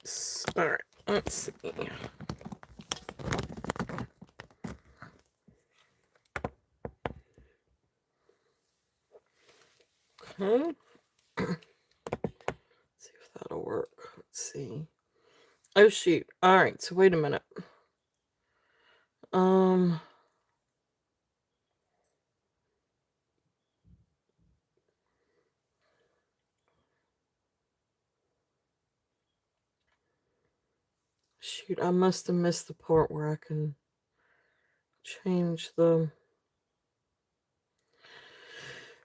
Oops. All right. Let's see. Okay. See if that'll work. Let's see. Oh shoot. All right. So wait a minute. Um. Shoot. I must have missed the part where I can change the.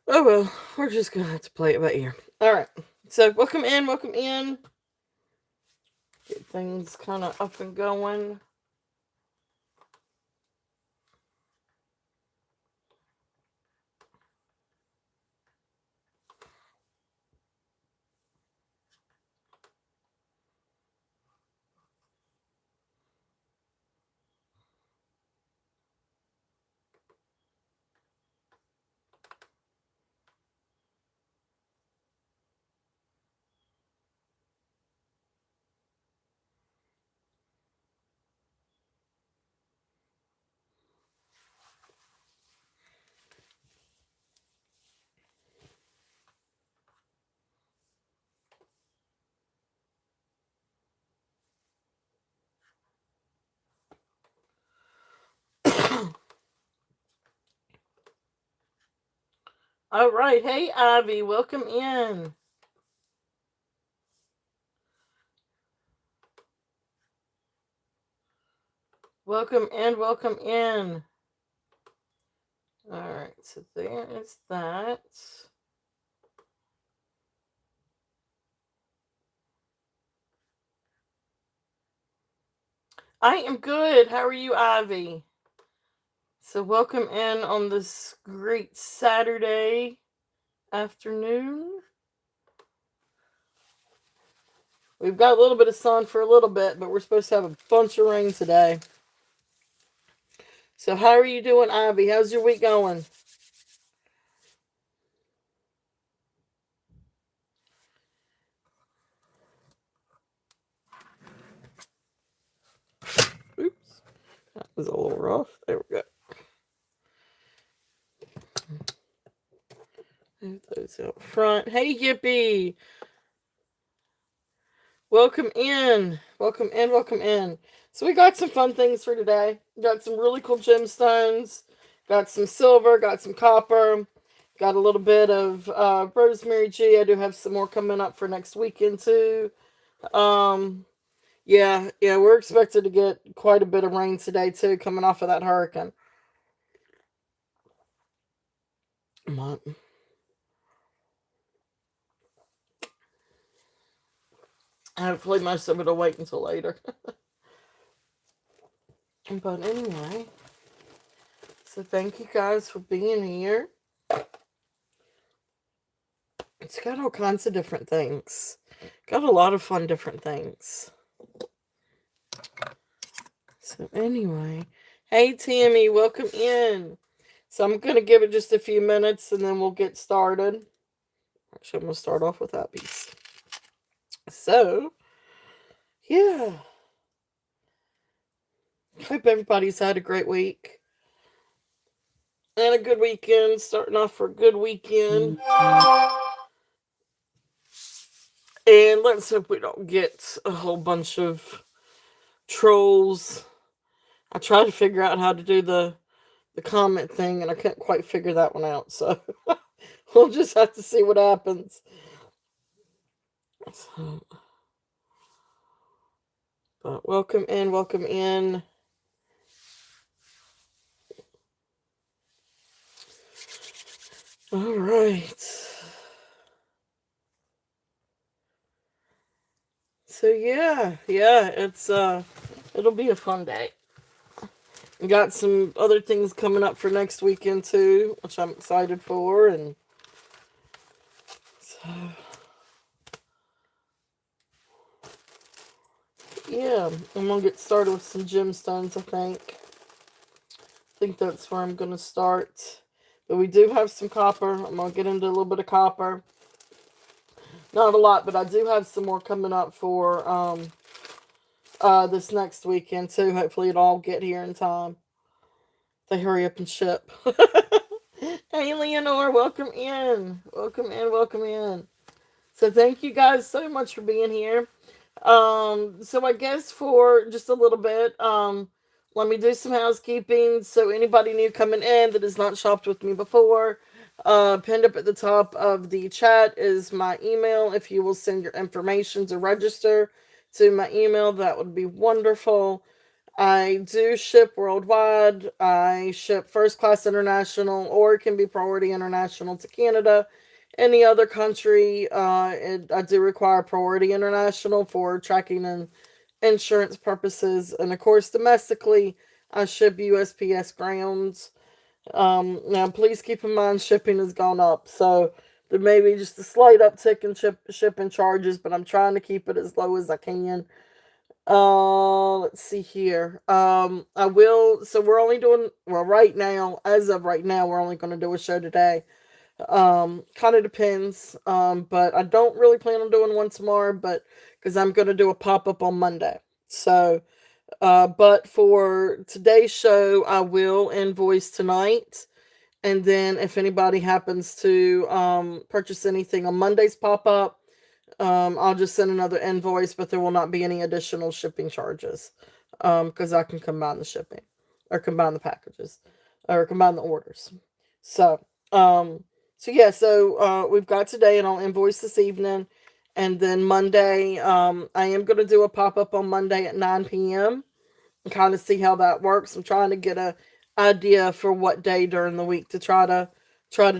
Oh well. We're just gonna have to play it by ear. All right. So welcome in. Welcome in. Get things kind of up and going. All right. Hey, Ivy. Welcome in. Welcome in. Welcome in. All right. So there is that. I am good. How are you, Ivy? So welcome in on this great Saturday afternoon. We've got a little bit of sun for a little bit, but we're supposed to have a bunch of rain today. So how are you doing, Ivy? How's your week going? Oops. That was a little rough. There we go. Move those out front. Hey, Yippee. Welcome in. Welcome in. Welcome in. So we got some fun things for today. Got some really cool gemstones. Got some silver. Got some copper. Got a little bit of Rosemary G. I do have some more coming up for next weekend too. Um, yeah, we're expected to get quite a bit of rain today too, coming off of that hurricane. Hopefully, most of it will wait until later. But anyway, so thank you guys for being here. It's got all kinds of different things. Got a lot of fun different things. So anyway, hey Tammy, welcome in. So I'm gonna give it just a few minutes and then we'll get started. Actually, I'm gonna start off with that piece. So yeah, hope everybody's had a great week and a good weekend. Starting off for a good weekend. And let's hope we don't get a whole bunch of trolls. I tried to figure out how to do the comment thing and I couldn't quite figure that one out. So we'll just have to see what happens. So, but welcome in, welcome in. All right. So yeah, it's it'll be a fun day. We got some other things coming up for next weekend too, which I'm excited for, and so yeah, I'm gonna get started with some gemstones. I think that's where I'm gonna start. But we do have some copper. I'm gonna get into a little bit of copper. Not a lot, but I do have some more coming up for this next weekend too. Hopefully it'll all get here in time. They hurry up and ship. Hey Leonore, welcome in. Welcome in, welcome in. So thank you guys so much for being here. So I guess for just a little bit, let me do some housekeeping. So anybody new coming in that has not shopped with me before, pinned up at the top of the chat is my email. If you will send your information to register to my email, that would be wonderful. I do ship worldwide. I ship first class international, or it can be priority international to Canada. Any other country, I do require priority international for tracking and insurance purposes. And of course, domestically, I ship USPS grounds. Now, please keep in mind shipping has gone up. So there may be just a slight uptick in shipping charges, but I'm trying to keep it as low as I can. Let's see here. I will. So we're only doing, well, right now, as of right now, we're only going to do a show today. Kind of depends. But I don't really plan on doing one tomorrow, but because I'm going to do a pop up on Monday. So, but for today's show, I will invoice tonight. And then if anybody happens to purchase anything on Monday's pop up, I'll just send another invoice, but there will not be any additional shipping charges because I can combine the shipping or combine the packages or combine the orders. So, we've got today, and I'll invoice this evening, and then Monday, I am going to do a pop up on Monday at 9 p.m. and kind of see how that works. I'm trying to get a idea for what day during the week to try to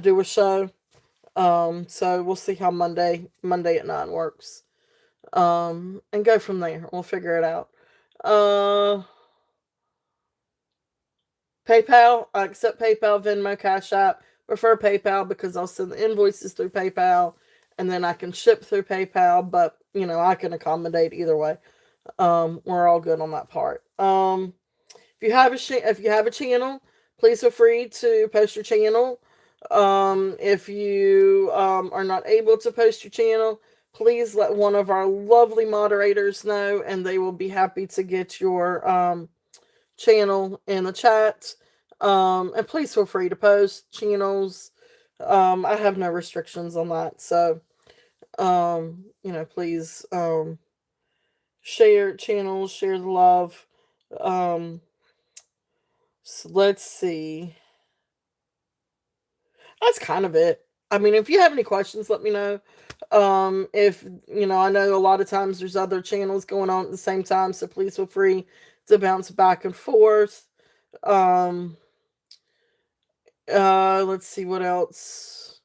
do a show. So we'll see how Monday at 9 works. And go from there. We'll figure it out. Uh, PayPal. I accept PayPal, Venmo, Cash App. Prefer PayPal because I'll send the invoices through PayPal, and then I can ship through PayPal. But I can accommodate either way. We're all good on that part. If you have a channel, please feel free to post your channel. If you are not able to post your channel, please let one of our lovely moderators know, and they will be happy to get your channel in the chat. And please feel free to post channels. I have no restrictions on that, so please share channels, share the love. So let's see. That's kind of it. I mean, if you have any questions, let me know. If I know a lot of times there's other channels going on at the same time, so please feel free to bounce back and forth. Um, let's see what else.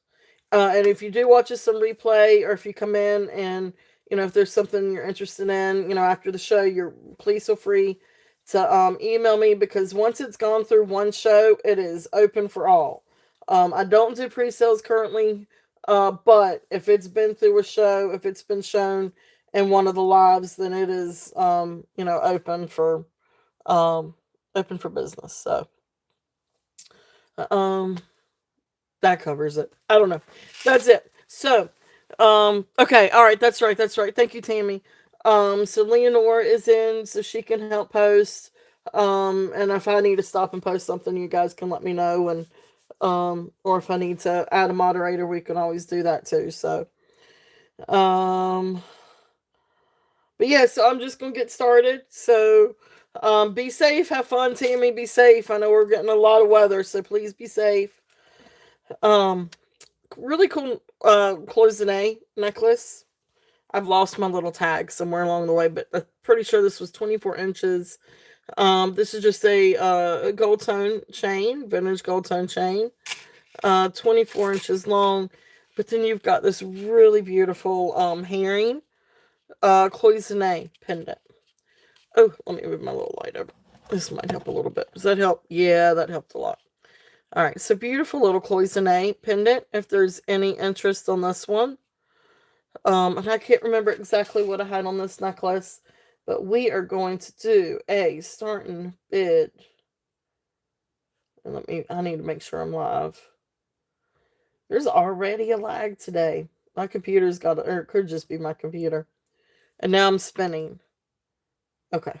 And if you do watch us on replay, or if you come in and if there's something you're interested in, after the show, please feel free to email me, because once it's gone through one show, it is open for all. I don't do pre-sales currently, but if it's been through a show, if it's been shown in one of the lives, then it is open for business. So that covers it. I don't know. That's it. So okay, all right, that's right. Thank you, Tammy. So Leonore is in, so she can help post. And if I need to stop and post something, you guys can let me know, and or if I need to add a moderator, we can always do that too. So but yeah, so I'm just gonna get started. So be safe, have fun, Tammy, be safe. I know we're getting a lot of weather, so please be safe. Really cool cloisonne necklace. I've lost my little tag somewhere along the way, but I'm pretty sure this was 24 inches. This is just a gold tone chain, vintage gold tone chain, 24 inches long. But then you've got this really beautiful herring cloisonne pendant. Oh, let me move my little light over. This might help a little bit. Does that help? Yeah, that helped a lot. All right, so beautiful little cloisonne pendant. If there's any interest on this one. And I can't remember exactly what I had on this necklace, but we are going to do a starting bid. And I need to make sure I'm live. There's already a lag today. My computer's got, or it could just be my computer. And now I'm spinning. Okay.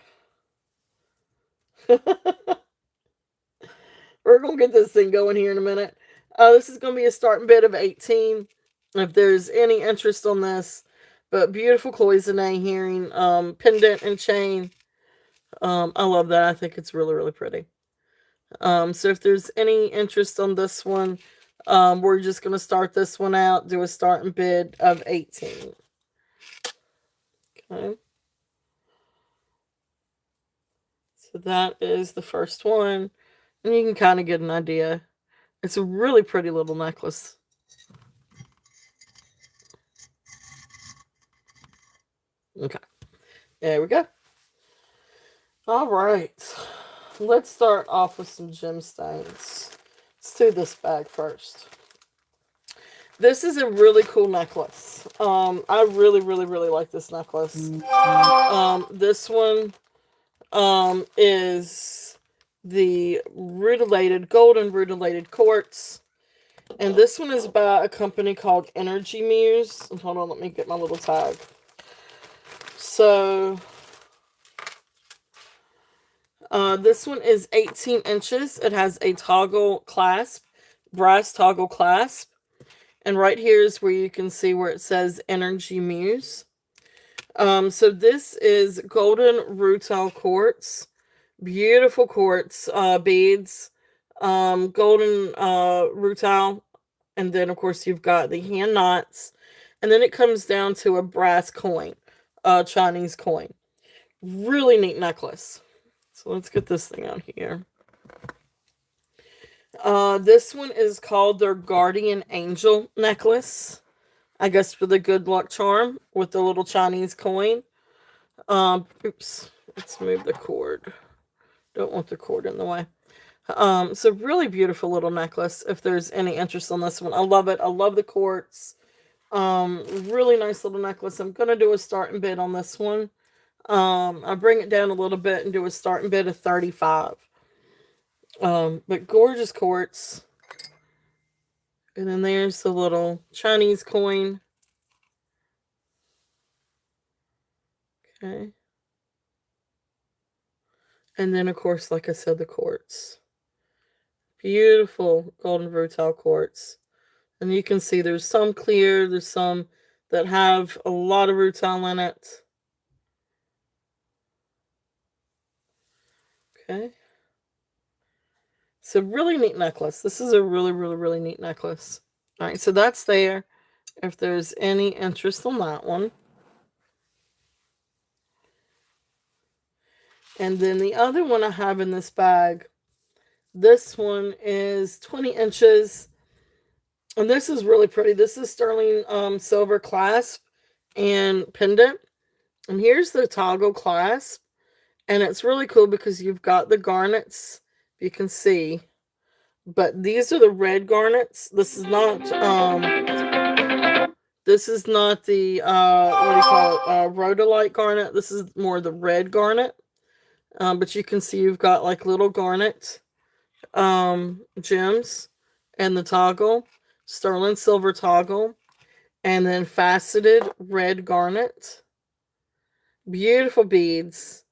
We're going to get this thing going here in a minute. This is going to be a starting bid of 18. If there's any interest on this. But beautiful cloisonne hearing, pendant and chain. I love that. I think it's really, really pretty. So if there's any interest on this one, we're just going to start this one out, do a starting bid of 18. Okay. So that is the first one. And you can kind of get an idea. It's a really pretty little necklace. Okay. There we go. All right. Let's start off with some gemstones. Let's do this bag first. This is a really cool necklace. I really, really, really like this necklace. This one is the rutilated, golden rutilated quartz. And this one is by a company called Energy Muse. Hold on, let me get my little tag. So, this one is 18 inches. It has a toggle clasp, brass toggle clasp. And right here is where you can see where it says Energy Muse. So this is golden rutile quartz. Beautiful quartz beads. Golden rutile. And then, of course, you've got the hand knots. And then it comes down to a brass coin. Chinese coin. Really neat necklace. So let's get this thing out here. This one is called their Guardian Angel necklace. I guess for the good luck charm with the little Chinese coin. Oops. Let's move the cord. Don't want the cord in the way. So really beautiful little necklace. If there's any interest on this one, I love it. I love the quartz. Really nice little necklace. I'm gonna do a starting bid on this one. I bring it down a little bit and do a starting bid of 35. But gorgeous quartz. And then there's the little Chinese coin. Okay. And then, of course, like I said, the quartz. Beautiful golden rutile quartz. And you can see there's some clear, there's some that have a lot of rutile in it. Okay. So really neat necklace. This is a really, really, really neat necklace. All right, so that's there. If there's any interest on that one. And then the other one I have in this bag, this one is 20 inches. And this is really pretty. This is sterling silver clasp and pendant. And here's the toggle clasp. And it's really cool because you've got the garnets, you can see. But these are the red garnets. This is not the what do you call it? Rhodolite garnet. This is more the red garnet. But you can see you've got like little garnet gems and the toggle, sterling silver toggle, and then faceted red garnet. Beautiful beads.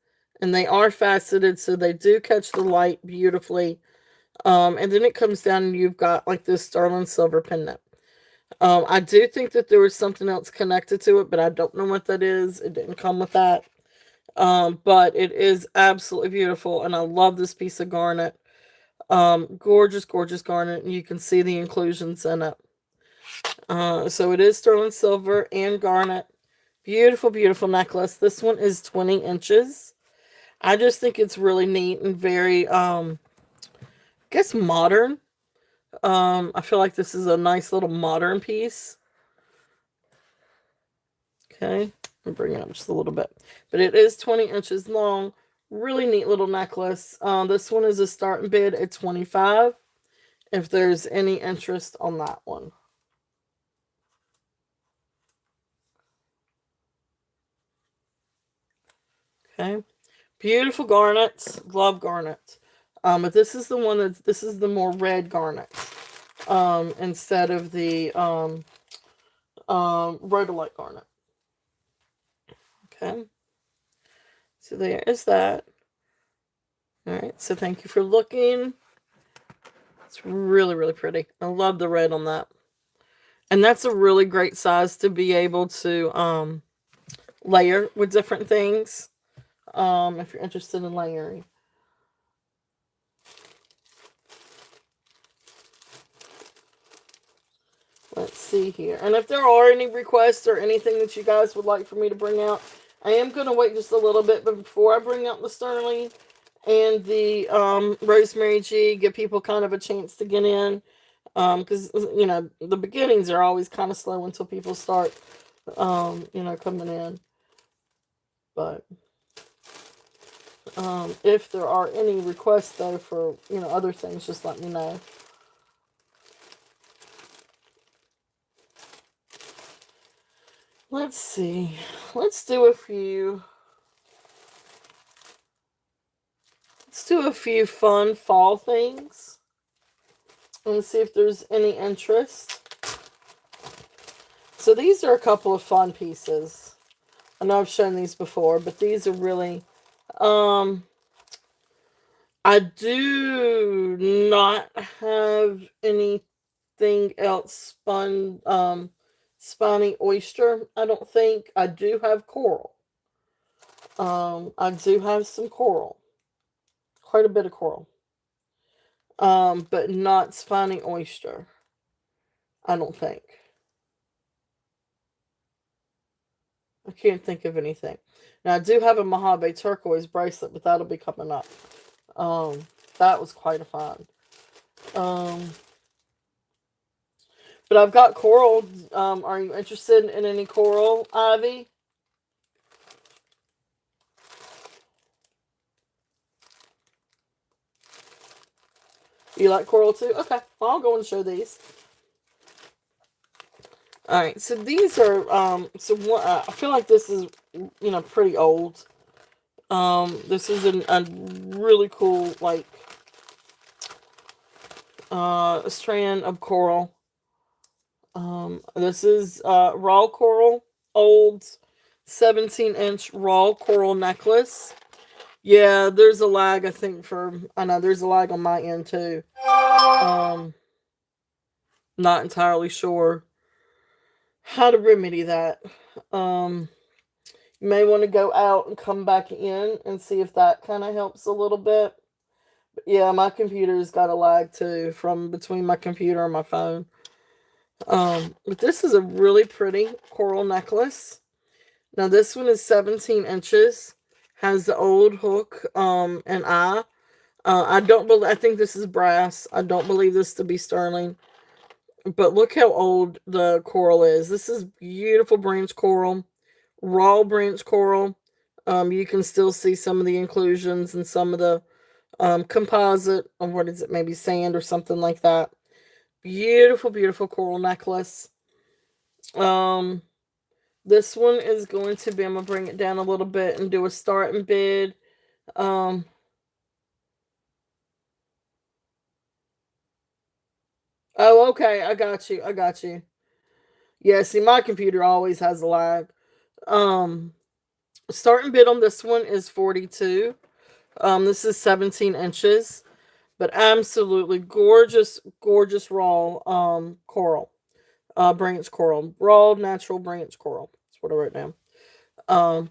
And they are faceted, so they do catch the light beautifully. And then it comes down and you've got like this sterling silver pendant. I do think that there was something else connected to it, but I don't know what that is. It didn't come with that. But it is absolutely beautiful, and I love this piece of garnet. Gorgeous, gorgeous garnet, and you can see the inclusions in it. So it is sterling silver and garnet. Beautiful, beautiful necklace. This one is 20 inches. I just think it's really neat and very, I guess modern. I feel like this is a nice little modern piece. Okay, I'm bringing it up just a little bit. But it is 20 inches long. Really neat little necklace. This one is a starting bid at 25. If there's any interest on that one. Okay. Beautiful garnets. Love garnet. But this is the one this is the more red garnet. Instead of the rhodolite garnet. Okay. So there is that. All right, so thank you for looking. It's really, really pretty. I love the red on that. And that's a really great size to be able to layer with different things. If you're interested in layering. Let's see here. And if there are any requests or anything that you guys would like for me to bring out, I am going to wait just a little bit before I bring out the Sterling and the Rosemary G, give people kind of a chance to get in. Because, the beginnings are always kind of slow until people start, coming in. But if there are any requests, though, for, other things, just let me know. Let's see. Let's do a few fun fall things and see if there's any interest. So these are a couple of fun pieces. I know I've shown these before, but these are really, I do not have anything else spiny oyster. I don't think. I do have coral. I do have some coral. Quite a bit of coral. But not spiny oyster. I don't think. I can't think of anything. Now I do have a Mojave turquoise bracelet, but that'll be coming up. That was quite a find. But I've got coral. Are you interested in any coral, Ivy? You like coral too? Okay, well, I'll go and show these. All right, so these are I feel like this is pretty old. This is a really cool a strand of coral. This is raw coral, old 17-inch raw coral necklace. Yeah, there's a lag, I think, I know there's a lag on my end too. Not entirely sure how to remedy that. You may want to go out and come back in and see if that kind of helps a little bit. But yeah, my computer's got a lag too from between my computer and my phone. But this is a really pretty coral necklace. Now this one is 17 inches. Has the old hook and eye. I think this is brass. I don't believe this to be sterling. But look how old the coral is. This is beautiful branch coral. Raw branch coral. You can still see some of the inclusions and some of the composite, or what is it, maybe sand or something like that. Beautiful, beautiful coral necklace. This one is going to be, I'm going to bring it down a little bit and do a start and bid. Oh, okay. I got you. I got you. Yeah, see, my computer always has a lag. Um, Starting bid on this one is 42. This is 17 inches, but absolutely gorgeous, gorgeous raw coral. Branch coral. Raw natural branch coral. That's what I wrote down.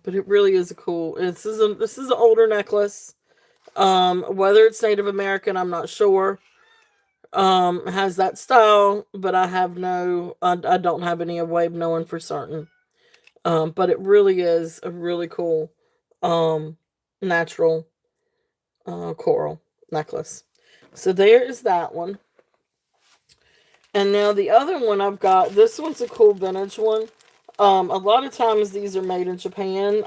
But it really is a cool. This is an older necklace. Whether it's Native American, I'm not sure. Has that style, but I don't have any way of knowing for certain. But it really is a really cool, natural, coral necklace. So there is that one. And now the other one I've got, this one's a cool vintage one. A lot of times these are made in Japan.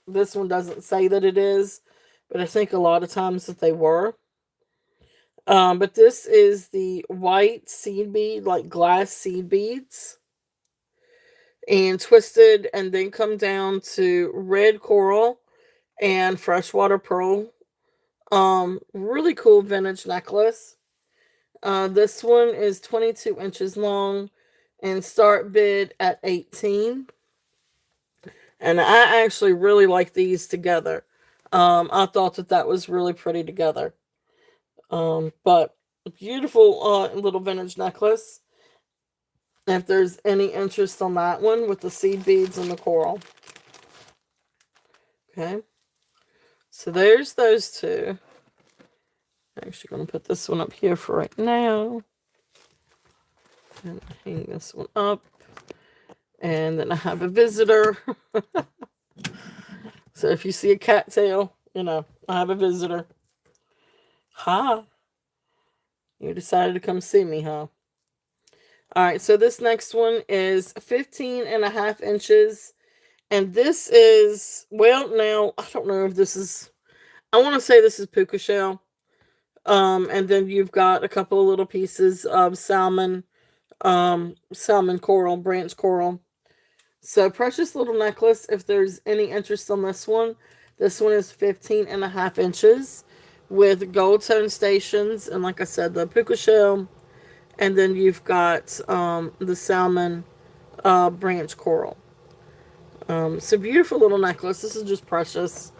This one doesn't say that it is, but I think a lot of times that they were. But this is the white seed bead, like glass seed beads, and twisted and then come down to red coral and freshwater pearl. Really cool vintage necklace. This one is 22 inches long and start bid at 18. And I actually really like these together. I thought that that was really pretty together. But beautiful little vintage necklace. If there's any interest on that one with the seed beads and the coral. Okay. So there's those two. I'm actually going to put this one up here for right now. And hang this one up. And then I have a visitor. So if you see a cattail, you know, I have a visitor. Hi. You decided to come see me, huh? Alright, so this next one is 15.5 inches. And this is, well, now, I don't know if this is, I want to say this is puka shell. And then you've got a couple of little pieces of salmon coral, branch coral. So precious little necklace. If there's any interest on this one is 15.5 inches with gold tone stations. And like I said, the puka shell. And then you've got the salmon branch coral. So beautiful little necklace. This is just precious.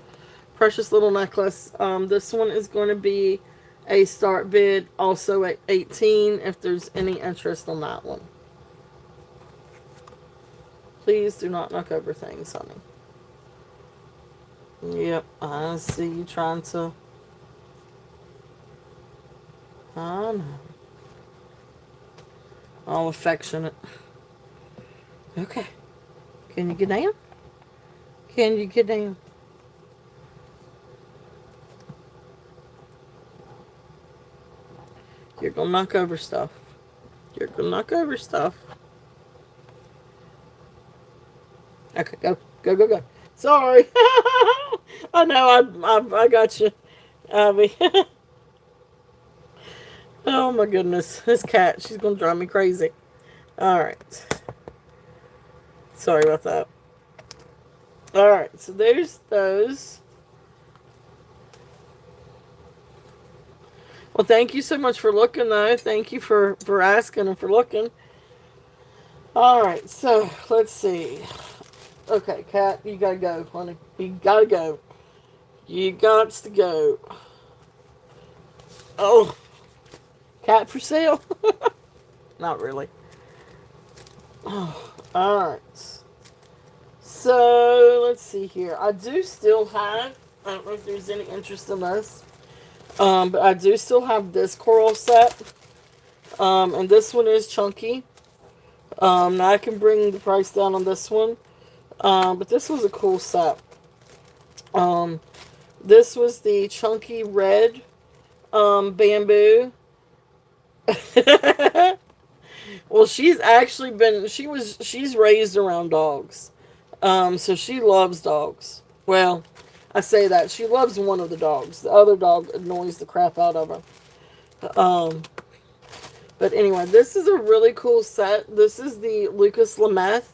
Precious little necklace. This one is going to be a start bid also at 18 if there's any interest on that one. Please do not knock over things, honey. Yep, I see you trying to. I know. All affectionate. Okay. Can you get down? Can you get down? You're gonna knock over stuff. You're gonna knock over stuff. Okay, go. Go, go, go. Sorry. I know, I got you, Abby. Oh my goodness. This cat, she's gonna drive me crazy. Alright. Sorry about that. Alright, so there's those. Well, thank you so much for looking, though. Thank you for asking and for looking. Alright, so let's see. Okay, Cat, you gotta go, honey. You gotta go. You got to go. Oh, cat for sale? Not really. Oh, alright. So, let's see here. I do still have, I don't know if there's any interest in this, but I do still have this coral set. And this one is chunky. Now I can bring the price down on this one. But this was a cool set. This was the chunky red bamboo. Well, she's raised around dogs. So she loves dogs. Well, I say that. She loves one of the dogs. The other dog annoys the crap out of her. But anyway, this is a really cool set. This is the Lucas Lameth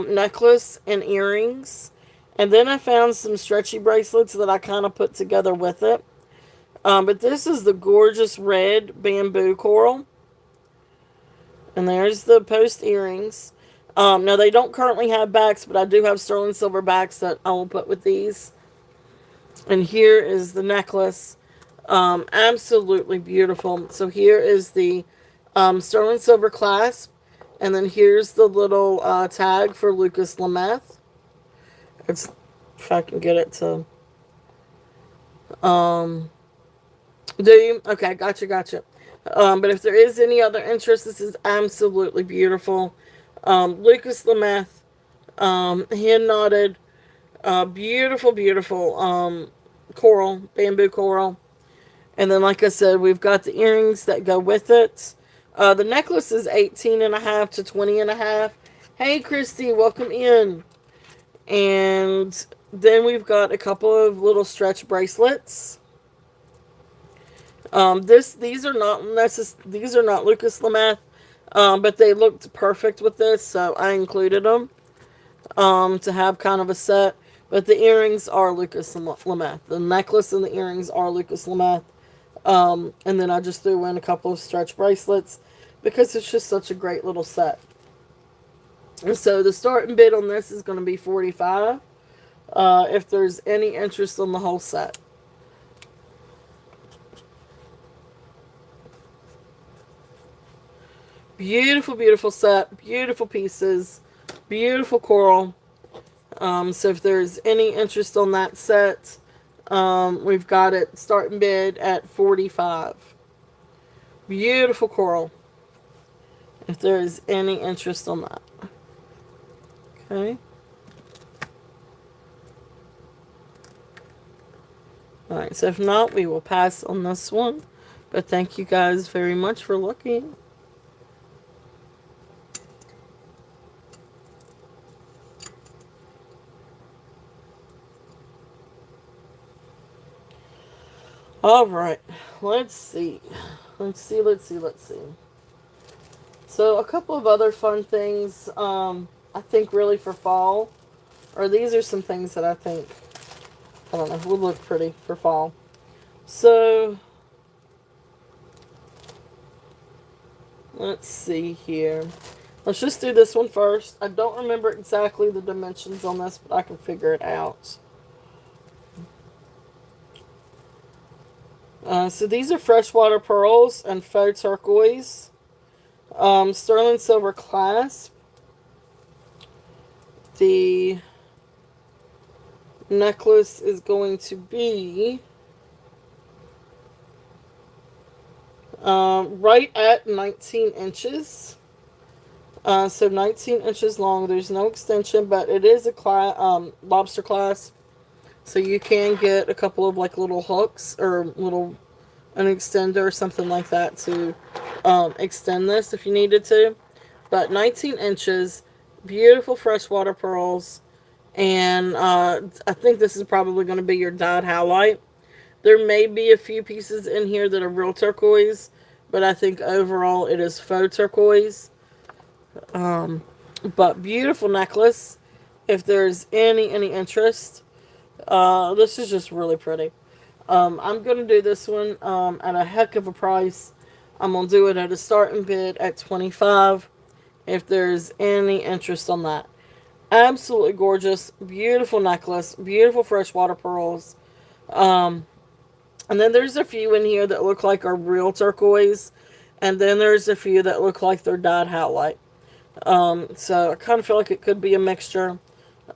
necklace and earrings. And then I found some stretchy bracelets that I kind of put together with it. But this is the gorgeous red bamboo coral. And there's the post earrings. Now, they don't currently have backs, but I do have sterling silver backs that I will put with these. And here is the necklace. Absolutely beautiful. So here is the sterling silver clasp. And then here's the little tag for Lucas Lameth. It's, if I can get it to... do you? Okay, gotcha. But if there is any other interest, this is absolutely beautiful. Lucas Lameth, hand knotted, beautiful, coral, bamboo coral. And then, like I said, we've got the earrings that go with it. The necklace is 18.5 to 20.5. Hey, Christy, welcome in. And then we've got a couple of little stretch bracelets. These are not Lucas Lameth, but they looked perfect with this, so I included them to have kind of a set. But the earrings are Lucas Lameth. The necklace and the earrings are Lucas Lameth. And then I just threw in a couple of stretch bracelets because it's just such a great little set. And so the starting bid on this is going to be $45. if there's any interest on the whole set. Beautiful, beautiful set. Beautiful pieces. Beautiful coral. So if there's any interest on that set, we've got it starting bid at $45. Beautiful coral. If there is any interest on that. Okay. Alright, so if not, we will pass on this one. But thank you guys very much for looking. Alright, let's see. Let's see. So a couple of other fun things, I think really for fall, or these are some things that I think, I don't know, would look pretty for fall. So, let's see here. Let's just do this one first. I don't remember exactly the dimensions on this, but I can figure it out. So these are freshwater pearls and faux turquoise. Sterling silver clasp. The necklace is going to be right at 19 inches. So 19 inches long. There's no extension, but it is a lobster clasp. So you can get a couple of like little hooks or an extender or something like that to extend this if you needed to. But 19 inches, beautiful freshwater pearls, and I think this is probably going to be your dyed howlite. There may be a few pieces in here that are real turquoise, but I think overall it is faux turquoise. But beautiful necklace. If there's any interest, this is just really pretty. I'm going to do this one at a heck of a price. I'm going to do it at a starting bid at $25 if there's any interest on that. Absolutely gorgeous. Beautiful necklace. Beautiful freshwater pearls. And then there's a few in here that look like are real turquoise. And then there's a few that look like they're dyed howlite. So I kind of feel like it could be a mixture.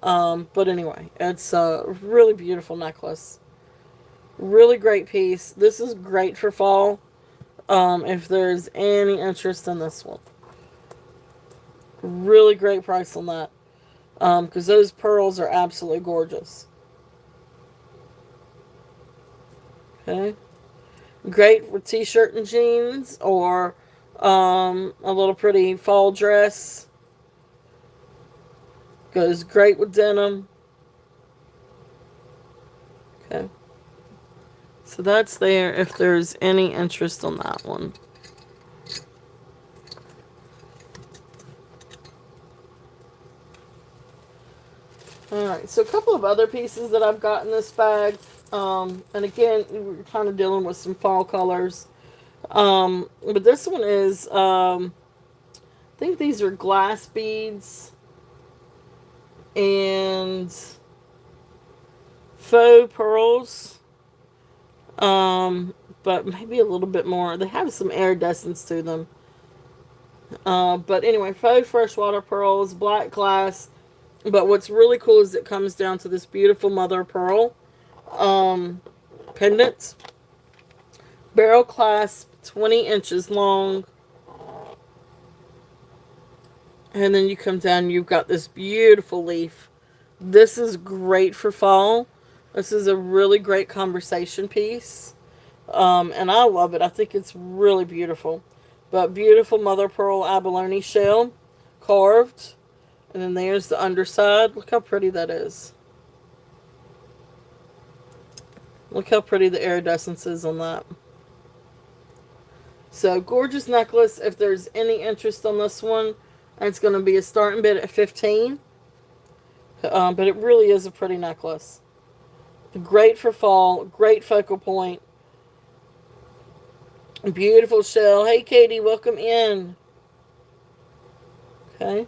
But anyway, it's a really beautiful necklace. Really great piece. This is great for fall. If there's any interest in this one. Really great price on that. Because those pearls are absolutely gorgeous. Okay. Great for t-shirt and jeans or a little pretty fall dress. Goes great with denim. Okay. So that's there if there's any interest on that one. Alright, so a couple of other pieces that I've got in this bag. And again, we're kind of dealing with some fall colors. But this one is, I think these are glass beads and faux pearls. But maybe a little bit more. They have some iridescence to them. But anyway, faux freshwater pearls, black glass. But what's really cool is it comes down to this beautiful mother of pearl pendant. Barrel clasp, 20 inches long. And then you come down, you've got this beautiful leaf. This is great for fall. This is a really great conversation piece. And I love it. I think it's really beautiful. But beautiful mother of pearl abalone shell carved. And then there's the underside. Look how pretty that is. Look how pretty the iridescence is on that. So, gorgeous necklace. If there's any interest on this one, it's going to be a starting bid at $15. But it really is a pretty necklace. Great for fall. Great focal point. Beautiful shell. Hey, Katie, welcome in. Okay.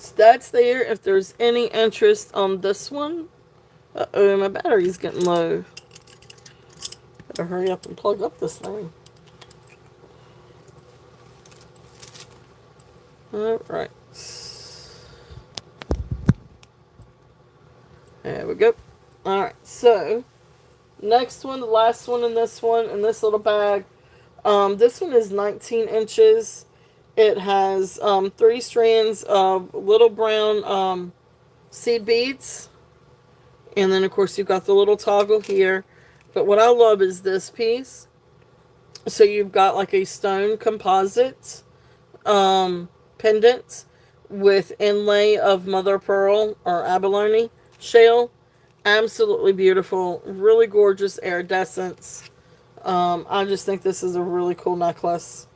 So that's there. If there's any interest on this one. Uh-oh, my battery's getting low. Better hurry up and plug up this thing. Alright. There we go. Alright, so next one, the last one in this little bag. This one is 19 inches. It has 3 strands of little brown seed beads. And then, of course, you've got the little toggle here. But what I love is this piece. So you've got like a stone composite pendant with inlay of mother of pearl or abalone shell. Absolutely beautiful. Really gorgeous iridescence. I just think this is a really cool necklace.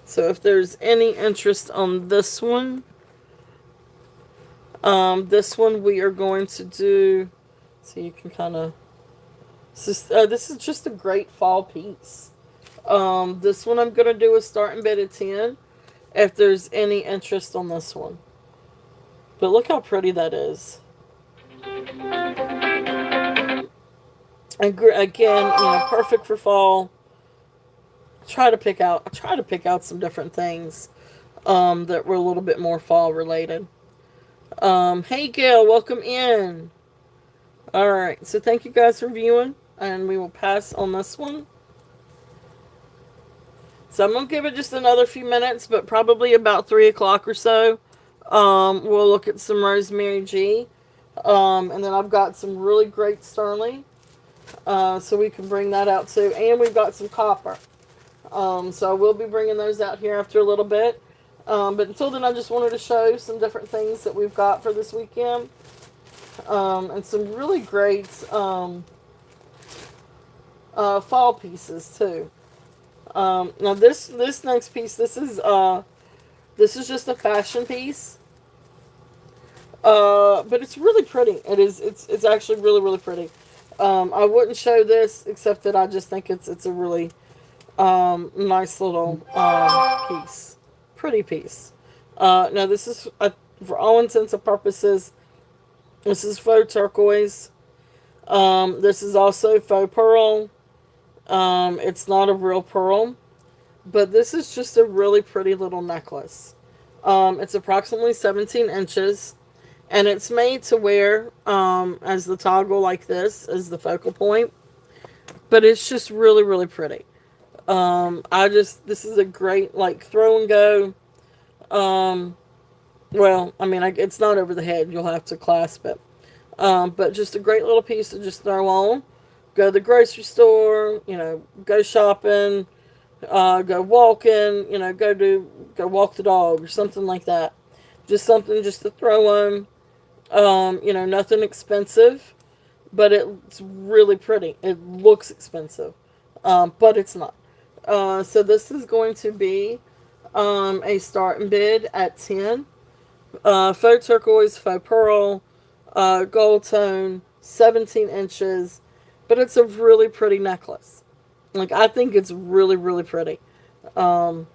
So if there's any interest on this one we are going to do, so you can kind of, this is just a great fall piece. This one I'm going to do a starting bid at 10 if there's any interest on this one. But look how pretty that is. And again, perfect for fall. Try to pick out some different things that were a little bit more fall related. Hey Gail, welcome in. Alright, so thank you guys for viewing, and we will pass on this one. So I'm going to give it just another few minutes, but probably about 3 o'clock or so, we'll look at some Rosemary G. And then I've got some really great sterling, so we can bring that out too. And we've got some copper. So I will be bringing those out here after a little bit. But until then, I just wanted to show some different things that we've got for this weekend. And some really great fall pieces too. Now this next piece, this is just a fashion piece. But it's really pretty. It's actually really, really pretty. I wouldn't show this except that I just think it's a really nice little piece. Pretty piece. Now this is, for all intents and purposes, this is faux turquoise. This is also faux pearl. It's not a real pearl, but this is just a really pretty little necklace. It's approximately 17 inches, and it's made to wear as the toggle like this, as the focal point, but it's just really, really pretty. This is a great, like, throw and go. Well, I mean, it's not over the head. You'll have to clasp it. But just a great little piece to just throw on. Go to the grocery store, go shopping, go walking, go walk the dog or something like that. Just something just to throw on. Nothing expensive, but it's really pretty. It looks expensive, but it's not. So this is going to be a starting bid at 10. Faux turquoise, faux pearl, gold tone, 17 inches. But it's a really pretty necklace. Like, I think it's really, really pretty. And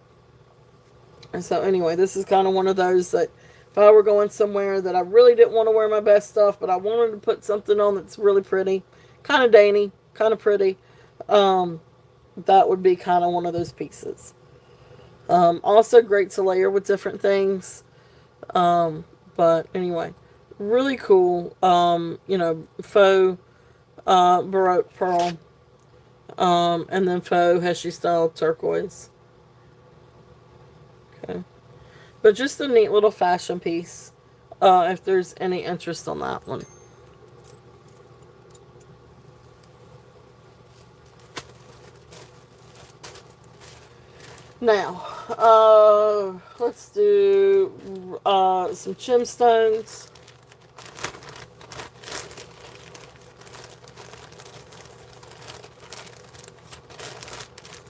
so anyway, this is kind of one of those that if I were going somewhere that I really didn't want to wear my best stuff, but I wanted to put something on that's really pretty, kind of dainty, kind of pretty, that would be kind of one of those pieces. Also great to layer with different things. But anyway, really cool, faux Baroque pearl, and then faux Heshy style turquoise. Okay, but just a neat little fashion piece, if there's any interest on that one. Now, let's do some gemstones.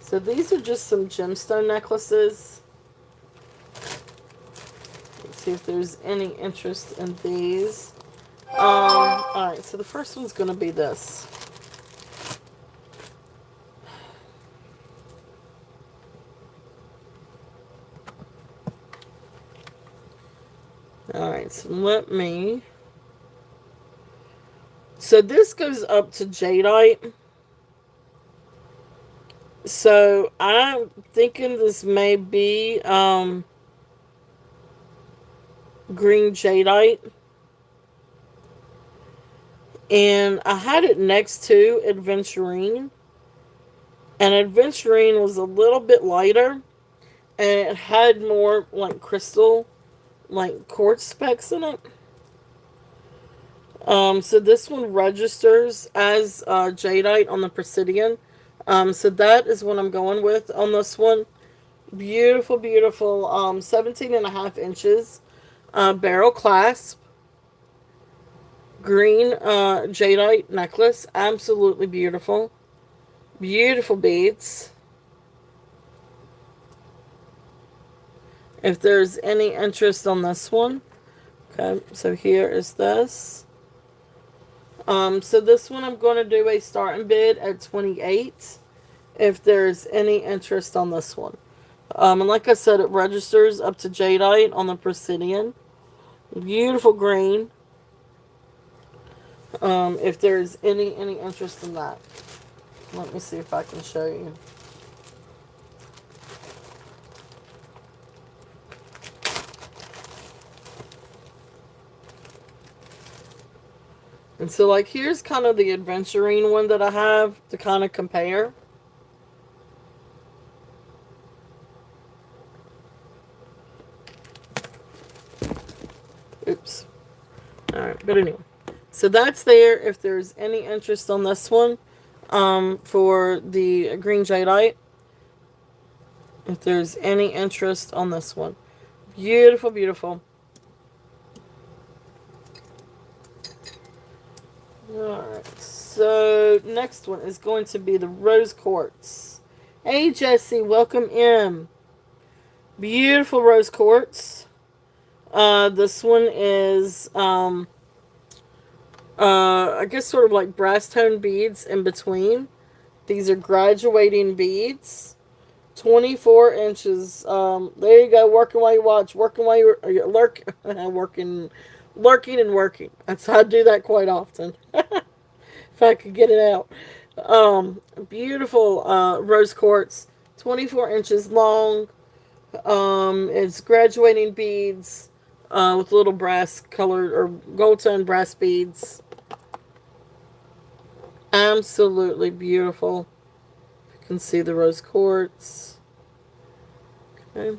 So these are just some gemstone necklaces. Let's see if there's any interest in these. Alright, so the first one's going to be this. Alright, so let me... So this goes up to jadeite. So I'm thinking this may be green jadeite. And I had it next to Adventurine. And Adventurine was a little bit lighter. And it had more like crystal, like quartz specks in it. So this one registers as jadeite on the Presidian. So that is what I'm going with on this one. Beautiful, beautiful 17.5 inches barrel clasp. Green jadeite necklace. Absolutely beautiful. Beautiful beads. If there's any interest on this one. Okay, so here is this. So this one I'm going to do a starting bid at 28 if there's any interest on this one. And like I said, it registers up to jadeite on the Presidian. Beautiful green. If there's any interest in that. Let me see if I can show you. And so, like, here's kind of the Adventurine one that I have to kind of compare. Oops. Alright, but anyway. So that's there if there's any interest on this one. For the green jadeite. If there's any interest on this one. Beautiful, beautiful. Alright, so next one is going to be the rose quartz. Hey Jesse, welcome in. Beautiful rose quartz. This one is I guess sort of like brass tone beads in between. These are graduating beads. 24 inches. There you go, working while you watch, working while you're working and working. That's how I do that quite often. If I could get it out. Beautiful rose quartz, 24 inches long. It's graduating beads with little brass colored or gold tone brass beads. Absolutely beautiful. You can see the rose quartz. Okay.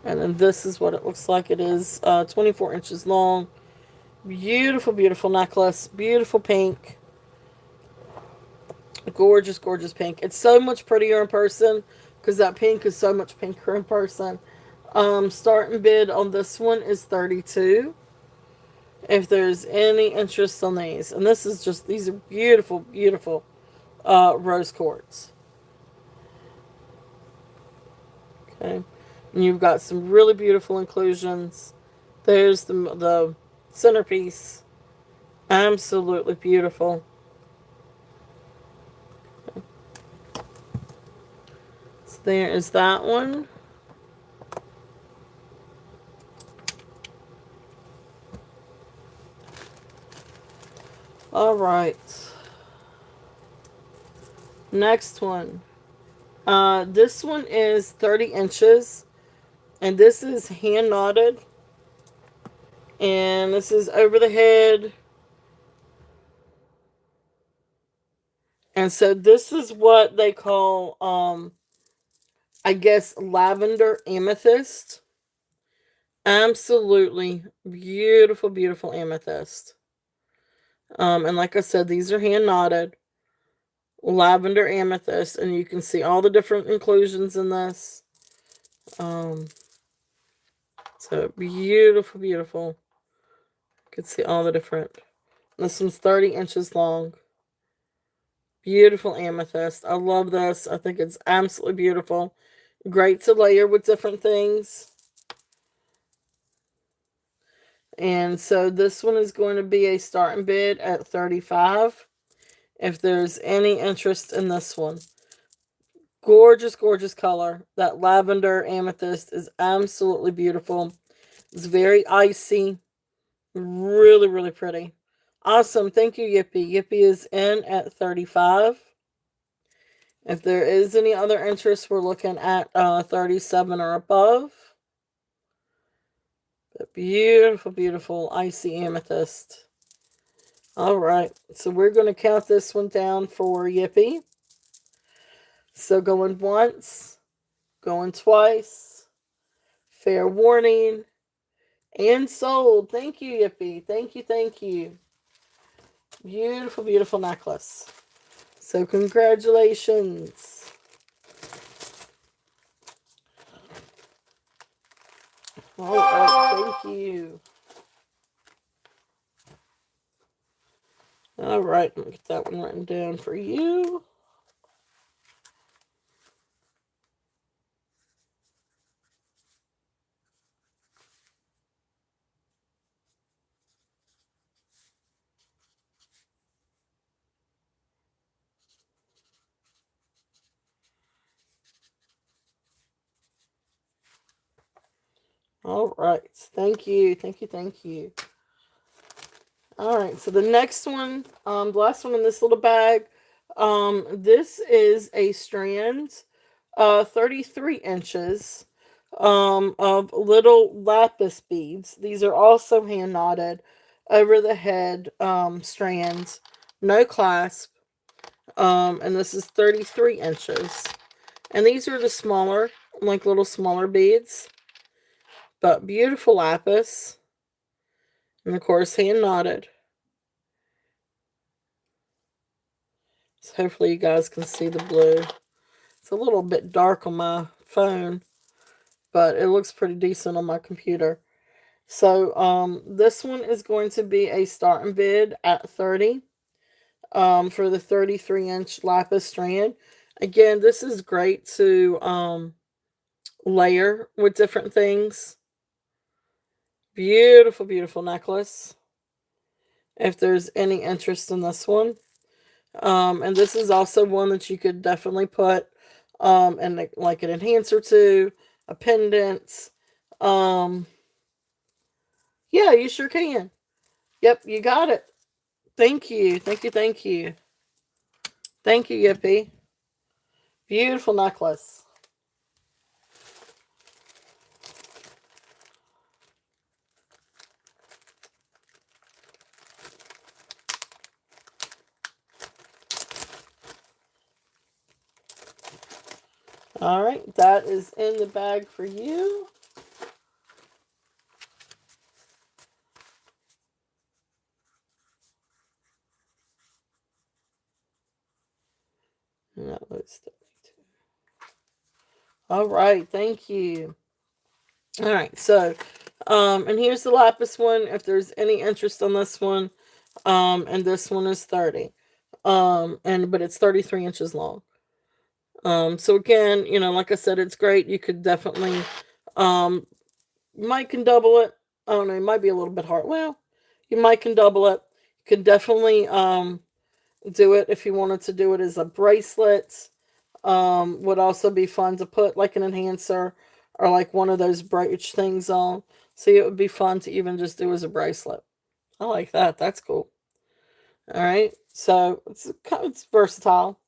And then this is what it looks like. It is 24 inches long. Beautiful, beautiful necklace. Beautiful pink. Gorgeous, gorgeous pink. It's so much prettier in person because that pink is so much pinker in person. Starting bid on this one is 32. If there's any interest on these. And this is just, these are beautiful, beautiful rose quartz. Okay. And you've got some really beautiful inclusions. There's the centerpiece. Absolutely beautiful. So there is that one. All right. Next one. This one is 30 inches. And this is hand knotted. And this is over the head. And so this is what they call, I guess, lavender amethyst. Absolutely beautiful, beautiful amethyst. And like I said, these are hand knotted. Lavender amethyst. And you can see all the different inclusions in this. So beautiful, beautiful. You can see all the different. This one's 30 inches long. Beautiful amethyst. I love this. I think it's absolutely beautiful. Great to layer with different things. And so this one is going to be a starting bid at 35. If there's any interest in this one. Gorgeous, gorgeous color. That lavender amethyst is absolutely beautiful. It's very icy. Really, really pretty. Awesome. Thank you, Yippee. Yippee is in at 35. If there is any other interest, we're looking at 37 or above. But beautiful, beautiful icy amethyst. All right. So we're going to count this one down for Yippee. So going once, going twice, fair warning, and sold. Thank you, Yippee. Thank you, thank you. Beautiful, beautiful necklace. So congratulations. All right, thank you. All right, let me get that one written down for you. All right, thank you, thank you, thank you. All right, so the next one, the last one in this little bag, this is a strand, 33 inches, of little lapis beads. These are also hand knotted over the head, strands, no clasp, and this is 33 inches. And these are the smaller, like little smaller beads, but beautiful lapis, and of course hand knotted. So hopefully you guys can see the blue. It's a little bit dark on my phone, but it looks pretty decent on my computer. So this one is going to be a starting bid at 30 for the 33-inch lapis strand. Again, this is great to layer with different things. Beautiful, beautiful necklace. If there's any interest in this one. And this is also one that you could definitely put in like an enhancer to, a pendant. Um, yeah, you sure can. Yep, you got it. Thank you. Thank you. Thank you. Thank you, Yippee. Beautiful necklace. All right, that is in the bag for you. And that was 32. All right, thank you. All right, so, and here's the lapis one. If there's any interest on this one, and this one is 30, but it's 33 inches long. So again, like I said, it's great. You could definitely, might can double it. I don't know. It might be a little bit hard. Well, you might can double it. You could definitely, do it if you wanted to do it as a bracelet. Would also be fun to put like an enhancer or like one of those brooch things on. So it would be fun to even just do as a bracelet. I like that. That's cool. All right. So it's versatile.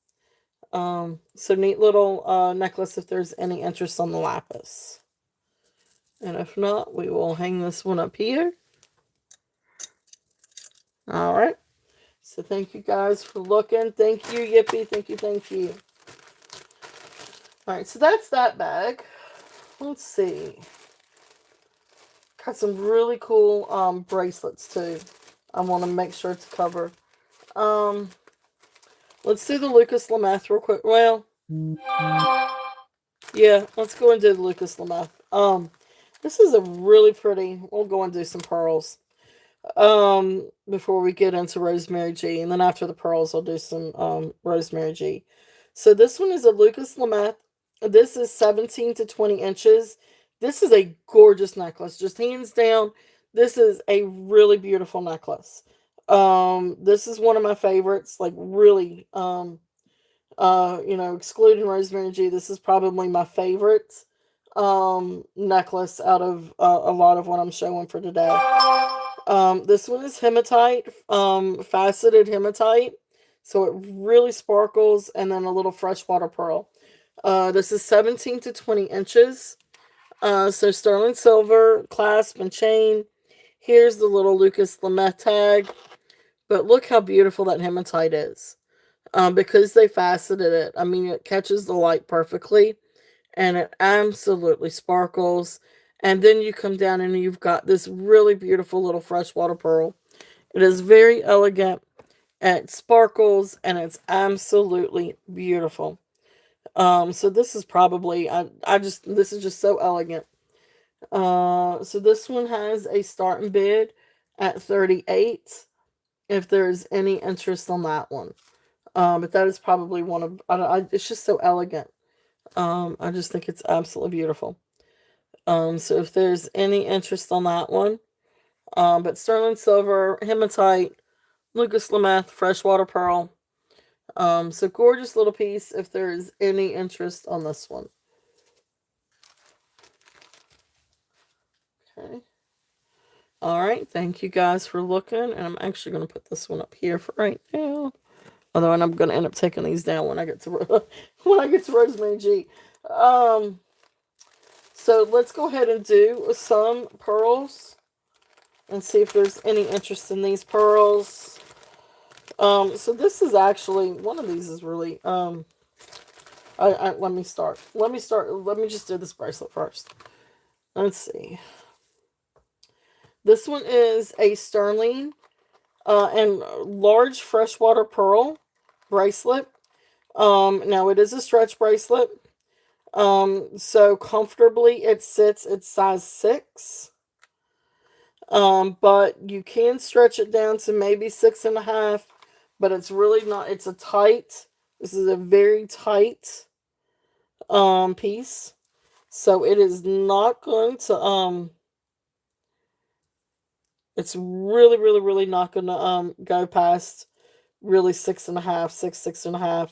So neat little necklace if there's any interest on the lapis. And if not, we will hang this one up here. All right. So thank you guys for looking. Thank you, Yippee. Thank you, thank you. All right, so that's that bag. Let's see. Got some really cool bracelets too. I want to make sure to cover. Let's do the Lucas Lameth real quick. Well, yeah, let's go and do the Lucas Lameth. This is a really pretty. We'll go and do some pearls. Before we get into Rosemary G, and then after the pearls, I'll do some Rosemary G. So this one is a Lucas Lameth. This is 17 to 20 inches. This is a gorgeous necklace. Just hands down, this is a really beautiful necklace. This is one of my favorites. Like really, excluding Rosemary G, this is probably my favorite necklace out of a lot of what I'm showing for today. This one is hematite, faceted hematite. So it really sparkles, and then a little freshwater pearl. This is 17 to 20 inches. So sterling silver, clasp and chain. Here's the little Lucas Lamette tag. But look how beautiful that hematite is. Because they faceted it. I mean, it catches the light perfectly, and it absolutely sparkles. And then you come down and you've got this really beautiful little freshwater pearl. It is very elegant, and it sparkles, and it's absolutely beautiful. So this is probably, this is just so elegant. So this one has a starting bid at 38, if there's any interest on that one. But that is probably one of, it's just so elegant. I just think it's absolutely beautiful. So if there's any interest on that one, but sterling silver, hematite, Lucas Lameth, freshwater pearl. So gorgeous little piece if there is any interest on this one. Okay. All right. Thank you guys for looking. And I'm actually going to put this one up here for right now. Although, and I'm going to end up taking these down when I get to when I get to Rosemary G. So let's go ahead and do some pearls and see if there's any interest in these pearls. So this is actually, one of these is really, let me start. Let me just do this bracelet first. Let's see. This one is a sterling and large freshwater pearl bracelet. Now it is a stretch bracelet. So comfortably it sits at size 6. But you can stretch it down to maybe 6.5, but it's really not, it's a tight, this is a very tight, piece. So it is not going to, it's really, really, really not going to, go past really 6.5, 6.5.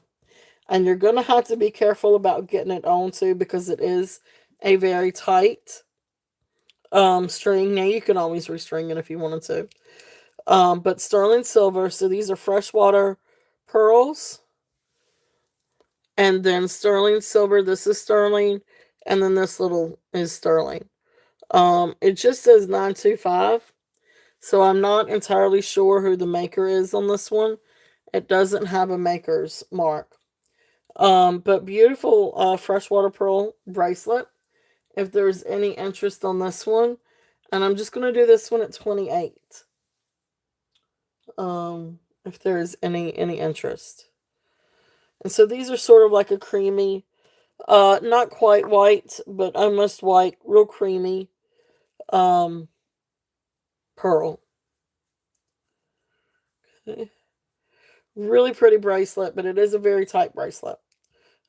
And you're going to have to be careful about getting it on too, because it is a very tight string. Now you can always restring it if you wanted to. But sterling silver, so these are freshwater pearls. And then sterling silver, this is sterling. And then this little is sterling. It just says 925. So I'm not entirely sure who the maker is on this one. It doesn't have a maker's mark. But beautiful freshwater pearl bracelet. If there's any interest on this one. And I'm just going to do this one at 28. If there is any interest. And so these are sort of like a creamy, not quite white, but almost white, real creamy, pearl. Okay. Really pretty bracelet, but it is a very tight bracelet.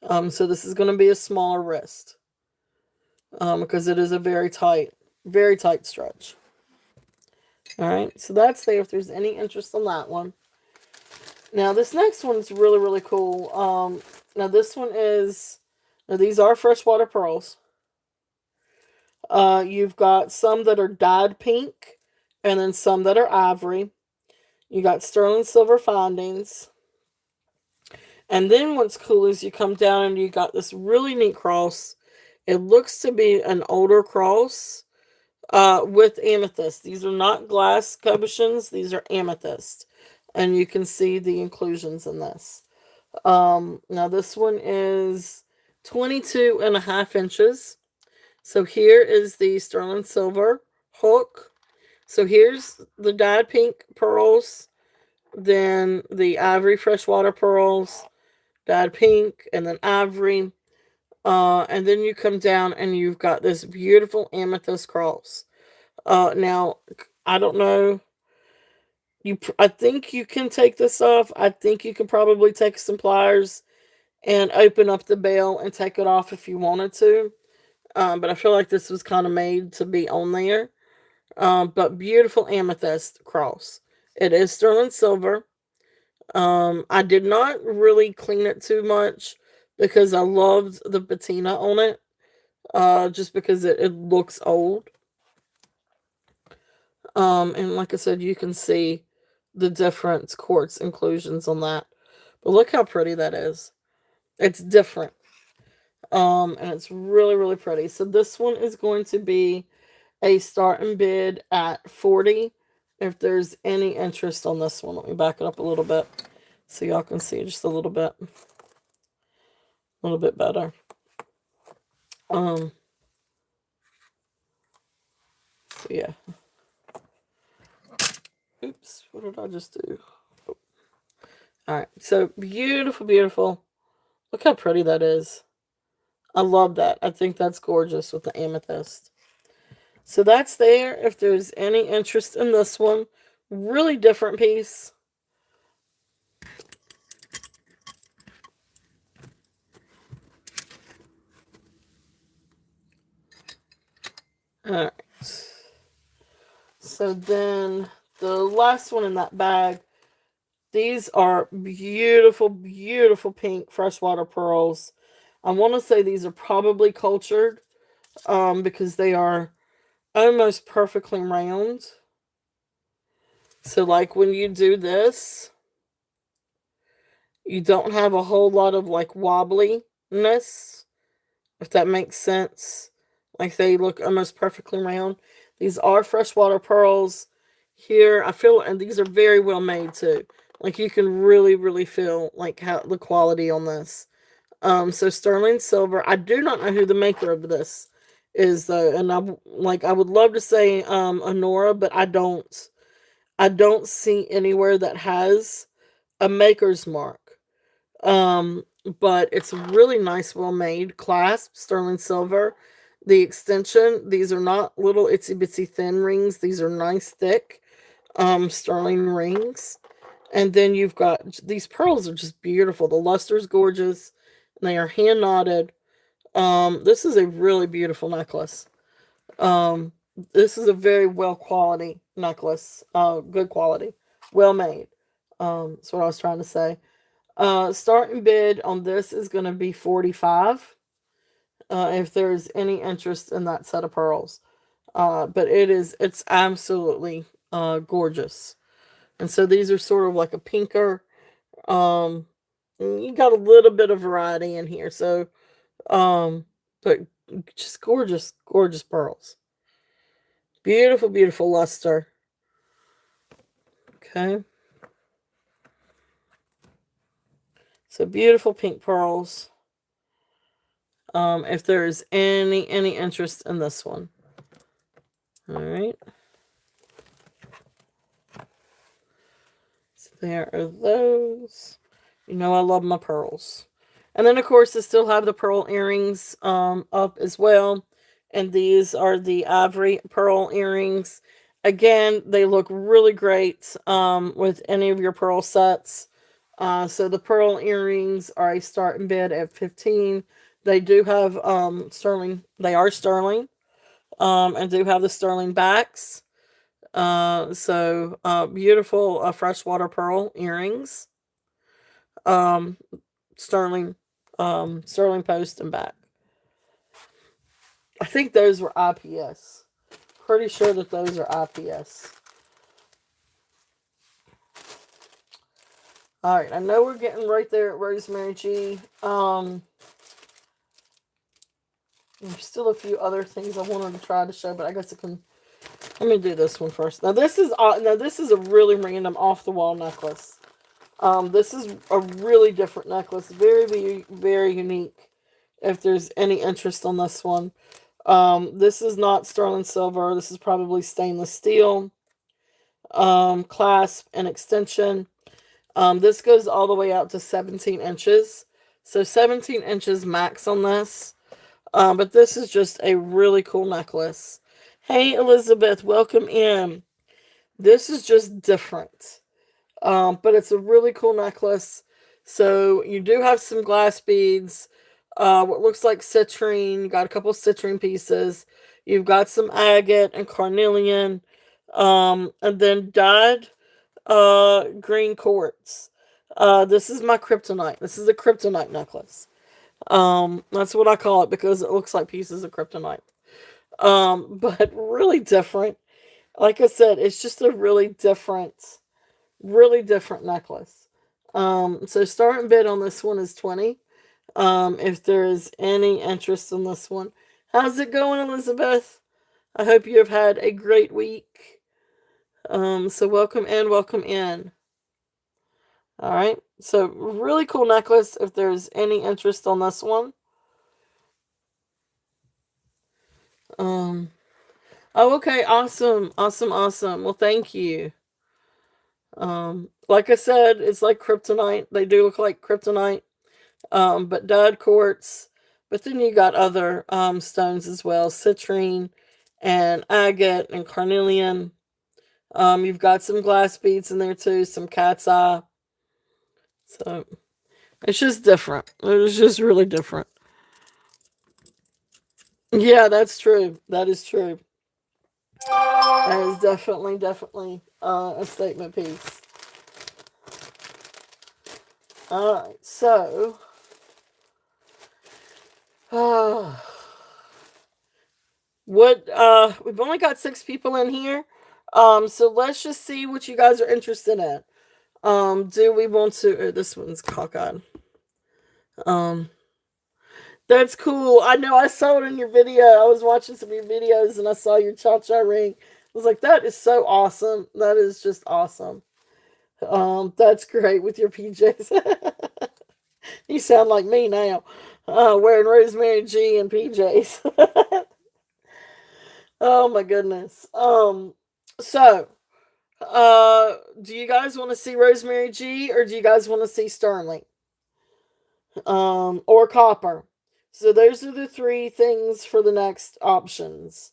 So this is going to be a smaller wrist. Because it is a very tight stretch. Alright, so that's there if there's any interest on that one. Now this next one is really, really cool. Now this one is, now these are freshwater pearls. You've got some that are dyed pink, and then some that are ivory. You got sterling silver findings. And then what's cool is you come down and you got this really neat cross. It looks to be an older cross with amethyst. These are not glass cabochons. These are amethyst. And you can see the inclusions in this. Now this one is 22.5 inches. So here is the sterling silver hook. So here's the dyed pink pearls. Then the ivory freshwater pearls. Dyed pink. And then ivory. And then you come down and you've got this beautiful amethyst cross. Now, I don't know. I think you can take this off. I think you can probably take some pliers and open up the bell and take it off if you wanted to. But I feel like this was kind of made to be on there. But beautiful amethyst cross. It is sterling silver. I did not really clean it too much because I loved the patina on it. Just because it looks old. And like I said, you can see the different quartz inclusions on that. But look how pretty that is. It's different. And it's really, really pretty. So this one is going to be a starting bid at 40. If there's any interest on this one, let me back it up a little bit so y'all can see just a little bit better. So yeah. Oops, what did I just do? Oh. All right, so beautiful, beautiful. Look how pretty that is. I love that. I think that's gorgeous with the amethyst. So that's there. If there's any interest in this one, really different piece. All right. So then the last one in that bag, these are beautiful, beautiful pink freshwater pearls. I want to say these are probably cultured because they are almost perfectly round. So like when you do this, you don't have a whole lot of like wobbliness, if that makes sense. Like they look almost perfectly round. These are freshwater pearls here. I feel, and these are very well made too. Like you can really, really feel like how the quality on this. So sterling silver. I do not know who the maker of this is though, and I would love to say Honora, but I don't. I don't see anywhere that has a maker's mark. Um, but it's really nice, well made clasp, sterling silver. The extension, these are not little itsy bitsy thin rings. These are nice, thick, sterling rings. And then you've got these pearls are just beautiful. The luster is gorgeous. And they are hand knotted. This is a really beautiful necklace. Um, this is a very well quality necklace. Good quality, well made. That's what I was trying to say. Starting bid on this is going to be 45. If there's any interest in that set of pearls, but it's absolutely gorgeous. And so these are sort of like a pinker. Um, you got a little bit of variety in here. So, but just gorgeous, gorgeous pearls. Beautiful, beautiful luster. Okay. So beautiful pink pearls. If there's any interest in this one. All right. So there are those. You know I love my pearls. And then of course I still have the pearl earrings up as well. And these are the ivory pearl earrings. Again, they look really great with any of your pearl sets. So the pearl earrings are a starting bid at 15. They do have sterling. They are sterling. And do have the sterling backs. Beautiful freshwater pearl earrings. Um, sterling, sterling post and back. I think those were IPS. Pretty sure that those are IPS. All right, I know we're getting right there at Rosemary G. There's still a few other things I wanted to try to show, but I guess I can. Let me do this one first. Now this is a really random off the wall necklace. This is a really different necklace, very, very, very unique. If there's any interest on this one, this is not sterling silver. This is probably stainless steel. Clasp and extension. This goes all the way out to 17 inches. So 17 inches max on this. But this is just a really cool necklace. Hey, Elizabeth, welcome in. This is just different. But it's a really cool necklace. So you do have some glass beads. What looks like citrine. You got a couple of citrine pieces. You've got some agate and carnelian. And then dyed green quartz. This is my kryptonite. This is a kryptonite necklace. That's what I call it because it looks like pieces of kryptonite. But really different. Like I said, it's just a really different necklace. So starting bid on this one is 20. If there is any interest in this one. How's it going, Elizabeth? I hope you have had a great week. So welcome in, welcome in. All right. So really cool necklace if there's any interest on this one. Um oh, okay, awesome. Awesome, awesome. Well, thank you. Like I said, it's like kryptonite. They do look like kryptonite. But dyed quartz. But then you got other stones as well, citrine and agate and carnelian. You've got some glass beads in there too, some cat's eye. So it's just different. It's just really different. Yeah, that's true. That is true. That is definitely a statement piece. All right, so uh, what we've only got 6 people in here. So let's just see what you guys are interested in. Do we want to this one's cockeyed. Um that's cool. I know I saw it in your video. I was watching some of your videos and I saw your cha-cha ring. I was like, that is so awesome. That is just awesome. That's great with your PJs. You sound like me now. Wearing Rosemary G and PJs. Oh my goodness. So do you guys want to see Rosemary G or do you guys want to see Sterling? Or copper. So those are the 3 things for the next options.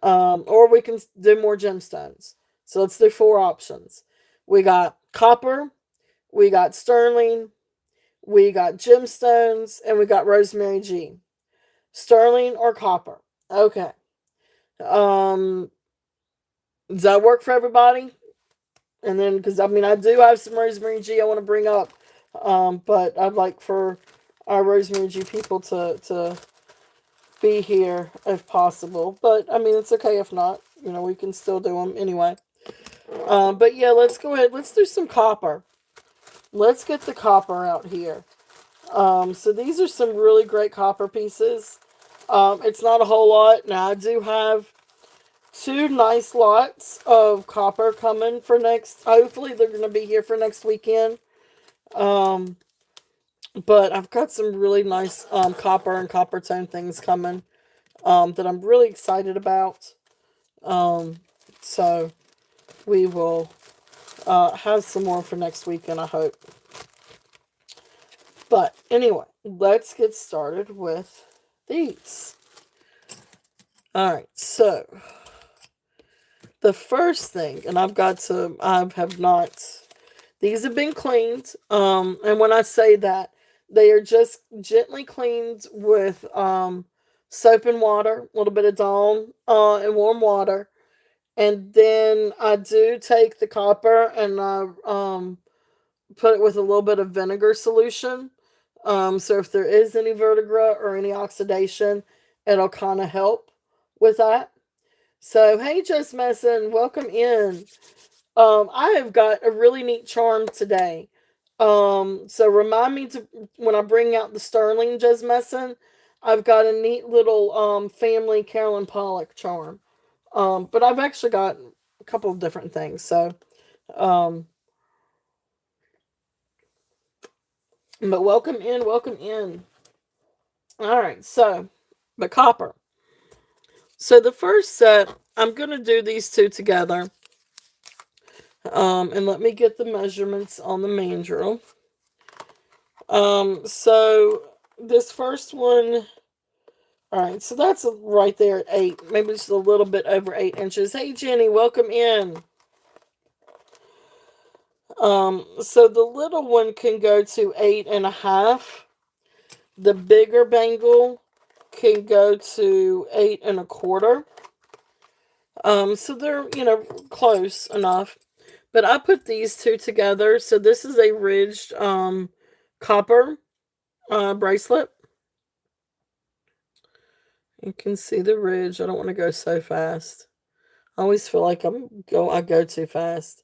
Or we can do more gemstones. So let's do 4 options. We got copper, we got sterling, we got gemstones, and we got Rosemary G. Sterling or copper. Okay. Um, does that work for everybody? And then, because I mean, I do have some Rosemary G I want to bring up, but I'd like for our Rosemary G people to be here if possible. But I mean, it's okay if not. You know, we can still do them anyway. But yeah, let's go ahead. Let's do some copper. Let's get the copper out here. So these are some really great copper pieces. It's not a whole lot. Now, I do have 2 nice lots of copper coming for next. Hopefully, they're going to be here for next weekend. But I've got some really nice copper and copper tone things coming that I'm really excited about. So we will have some more for next weekend, I hope. But anyway, let's get started with these. Alright, so the first thing, and I have not, these have been cleaned. And when I say that, they are just gently cleaned with soap and water, a little bit of Dawn and warm water. And then I do take the copper and I put it with a little bit of vinegar solution. So if there is any vertigra or any oxidation, it'll kind of help with that. So hey, Just Messin, welcome in. I have got a really neat charm today. So remind me to when I bring out the sterling Just Messin, I've got a neat little family Carolyn Pollock charm. But I've actually got a couple of different things. So but welcome in, welcome in. All right, so the copper. So the first set, I'm gonna do these 2 together. And let me get the measurements on the mandrel. So this first one, all right, so that's right there at 8, maybe just a little bit over 8 inches. Hey Jenny, welcome in. So the little one can go to 8.5. The bigger bangle can go to 8.25. So they're, close enough. But I put these 2 together. So this is a ridged copper bracelet. You can see the ridge. I don't want to go so fast. I always feel like I go too fast.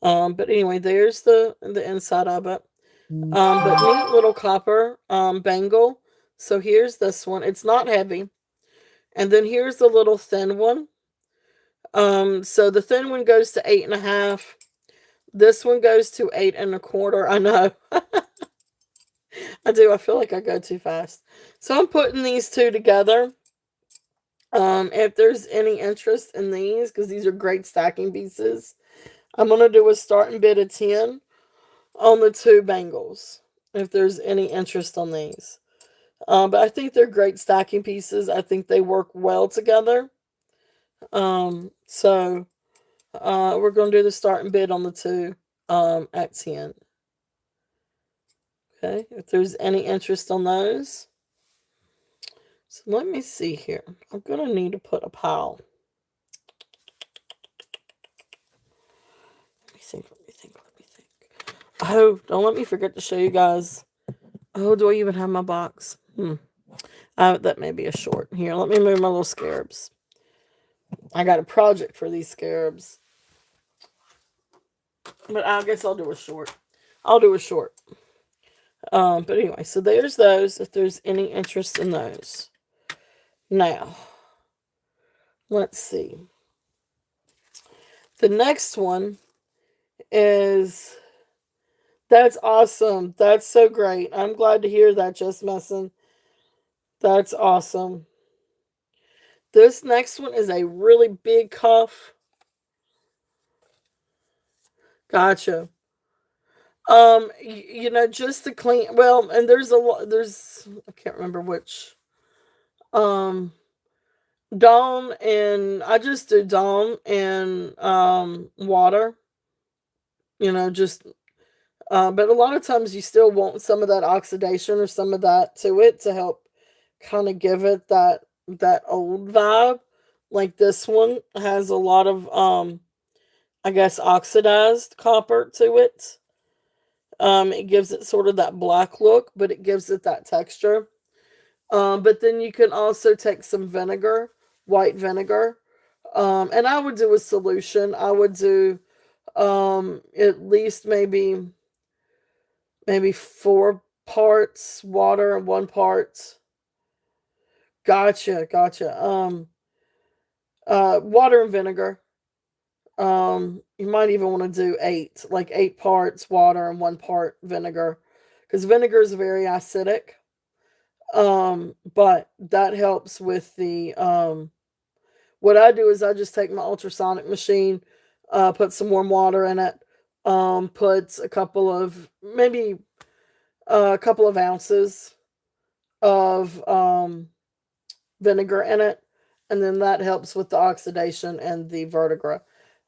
But anyway, there's the inside of it. But neat little copper bangle. So here's this one. It's not heavy. And then here's the little thin one. So the thin one goes to 8.5. This one goes to 8.25. I know. I do. I feel like I go too fast. So I'm putting these two together. If there's any interest in these, because these are great stacking pieces, I'm gonna do a starting bid of 10 on the two bangles. If there's any interest on these. But I think they're great stacking pieces. I think they work well together. So we're going to do the starting bid on the two at 10. Okay, if there's any interest on those. So let me see here. I'm going to need to put a pile. Let me think. Oh, don't let me forget to show you guys. Oh, do I even have my box? That may be a short. Here, let me move my little scarabs. I got a project for these scarabs. But I guess I'll do a short. But anyway, so there's those, if there's any interest in those. Now, let's see. The next one is, that's awesome. That's so great. I'm glad to hear that, Just Messing. That's awesome. This next one is a really big cuff. Gotcha. Just to clean, well, and there's I can't remember which. Dawn, and I just do Dawn and water. Just but a lot of times you still want some of that oxidation or some of that to it to help kind of give it that old vibe. Like this one has a lot of I guess oxidized copper to it. It gives it sort of that black look, but it gives it that texture. But then you can also take some vinegar, white vinegar, and I would do a solution. I would do at least maybe 4 parts water and 1 part. Gotcha. Water and vinegar. You might even want to do 8, like 8 parts water and 1 part vinegar, because vinegar is very acidic. But that helps with the what I do is I just take my ultrasonic machine, put some warm water in it, put maybe a couple of ounces of vinegar in it, and then that helps with the oxidation and the vertigra.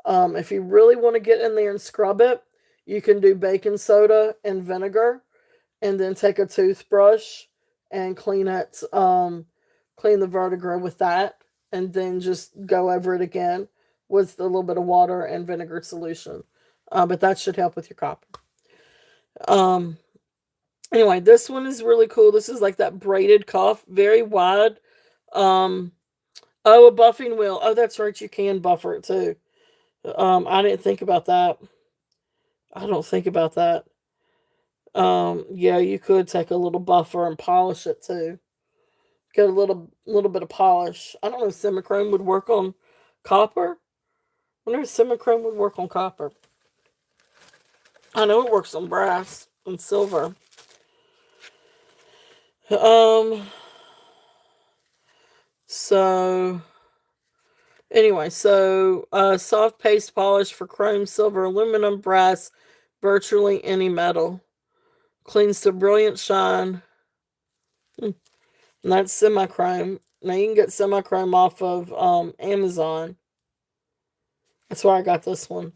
If you really want to get in there and scrub it, you can do baking soda and vinegar, and then take a toothbrush and clean the vertegra with that, and then just go over it again with a little bit of water and vinegar solution. But that should help with your copper. Anyway, this one is really cool. This is like that braided cuff, very wide. Oh, a buffing wheel. Oh, that's right. You can buffer it too. I didn't think about that. I don't think about that. Yeah, you could take a little buffer and polish it too. Get a little bit of polish. I don't know if semichrome would work on copper. I wonder if semichrome would work on copper. I know it works on brass and silver. So anyway, soft paste polish for chrome, silver, aluminum, brass, virtually any metal. Cleans to brilliant shine. And that's semichrome. Now you can get semichrome off of Amazon. That's where I got this one.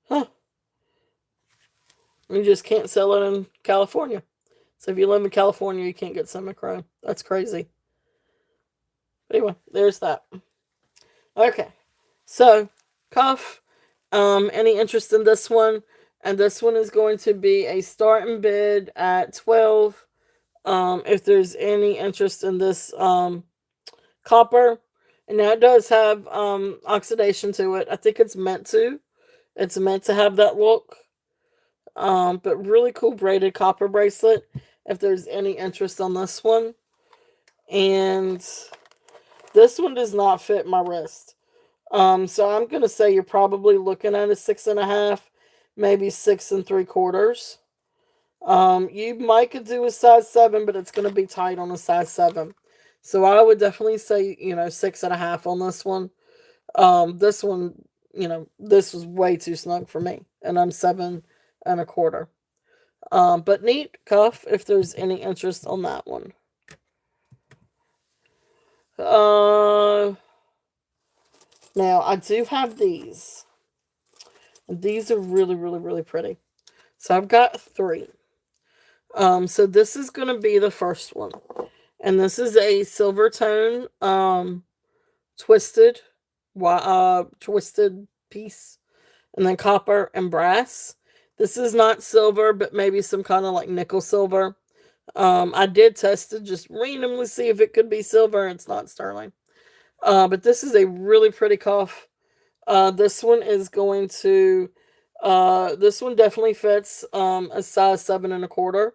Huh. You just can't sell it in California. So if you live in California, you can't get semichrome. That's crazy. Anyway, there's that. Okay. So, cuff. Any interest in this one? And this one is going to be a starting bid at 12. If there's any interest in this copper. And now it does have oxidation to it. I think it's meant to. It's meant to have that look. But really cool braided copper bracelet. If there's any interest on this one. And this one does not fit my wrist. So I'm gonna say you're probably looking at a 6.5, maybe 6 3/4. You might could do a size 7, but it's gonna be tight on a size 7. So I would definitely say, 6.5 on this one. This one, this was way too snug for me, and I'm 7 1/4. But neat cuff if there's any interest on that one. Now I do have these. And these are really, really, really pretty. So I've got 3. So this is gonna be the first one. And this is a silver tone twisted twisted piece. And then copper and brass. This is not silver, but maybe some kind of like nickel silver. I did test it, just randomly see if it could be silver. It's not sterling. But this is a really pretty cuff. This one is going to, this one definitely fits a size 7 1/4.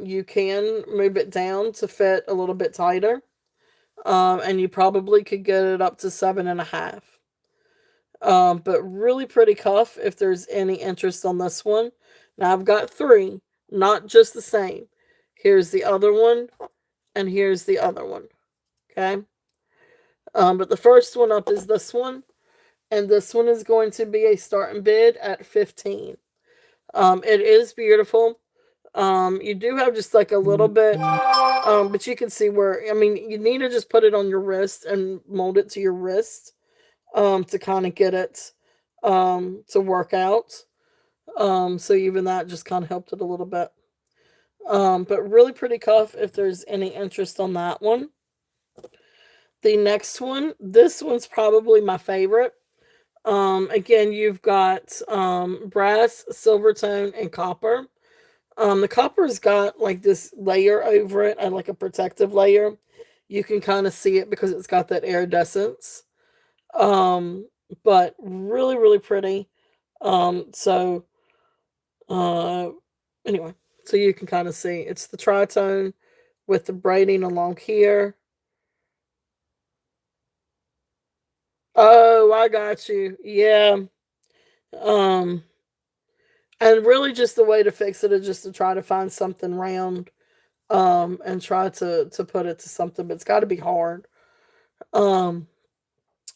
You can move it down to fit a little bit tighter. And you probably could get it up to 7.5. But really pretty cuff if there's any interest on this one. Now I've got 3, not just the same. Here's the other one, and here's the other one. Okay. But the first one up is this one, and this one is going to be a starting bid at 15. It is beautiful. You do have just like a little bit, but you can see where, I mean, you need to just put it on your wrist and mold it to your wrist, to kind of get it, to work out. So even that just kind of helped it a little bit. But really pretty cuff if there's any interest on that one. The next one, this one's probably my favorite. Again, you've got brass, silver tone, and copper. The copper's got like this layer over it, and like a protective layer. You can kind of see it because it's got that iridescence. But really, really pretty. So anyway, so you can kind of see it's the tritone with the braiding along here. Oh, I got you. Yeah. Um, and really just the way to fix it is just to try to find something round, and try to put it to something, but it's got to be hard. Um,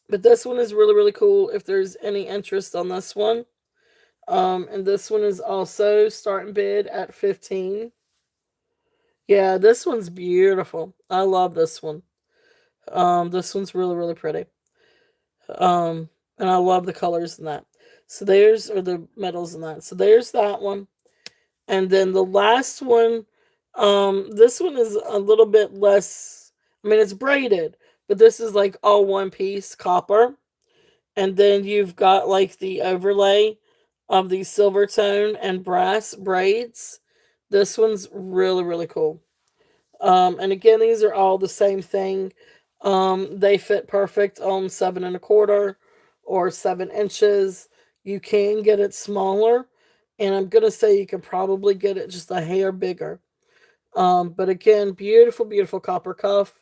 but this one is really, really cool if there's any interest on this one. And this one is also starting bid at 15. Yeah, this one's beautiful. I love this one. This one's really, really pretty. And I love the colors in that. So there's, or the metals in that. So there's that one. And then the last one, this one is a little bit less, I mean, it's braided, but this is like all one piece copper. And then you've got like the overlay of the silver tone and brass braids. This one's really, really cool. And again, these are all the same thing. They fit perfect on 7 1/4 or 7 inches. You can get it smaller, and I'm gonna say you can probably get it just a hair bigger. But again, beautiful, beautiful copper cuff.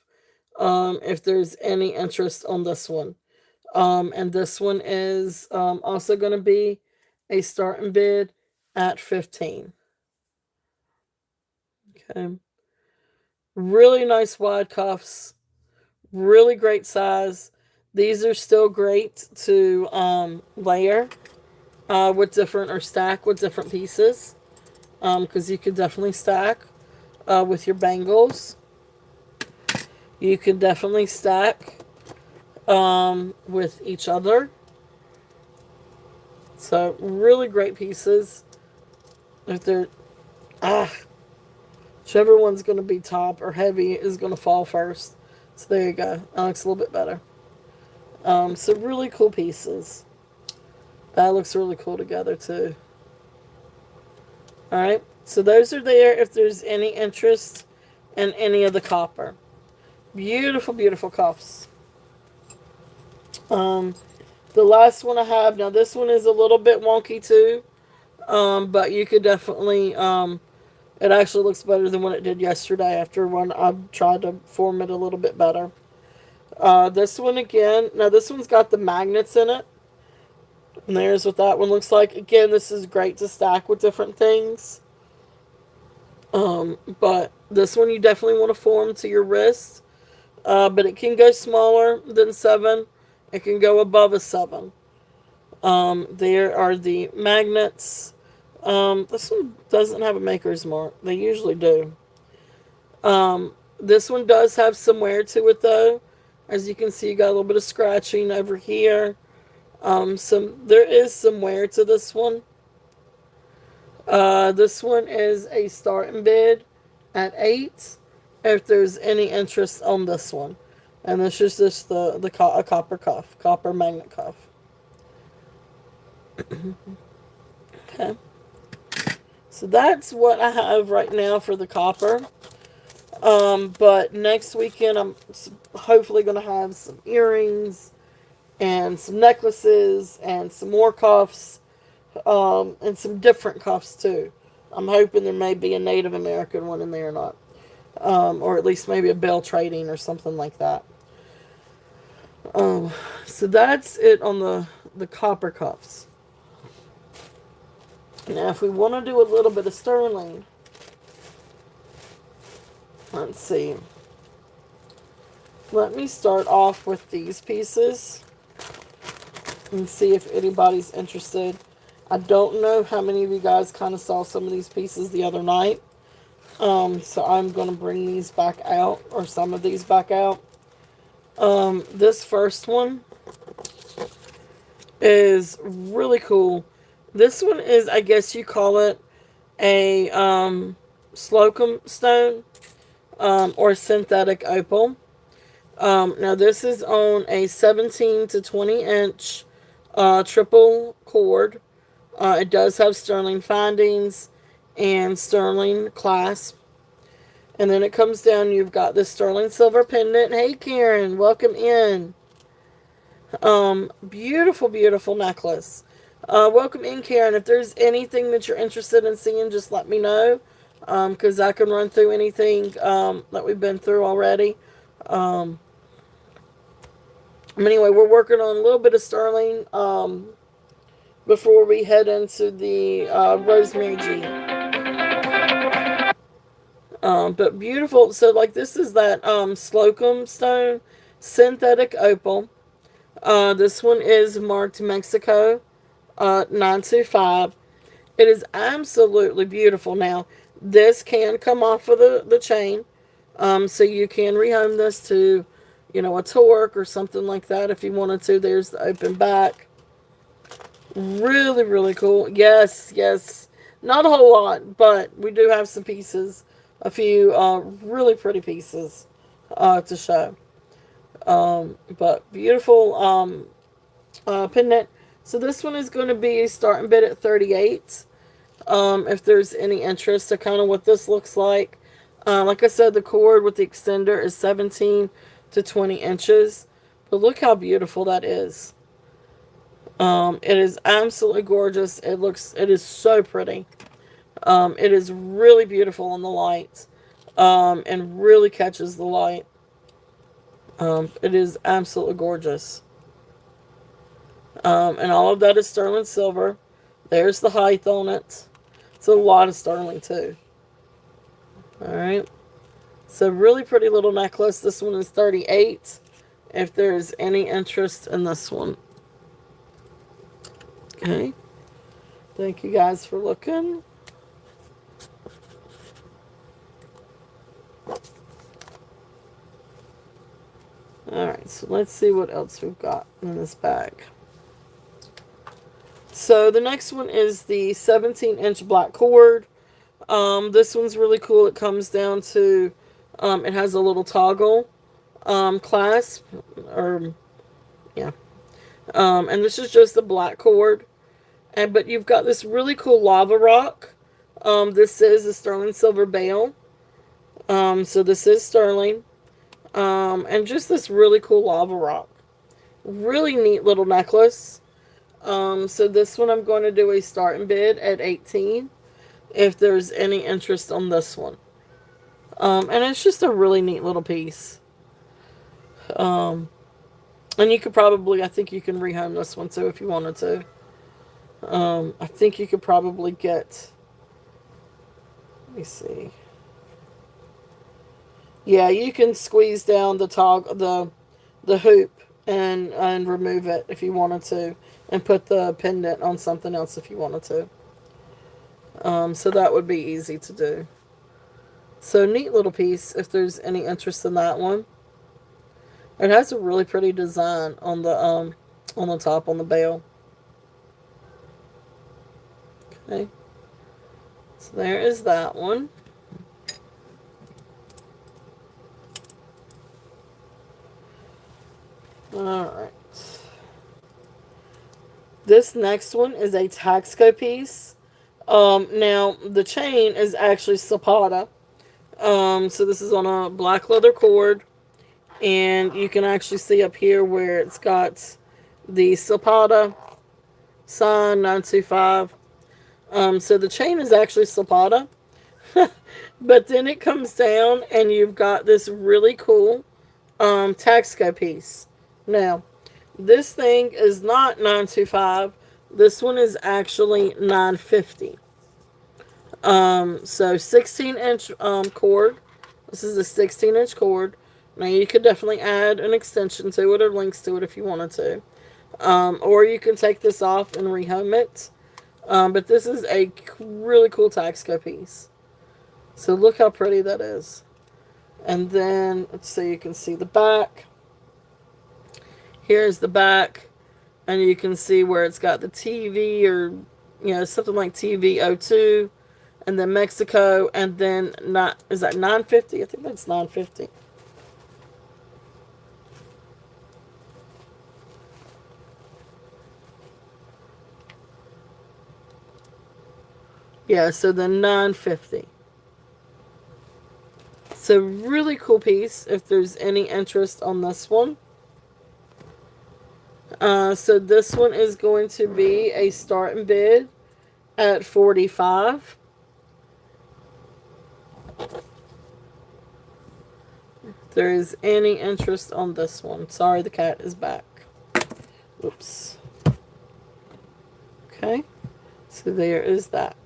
If there's any interest on this one. And this one is also going to be a starting bid at 15. Okay. Really nice wide cuffs. Really great size. These are still great to layer with different, or stack with different pieces. Because you could definitely stack with your bangles. You can definitely stack with each other. So really great pieces. If they're whichever one's going to be top or heavy is going to fall first. So there you go. That looks a little bit better. So really cool pieces. That looks really cool together too. Alright, so those are there if there's any interest in any of the copper. Beautiful, beautiful cuffs. Um, the last one I have, now this one is a little bit wonky too, but you could definitely, it actually looks better than what it did yesterday after when I tried to form it a little bit better. This one again, now this one's got the magnets in it. And there's what that one looks like. Again, this is great to stack with different things. But this one you definitely want to form to your wrist. But it can go smaller than 7. It can go above a 7. There are the magnets. This one doesn't have a maker's mark. They usually do. This one does have some wear to it though. As you can see, you got a little bit of scratching over here. There is some wear to this one. This one is a starting bid at 8. If there's any interest on this one, and this is just a copper cuff, copper magnet cuff. Okay, so that's what I have right now for the copper. But next weekend I'm hopefully gonna have some earrings and some necklaces and some more cuffs, and some different cuffs too. I'm hoping there may be a Native American one in there or not. Or at least maybe a bell trading or something like that. So that's it on the copper cuffs. Now if we want to do a little bit of sterling, let's see. Let me start off with these pieces and see if anybody's interested. I don't know how many of you guys kind of saw some of these pieces the other night. So I'm going to bring these back out, or some of these back out. This first one is really cool. This one is, I guess you call it a slocum stone, or synthetic opal. Now this is on a 17 to 20 inch triple cord. It does have sterling findings and sterling clasp. And then it comes down, you've got this sterling silver pendant. Hey Karen, welcome in. Beautiful, beautiful necklace. Welcome in, Karen. If there's anything that you're interested in seeing, just let me know. Because I can run through anything that we've been through already. Anyway, we're working on a little bit of sterling before we head into the Rosemary G. But beautiful. So, like, this is that slocum stone, synthetic opal. This one is marked Mexico 925. It is absolutely beautiful. Now, this can come off of the chain. So you can rehome this to, a torque or something like that if you wanted to. There's the open back. Really, really cool. Yes, yes. Not a whole lot, but we do have some pieces. A few really pretty pieces to show. But beautiful pendant. So this one is going to be starting bid at 38. If there's any interest to kind of what this looks like. Like I said, the cord with the extender is 17 to 20 inches. But look how beautiful that is. It is absolutely gorgeous. It is so pretty. It is really beautiful on the light. And really catches the light. It is absolutely gorgeous. And all of that is sterling silver. There's the height on it. It's a lot of sterling too. Alright. So really pretty little necklace. This one is 38. If there's any interest in this one. Okay. Thank you guys for looking. Alright, so let's see what else we've got in this bag. So the next one is the 17-inch black cord. This one's really cool. It comes down to, it has a little toggle clasp, or yeah. And this is just a black cord. But you've got this really cool lava rock This is a sterling silver bale. So this is sterling. And just this really cool lava rock. Really neat little necklace. So this one I'm going to do a starting bid at 18 if there's any interest on this one. And it's just a really neat little piece. Um, and you could probably, I think you can rehome this one too if you wanted to. I think you could probably get, let me see. Yeah, you can squeeze down the hoop and remove it if you wanted to, and put the pendant on something else if you wanted to. So that would be easy to do. So neat little piece if there's any interest in that one. It has a really pretty design on the top on the bale. Okay. So there is that one. Alright. This next one is a Taxco piece. Now the chain is actually Zapata. So this is on a black leather cord, and you can actually see up here where it's got the Zapata sign 925. So the chain is actually Zapata, but then it comes down and you've got this really cool Taxco piece. Now, this thing is not 925. This one is actually 950. So 16-inch cord. This is a 16-inch cord. Now you could definitely add an extension to it or links to it if you wanted to. Or you can take this off and rehome it. But this is a really cool Taxco piece. So look how pretty that is. And then, let's see, you can see the back. Here's the back. And you can see where it's got the TV or, something like TV02. And then Mexico. And then, is that 950? I think that's 950. Yeah, so then 950. So really cool piece if there's any interest on this one. So this one is going to be a starting bid at 45. If there is any interest on this one. Sorry, the cat is back. Oops. Okay. So there is that.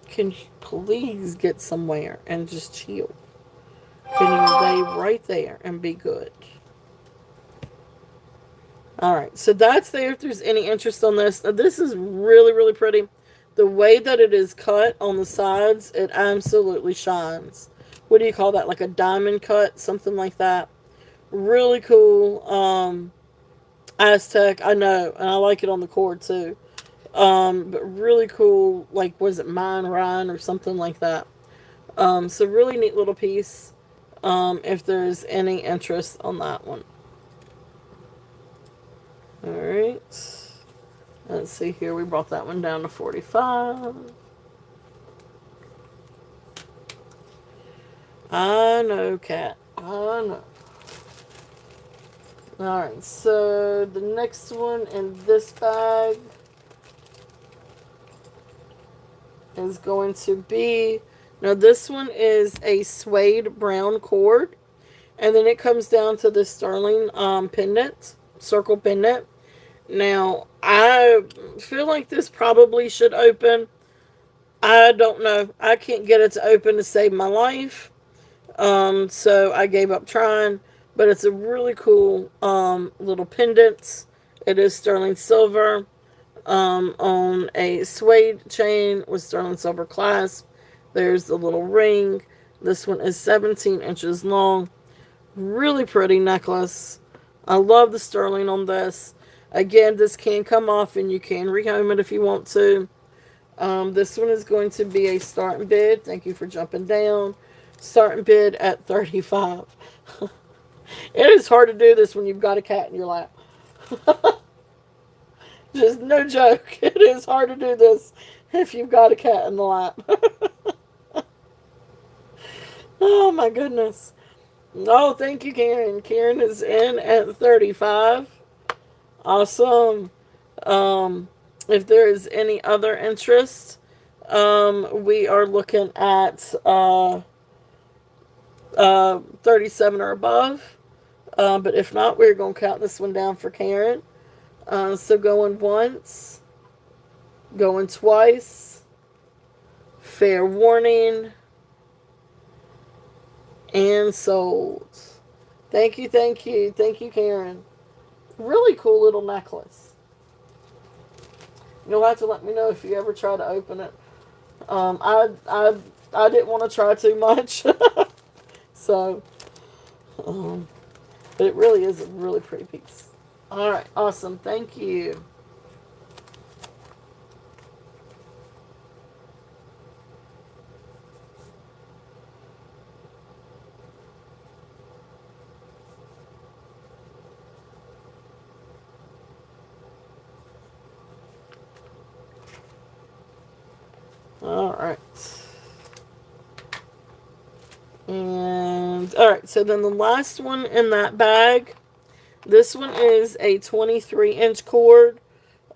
Can you please get somewhere and just chill? Can you lay right there and be good? Alright, so that's there if there's any interest on this. Now, this is really, really pretty. The way that it is cut on the sides, it absolutely shines. What do you call that? Like a diamond cut? Something like that. Really cool. Aztec, I know. And I like it on the cord too. But really cool, like, was it Mine Ryan or something like that. So really neat little piece, if there's any interest on that one. Alright. Let's see here, we brought that one down to 45. I know, cat. I know. Alright, so the next one in this bag is going to be, now this one is a suede brown cord, and then it comes down to the sterling pendant, circle pendant. Now I feel like this probably should open. I don't know, I can't get it to open to save my life, so I gave up trying. But it's a really cool little pendant. It is sterling silver, on a suede chain with sterling silver clasp. There's the little ring. This one is 17 inches long. Really pretty necklace. I love the sterling on this. Again, this can come off and you can rehome it if you want to. This one is going to be a starting bid. Thank you for jumping down. Starting bid at 35. It is hard to do this when you've got a cat in your lap. Just no joke. It is hard to do this if you've got a cat in the lap. Oh my goodness. Oh, thank you, Karen. Karen is in at 35. Awesome. Um, if there is any other interest, we are looking at 37 or above. But if not, we're going to count this one down for Karen. So going once, going twice, fair warning, and sold. Thank you, thank you, thank you, Karen. Really cool little necklace. You'll have to let me know if you ever try to open it. I didn't want to try too much, so, but it really is a really pretty piece. All right, awesome. Thank you. All right. And, all right, so then the last one in that bag, this one is a 23-inch cord.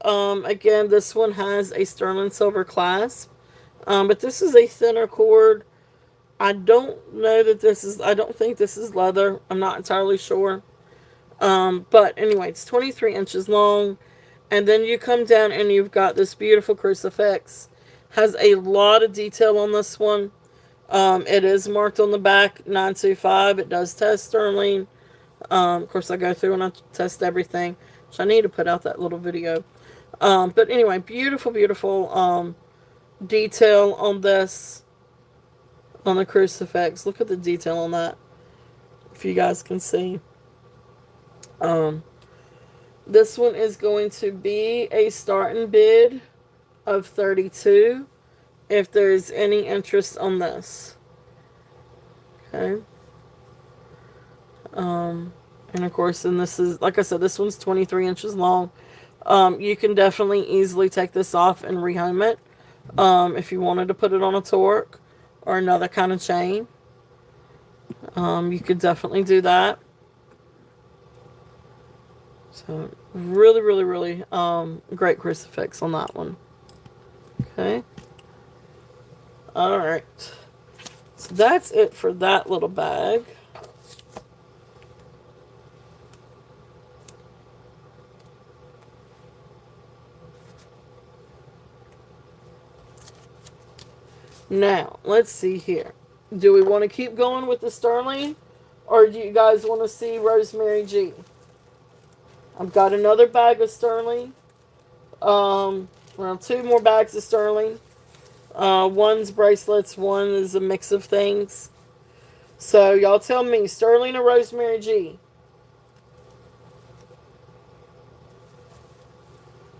Again, this one has a sterling silver clasp. But this is a thinner cord. I don't know that this is, I don't think this is leather. I'm not entirely sure. But anyway, it's 23 inches long. And then you come down and you've got this beautiful crucifix. Has a lot of detail on this one. It is marked on the back 925. It does test sterling. Of course, I go through and I test everything. So I need to put out that little video. But anyway, beautiful, beautiful detail on this, on the crucifix. Look at the detail on that, if you guys can see. This one is going to be a starting bid of 32 if there's any interest on this. Okay. And of course, and this is, like I said, this one's 23 inches long. You can definitely easily take this off and rehome it. If you wanted to put it on a torque or another kind of chain, you could definitely do that. So really, really, really great crucifix on that one. Okay. All right. So that's it for that little bag. Now, let's see here. Do we want to keep going with the sterling, or do you guys want to see Rosemary G? I've got another bag of sterling. Well, 2 more bags of sterling. One's bracelets, one is a mix of things. So, y'all tell me, sterling or Rosemary G?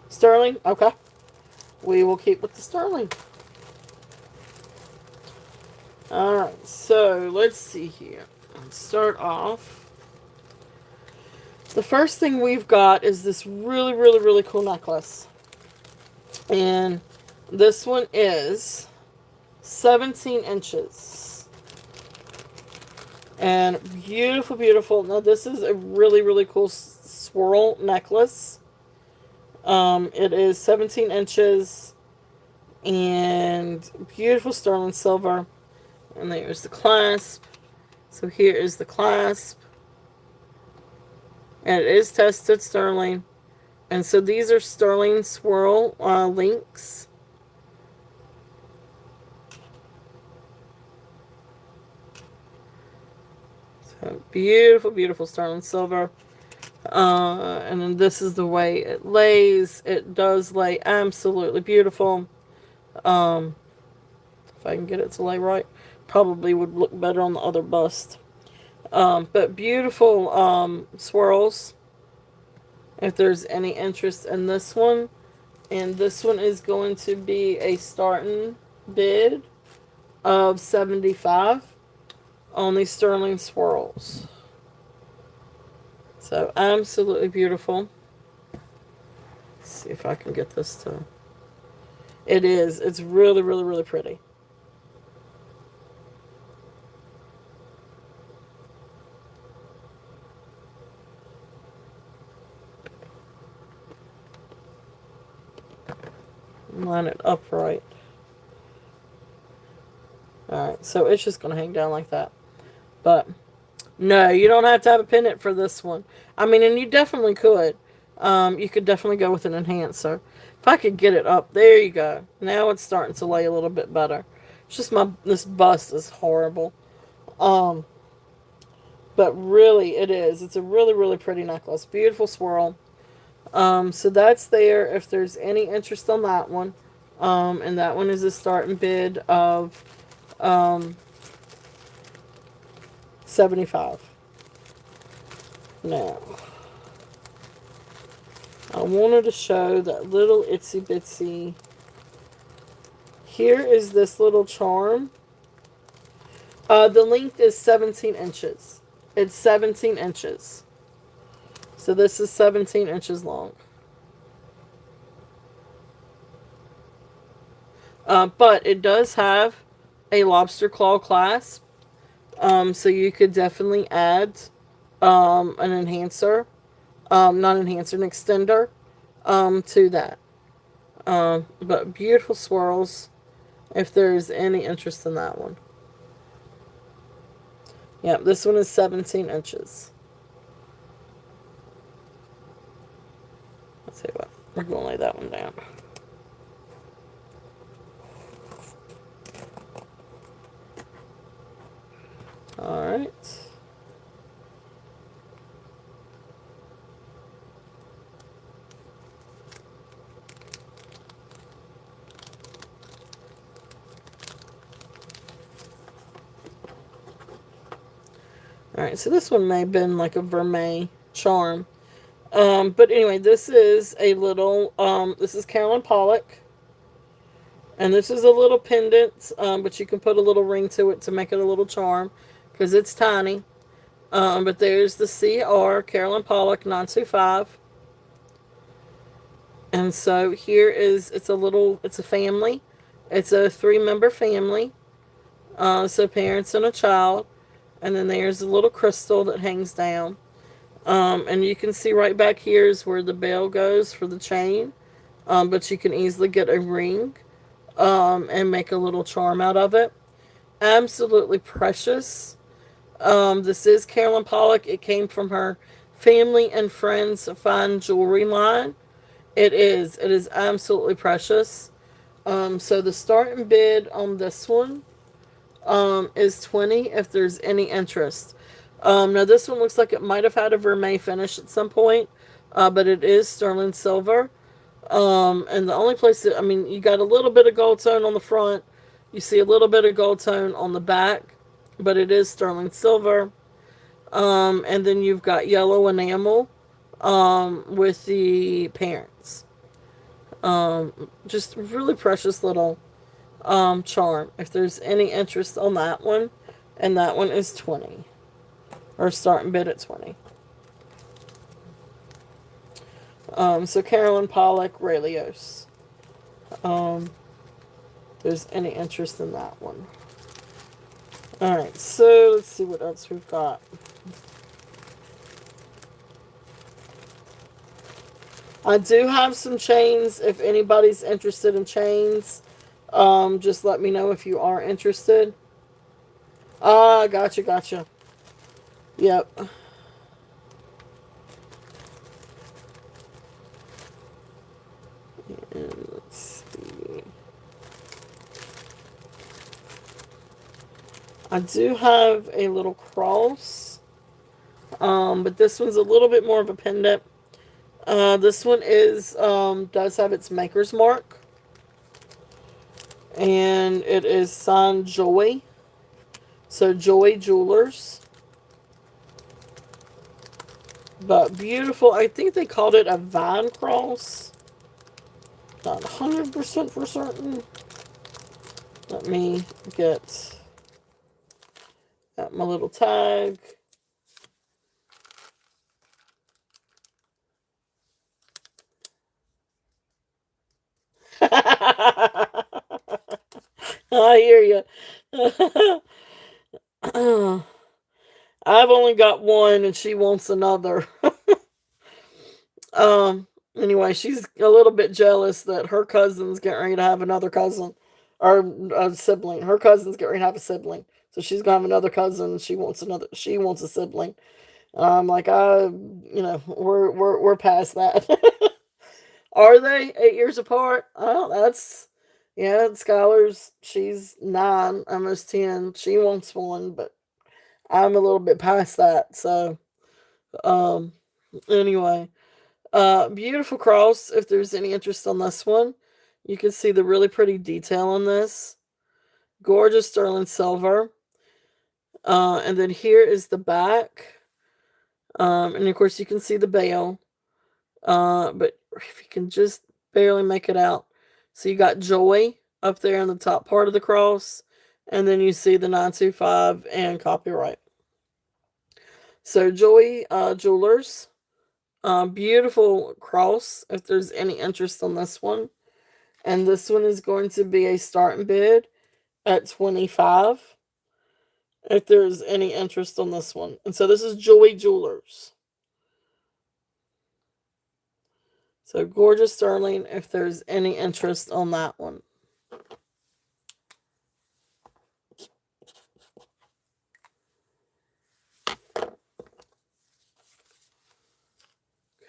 Sterling? Okay. We will keep with the sterling. Alright, so let's see here. Let's start off. The first thing we've got is this really, really, really cool necklace. And this one is 17 inches. And beautiful, beautiful. Now, this is a really, really cool swirl necklace. It is 17 inches and beautiful sterling silver. And there's the clasp. So here is the clasp. And it is tested sterling. And so these are sterling swirl links. So beautiful, beautiful sterling silver. And then this is the way it lays. It does lay absolutely beautiful. If I can get it to lay right. Probably would look better on the other bust. But beautiful swirls. If there's any interest in this one. And this one is going to be a starting bid of 75 on these sterling swirls. So absolutely beautiful. Let's see if I can get this to... It is. It's really, really, really pretty. Line it upright. Alright, so it's just going to hang down like that. But, no, you don't have to have a pendant for this one. I mean, and you definitely could. You could definitely go with an enhancer. If I could get it up, there you go. Now it's starting to lay a little bit better. It's just this bust is horrible. But really, it is. It's a really, really pretty necklace. Beautiful swirl. So that's there if there's any interest on that one. And that one is a starting bid of 75. Now, I wanted to show that little itsy bitsy. Here is this little charm. The length is 17 inches. It's 17 inches. So this is 17 inches long. But it does have a lobster claw clasp. So you could definitely add an enhancer. Not enhancer, an extender to that. But beautiful swirls if there's any interest in that one. Yep, this one is 17 inches. Let's see what. We're going to lay that one down. Alright. Alright, so this one may have been like a vermeil charm. But anyway, this is a little, this is Carolyn Pollock. And this is a little pendant, but you can put a little ring to it to make it a little charm, because it's tiny. But there's the CR, Carolyn Pollock 925. And so here is, it's a family. It's a 3-member family. So parents and a child. And then there's a little crystal that hangs down. And you can see right back here is where the bell goes for the chain. But you can easily get a ring and make a little charm out of it. Absolutely precious. This is Carolyn Pollock. It came from her Family and Friends fine jewelry line. It is absolutely precious. So the starting bid on this one is 20 if there's any interest. Now this one looks like it might have had a vermeil finish at some point, but it is sterling silver. And the only place that, I mean, you got a little bit of gold tone on the front. You see a little bit of gold tone on the back, but it is sterling silver. And then you've got yellow enamel with the parents. Just really precious little charm. If there's any interest on that one, and that one is 20, or starting bid at 20. So Carolyn Pollock Relios. There's any interest in that one. Alright, so let's see what else we've got. I do have some chains. If anybody's interested in chains, just let me know if you are interested. Gotcha. Yep. And let's see. I do have a little cross. But this one's a little bit more of a pendant. This one is, does have its maker's mark. And it is signed Joy. So Joy Jewelers. But beautiful. I think they called it a vine cross. Not 100% for certain. Let me get out my little tag. I hear you. I've only got one and she wants another. um anyway, she's a little bit jealous that her cousin's getting ready to have another cousin or a sibling. Her cousin's getting ready to have a sibling. So she's gonna have another cousin, she wants a sibling. I'm like, we're past that. Are they 8 years apart? Oh, that's yeah. Skylar's she's 9, almost 10. She wants one, but I'm a little bit past that. So, um, anyway, beautiful cross. If there's any interest on this one, you can see the really pretty detail on this. Gorgeous sterling silver. And then here is the back. And of course you can see the bale. But if you can just barely make it out. So you got Joy up there in the top part of the cross, and then you see the 925 and copyright. So Joy Jewelers, beautiful cross. If there's any interest on this one, and this one is going to be a starting bid at 25. If there's any interest on this one, and so this is Joy Jewelers. So gorgeous sterling. If there's any interest on that one.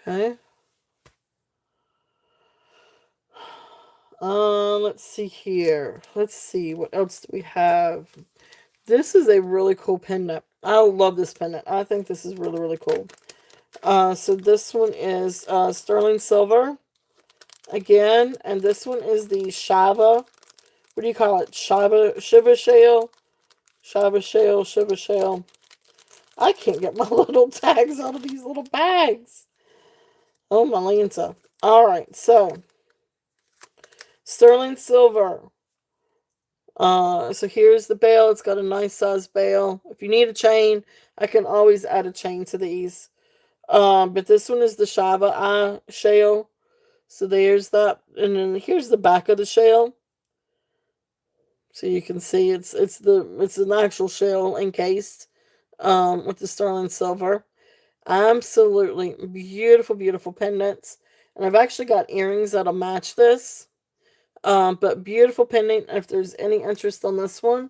Okay. Let's see here. Let's see what else do we have. This is a really cool pendant. I love this pendant. I think this is really, really cool. So this one is sterling silver again, and this one is the Shiva. What do you call it? Shiva shell, Shiva shell. I can't get my little tags out of these little bags. Oh my Lanta. All right, so sterling silver. So here's the bail. It's got a nice size bail. If you need a chain, I can always add a chain to these. But this one is the Shiva Eye shell. So there's that, and then here's the back of the shell. So you can see it's an actual shell encased, with the sterling silver. Absolutely beautiful, beautiful pendants, and I've actually got earrings that'll match this. But beautiful pendant. If there's any interest on this one,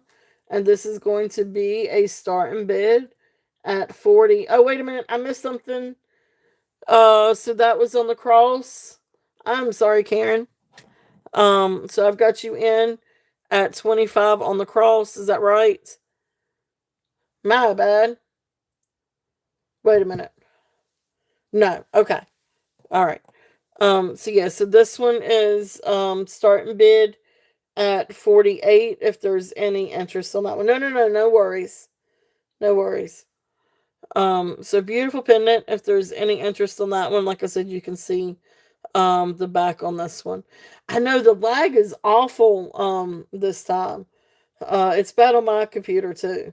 and this is going to be a starting bid at 40. Oh, wait a minute, I missed something. So that was on the cross. I'm sorry, Karen. So I've got you in at 25 on the cross. Is that right? My bad. Wait a minute. No. Okay. All right. So yeah, so this one is starting bid at 48 if there's any interest on that one. No, no, no, no worries. No worries. So beautiful pendant. If there's any interest on that one, like I said, you can see the back on this one. I know the lag is awful this time. It's bad on my computer too.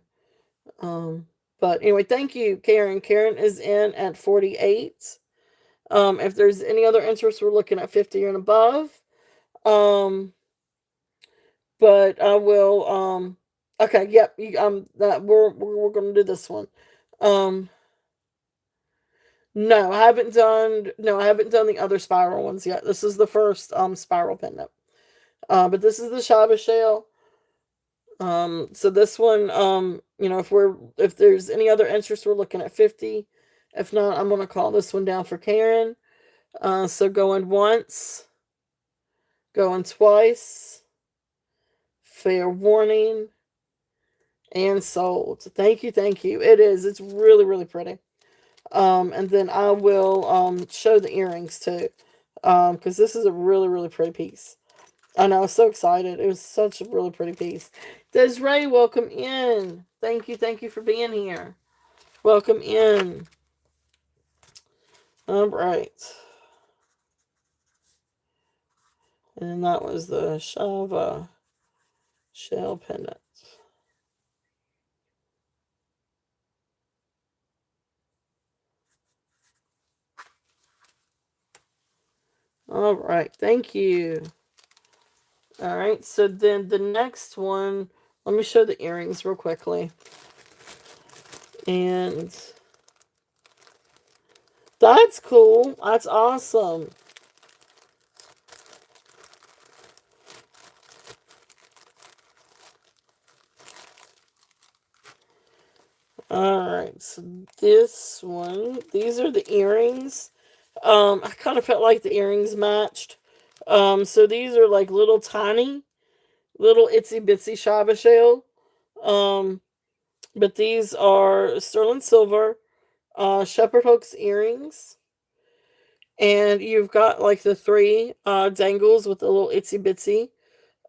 Um but anyway, thank you, Karen. Karen is in at 48. If there's any other interest, we're looking at 50 and above. Um but I will okay, yep, that we're gonna do this one. Um no, I haven't done the other spiral ones yet. This is the first spiral pendant. But this is the Shiva shell. So this one, if there's any other interest, we're looking at 50. If not, I'm gonna call this one down for Karen. So going once, going twice, fair warning, and sold. Thank you, thank you. It's really, really pretty. And then I will show the earrings too. Because this is a really, really pretty piece. I know, I was so excited. It was such a really pretty piece. Desiree, welcome in. Thank you for being here. Welcome in. All right. And that was the Shiva shell pendant. All right. Thank you. All right, so then the next one, let me show the earrings real quickly. And that's cool. That's awesome. Alright, so this one, these are the earrings. I kind of felt like the earrings matched. So these are like little tiny, little itsy bitsy Shava shell. Um, but these are sterling silver, shepherd hooks earrings. And you've got like the three dangles with the little itsy bitsy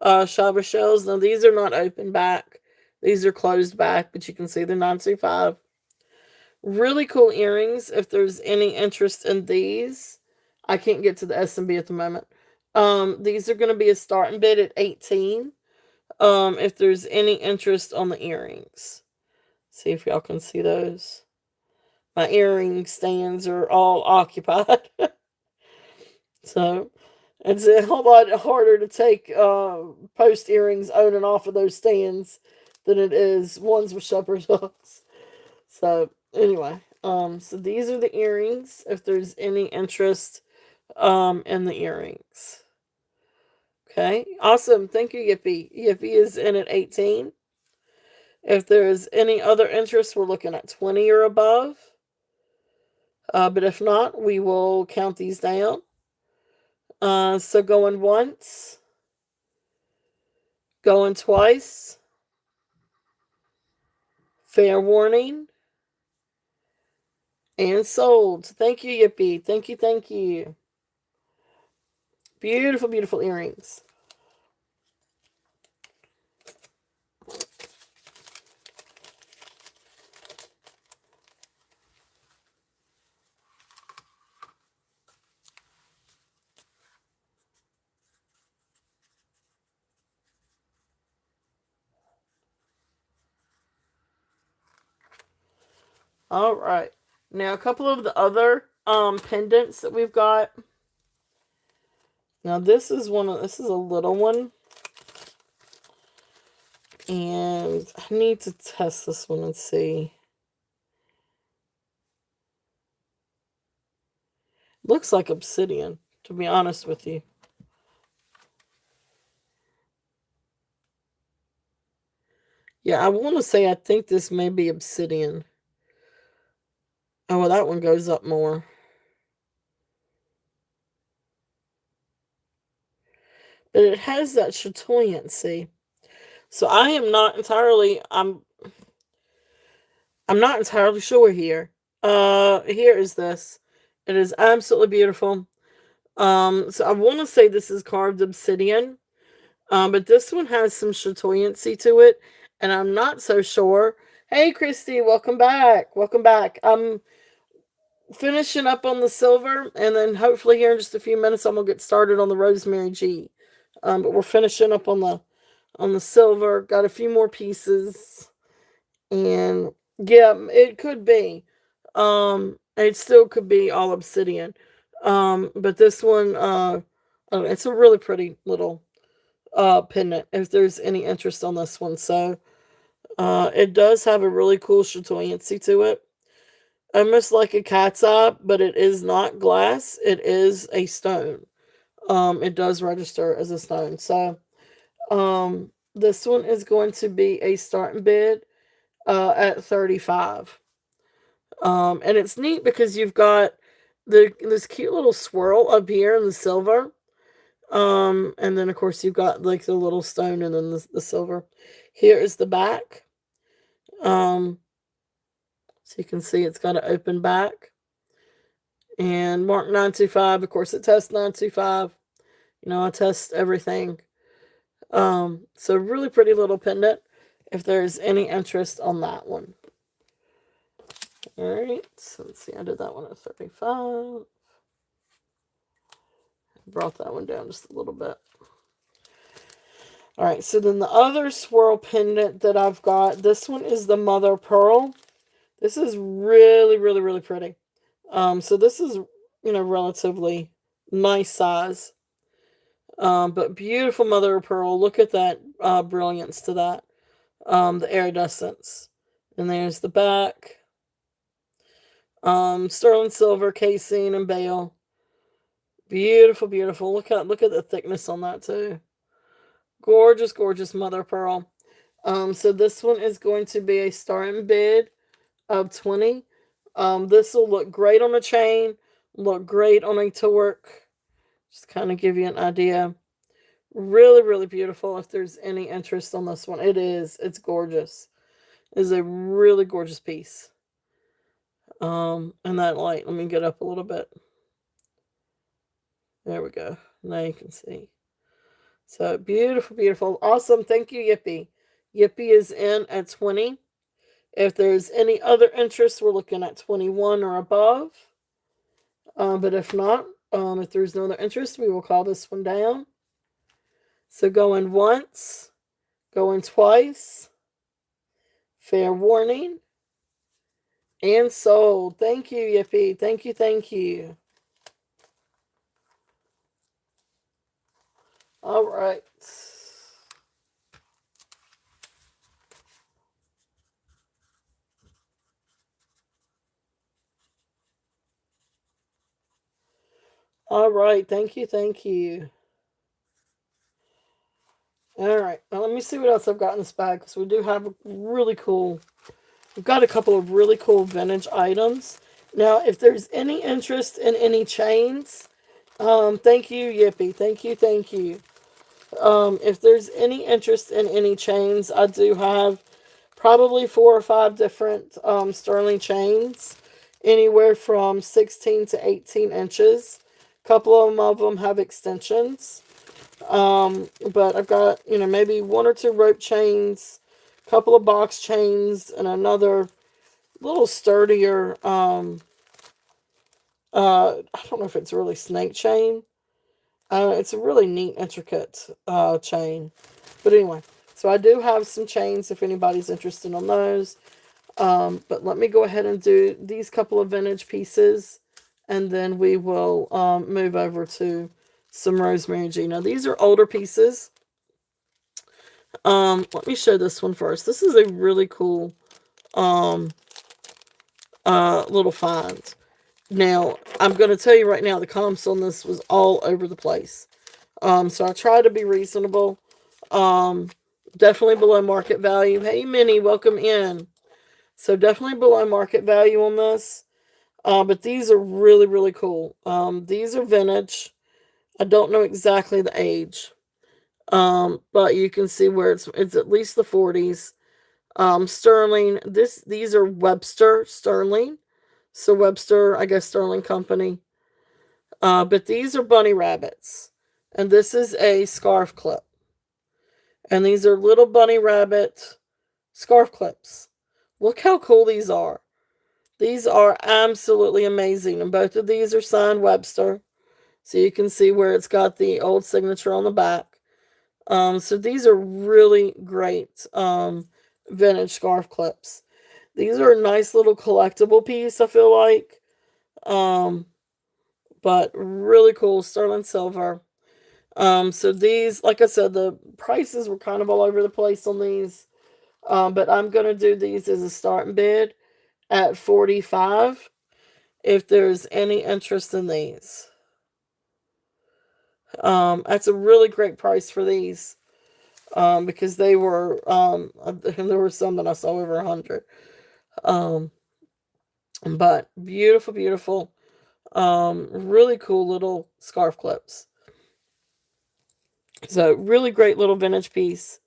Shava shells. Now these are not open back. These are closed back, but you can see they're 925. Really cool earrings if there's any interest in these. I can't get to the S&B at the moment. These are going to be a starting bid at 18. If there's any interest on the earrings. See if y'all can see those. My earring stands are all occupied. So it's a whole lot harder to take post earrings on and off of those stands than it is ones with shepherd's hooks. So anyway, so these are the earrings. If there's any interest, in the earrings. Okay, awesome. Thank you, Yippee. Yippee is in at 18. If there's any other interest, we're looking at 20 or above. But if not, we will count these down. So going once, going twice, fair warning, and sold. Thank you, Yippee. Thank you, thank you. Beautiful, beautiful earrings. All right. Now a couple of the other pendants that we've got. Now this is a little one. And I need to test this one and see. Looks like obsidian, to be honest with you. Yeah, I want to say I think this may be obsidian. Oh, well, that one goes up more. But it has that chatoyancy. So I'm not entirely sure here. Here is this. It is absolutely beautiful. So I want to say this is carved obsidian. But this one has some chatoyancy to it, and I'm not so sure. Hey, Christy, welcome back. Welcome back. I'm finishing up on the silver, and then hopefully here in just a few minutes, I'm gonna get started on the Rosemary G. But we're finishing up on the silver. Got a few more pieces, and yeah, it could be. It still could be all obsidian. But this one, it's a really pretty little pendant if there's any interest on this one. So it does have a really cool chatoyancy to it. Almost like a cat's eye, but it is not glass. It is a stone. It does register as a stone. So this one is going to be a starting bid at 35. And it's neat because you've got this cute little swirl up here in the silver. And then of course you've got like the little stone and then the silver. Here is the back. So you can see it's got an open back. And mark 925. Of course it tests 925. You know, I test everything. So really pretty little pendant if there's any interest on that one. Alright, so let's see, I did that one at 35. Brought that one down just a little bit. Alright, so then the other swirl pendant that I've got, this one is the mother pearl. This is really, really, really pretty. So this is, relatively nice size. But beautiful mother of pearl. Look at that brilliance to that. The iridescence. And there's the back. Sterling silver casing and bale. Beautiful, beautiful. Look at the thickness on that too. Gorgeous, gorgeous mother of pearl. So this one is going to be a starting bid of 20. This will look great on a chain, look great on a torque. Just kind of give you an idea. Really, really beautiful. If there's any interest on this one, it is. It's gorgeous. It is a really gorgeous piece. And that light, let me get up a little bit. There we go. Now you can see. So beautiful, beautiful. Awesome. Thank you, Yippee. Yippee is in at 20. If there's any other interest, we're looking at 21 or above. But if not, if there's no other interest, we will call this one down. So going once, going twice, fair warning, and sold. Thank you, Yippee. Thank you, thank you. All right. All right. Thank you, thank you. All right. Now let me see what else I've got in this bag because we do have a really cool. We've got a couple of really cool vintage items. Now, if there's any interest in any chains, thank you, Yippee. Thank you, thank you. If there's any interest in any chains, I do have probably 4 or 5 different sterling chains, anywhere from 16 to 18 inches. A couple of them have extensions. But I've got, maybe 1 or 2 rope chains, a couple of box chains, and another little sturdier, I don't know if it's really snake chain. It's a really neat, intricate chain. But anyway, so I do have some chains if anybody's interested on those. But let me go ahead and do these couple of vintage pieces, and then we will move over to some Rosemary G. Now, these are older pieces. Let me show this one first. This is a really cool little find. Now, I'm going to tell you right now, the comps on this was all over the place. So I try to be reasonable. Definitely below market value. Hey, Minnie, welcome in. So definitely below market value on this. But these are really, really cool. These are vintage. I don't know exactly the age. But you can see where it's at least the 40s. Sterling. These are Webster Sterling. So Webster, I guess Sterling Company. But these are bunny rabbits. And this is a scarf clip. And these are little bunny rabbit scarf clips. Look how cool these are. These are absolutely amazing. And both of these are signed Webster. So you can see where it's got the old signature on the back. So these are really great vintage scarf clips. These are a nice little collectible piece, I feel like. But really cool, sterling silver. So these, like I said, the prices were kind of all over the place on these. But I'm going to do these as a starting bid at 45 if there's any interest in these. That's a really great price for these. Because they were, there were some that I saw over 100. But beautiful, beautiful, really cool little scarf clips. So really great little vintage piece.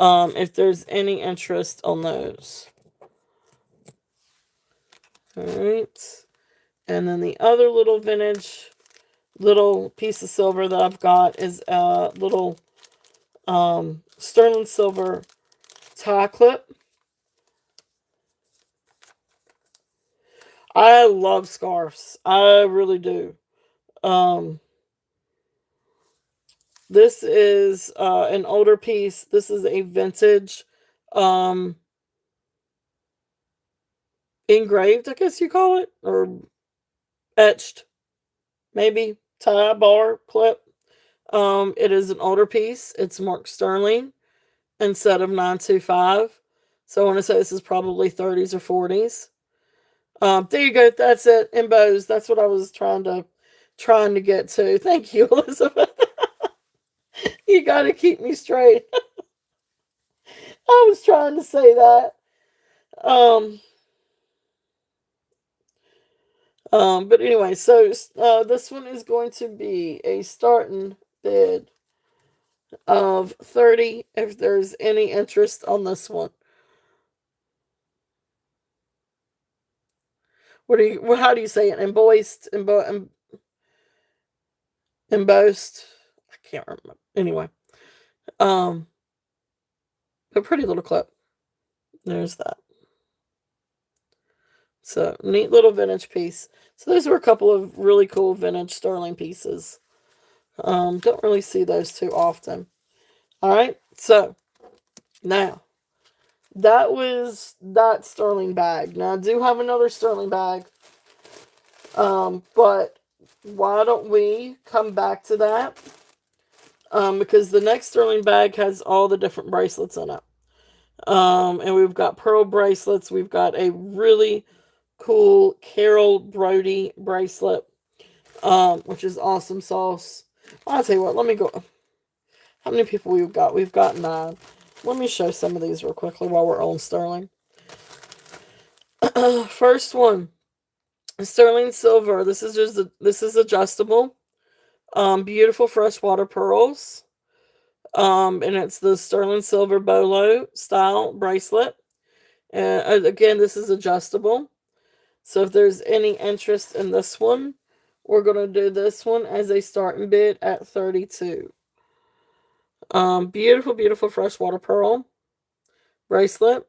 If there's any interest on those. All right. And then the other little vintage little piece of silver that I've got is a little sterling silver tie clip. I love scarves. I really do. This is an older piece. This is a vintage engraved, I guess you call it, or etched, maybe tie bar clip. It is an older piece. It's marked sterling instead of 925. So I want to say this is probably 30s or 40s. There you go. That's it. Embos. That's what I was trying to get to. Thank you, Elizabeth. You got to keep me straight. I was trying to say that. Um, but anyway, so this one is going to be a starting bid of 30 if there's any interest on this one. How do you say it? Embossed? I can't remember. Anyway, um, a pretty little clip. There's that. So, neat little vintage piece. So those were a couple of really cool vintage sterling pieces. Don't really see those too often. All right, so now that was that sterling bag. Now I do have another sterling bag, but why don't we come back to that? Because the next sterling bag has all the different bracelets in it. And we've got pearl bracelets. We've got a really cool Carol Brody bracelet, which is awesome sauce. I'll tell you what, let me go. How many people we've got? We've got 9. Let me show some of these real quickly while we're on sterling. First one, sterling silver. This is adjustable. Beautiful freshwater pearls. And it's the sterling silver bolo style bracelet. And again, this is adjustable. So if there's any interest in this one, we're going to do this one as a starting bid at 32. Beautiful, beautiful freshwater pearl bracelet.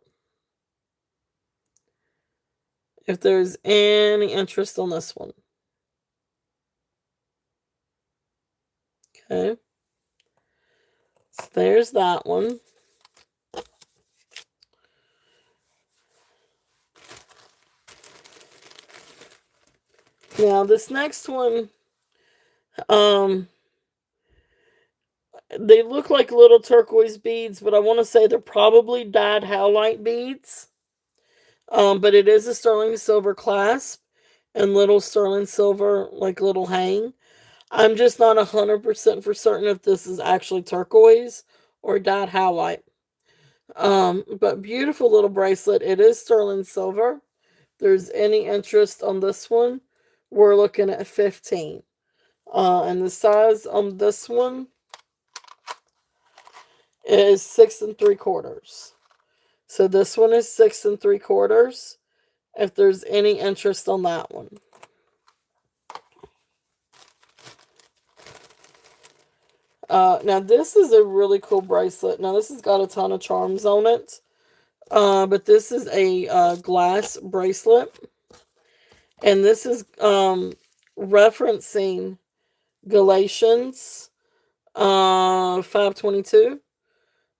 If there's any interest on this one. Okay. So there's that one. Now this next one, they look like little turquoise beads, but I want to say they're probably dyed howlite beads. But it is a sterling silver clasp and little sterling silver, like little hang. I'm just not 100% for certain if this is actually turquoise or dyed howlite. But beautiful little bracelet. It is sterling silver. If there's any interest on this one, we're looking at 15. And the size on this one is 6 3/4. So this one is 6 3/4. If there's any interest on that one. Now this is a really cool bracelet. Now this has got a ton of charms on it. But this is a glass bracelet. And this is referencing Galatians 5:22,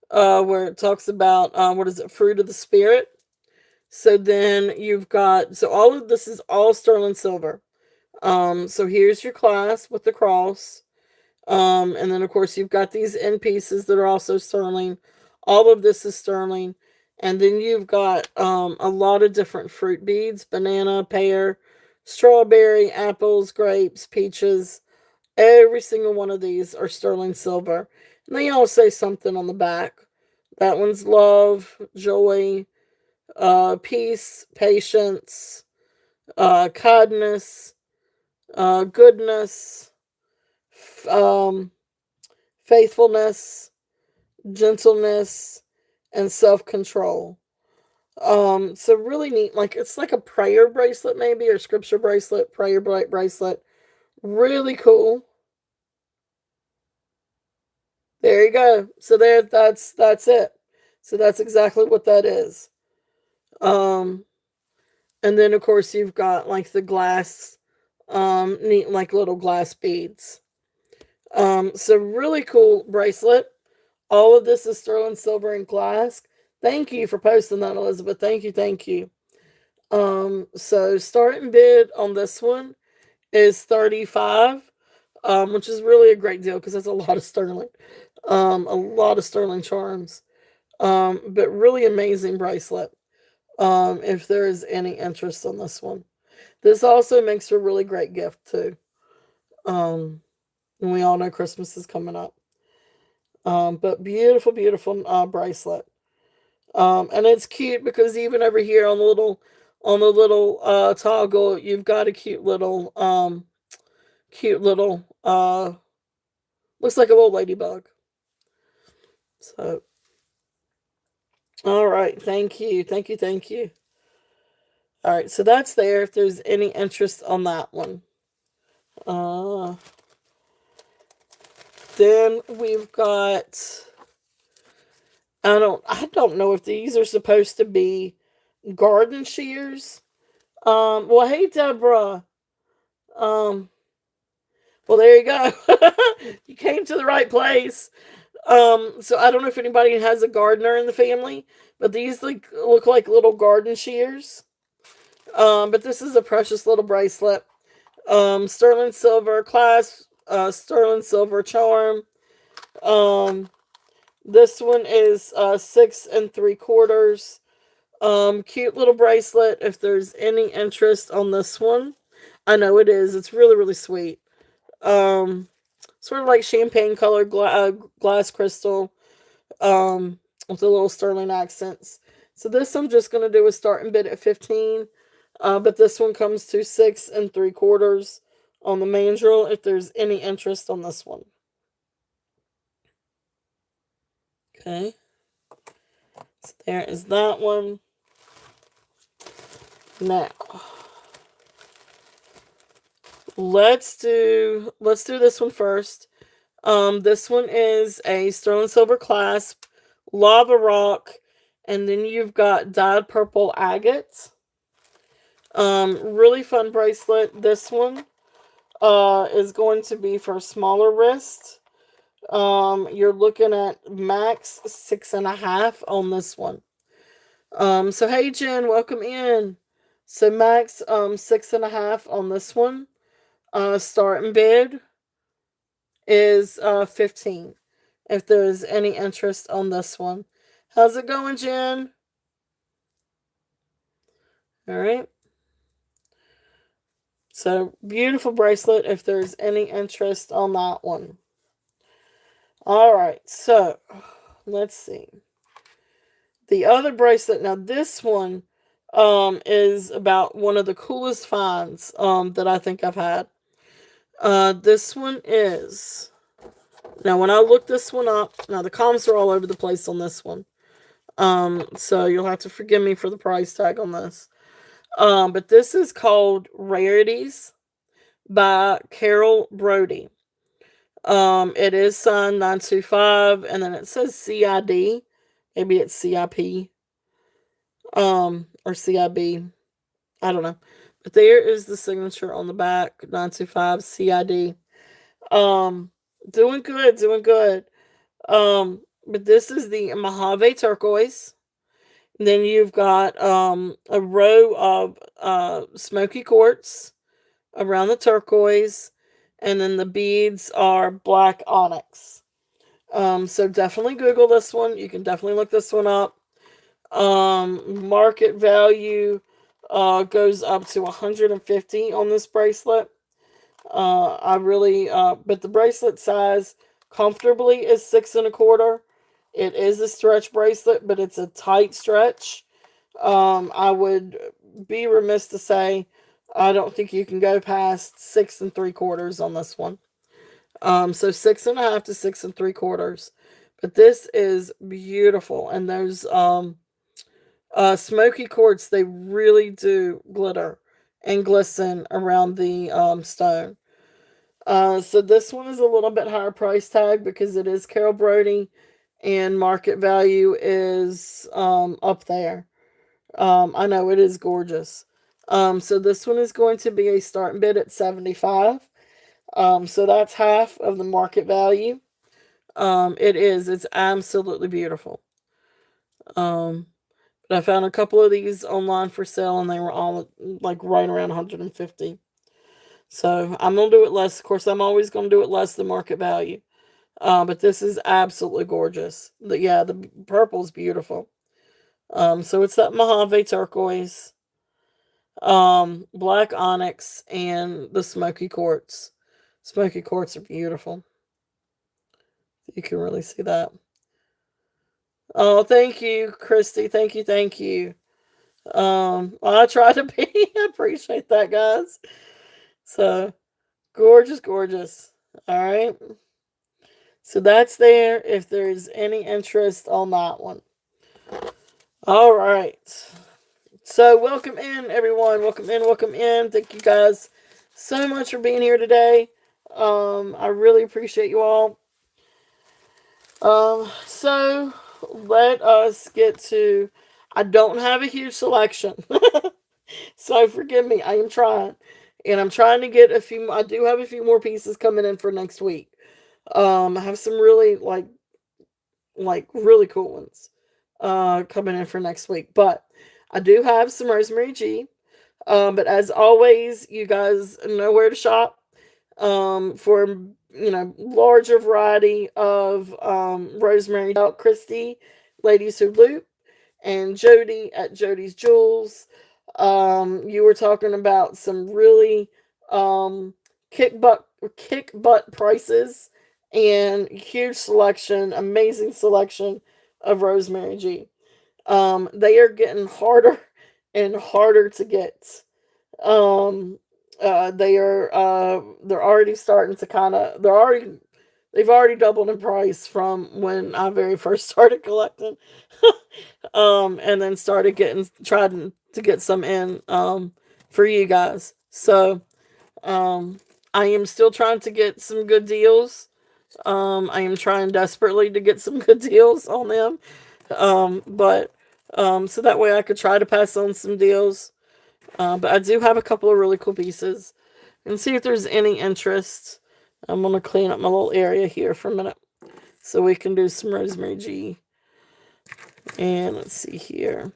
where it talks about what is it, fruit of the spirit. So then you've got, so all of this is all sterling silver. So here's your clasp with the cross. And then of course you've got these end pieces that are also sterling. All of this is sterling. And then you've got a lot of different fruit beads: banana, pear, strawberry, apples, grapes, peaches. Every single one of these are sterling silver. And they all say something on the back. That one's love, joy, peace, patience, kindness, goodness, faithfulness, gentleness, and self-control. So really neat. Like it's like a prayer bracelet, maybe, or scripture bracelet, prayer bracelet. Really cool. There you go. So that's it. So that's exactly what that is. Um, and then of course you've got like the glass, neat like little glass beads. So really cool bracelet. All of this is sterling silver and glass. Thank you for posting that, Elizabeth. Thank you, thank you. So starting bid on this one is 35. which is really a great deal because that's a lot of sterling, a lot of sterling charms. But really amazing bracelet. If there is any interest on this one, this also makes for a really great gift too. Um, and we all know Christmas is coming up. But beautiful, beautiful bracelet. And it's cute because even over here on the little toggle, you've got a cute little looks like a little ladybug. So all right, thank you, thank you, thank you. All right, so that's there. If there's any interest on that one, uh, then we've got. I don't know if these are supposed to be garden shears. Well, hey Deborah. Um, well, there you go. You came to the right place. So I don't know if anybody has a gardener in the family, but these look like little garden shears. But this is a precious little bracelet. Sterling silver clasp, sterling silver charm. Um, this one is 6 3/4. Cute little bracelet. If there's any interest on this one, I know it is. It's really really sweet. Um, Sort of like champagne colored glass crystal. With the little sterling accents. So this I'm just gonna do a starting bid at 15. But this one comes to 6 3/4 on the mandrel. If there's any interest on this one, okay. So there is that one. Now let's do this one first. This one is a sterling silver clasp, lava rock, and then you've got dyed purple agate. Really fun bracelet. This one is going to be for smaller wrist. You're looking at max 6.5 on this one. So hey Jen, welcome in. So max 6.5 on this one. Starting bid is 15. If there's any interest on this one. How's it going, Jen? All right. So beautiful bracelet if there's any interest on that one. All right. So let's see. The other bracelet, now this one is about one of the coolest finds that I think I've had. This one is, now when I looked this one up, now the comments are all over the place on this one. So you'll have to forgive me for the price tag on this. But this is called Rarities by Carol Brody. It is signed 925, and then it says CID. Maybe it's CIP. Or CIB. I don't know. But there is the signature on the back, 925 CID. Doing good, doing good. But this is the Mojave turquoise. Then you've got a row of smoky quartz around the turquoise, and then the beads are black onyx. So definitely Google this one. You can definitely look this one up. Market value goes up to 150 on this bracelet. But the bracelet size comfortably is 6 1/4. It is a stretch bracelet, but it's a tight stretch. I would be remiss to say I don't think you can go past 6 3/4 on this one. So 6.5 to 6 3/4. But this is beautiful, and those smoky quartz, they really do glitter and glisten around the stone. So this one is a little bit higher price tag because it is Carol Brody, and market value is up there. I know it is gorgeous. So this one is going to be a starting bid at 75. So that's half of the market value. It's absolutely beautiful. Um, but I found a couple of these online for sale, and they were all like right around 150. So I'm going to do it less. Of course, I'm always going to do it less than market value. But this is absolutely gorgeous. Yeah, the purple's beautiful. So it's that Mojave turquoise, black onyx, and the smoky quartz. Smoky quartz are beautiful. You can really see that. Oh, thank you, Christy. Thank you, thank you. Well, I try to be. I appreciate that, guys. So gorgeous, gorgeous. All right. So that's there. If there's any interest on that one. All right. So welcome in, everyone. Welcome in. Welcome in. Thank you guys so much for being here today. I really appreciate you all. So let us get to. I don't have a huge selection, so forgive me. I am trying, and I'm trying to get a few. I do have a few more pieces coming in for next week. I have some really really cool ones coming in for next week. But I do have some Rosemary G. But as always, you guys know where to shop for larger variety of Rosemary. Christy, Ladies Who Loop, and Jody at Jody's Jewels. You were talking about some really um, kick butt prices and huge selection, amazing selection of Rosemary G. They are getting harder and harder to get. Um, they're already starting to they've already doubled in price from when I very first started collecting. And then started tried to get some in for you guys. So I am still trying to get some good deals. I am trying desperately to get some good deals on them. But so that way I could try to pass on some deals. But I do have a couple of really cool pieces. And see if there's any interest. I'm going to clean up my little area here for a minute so we can do some Rosemary G. And let's see here.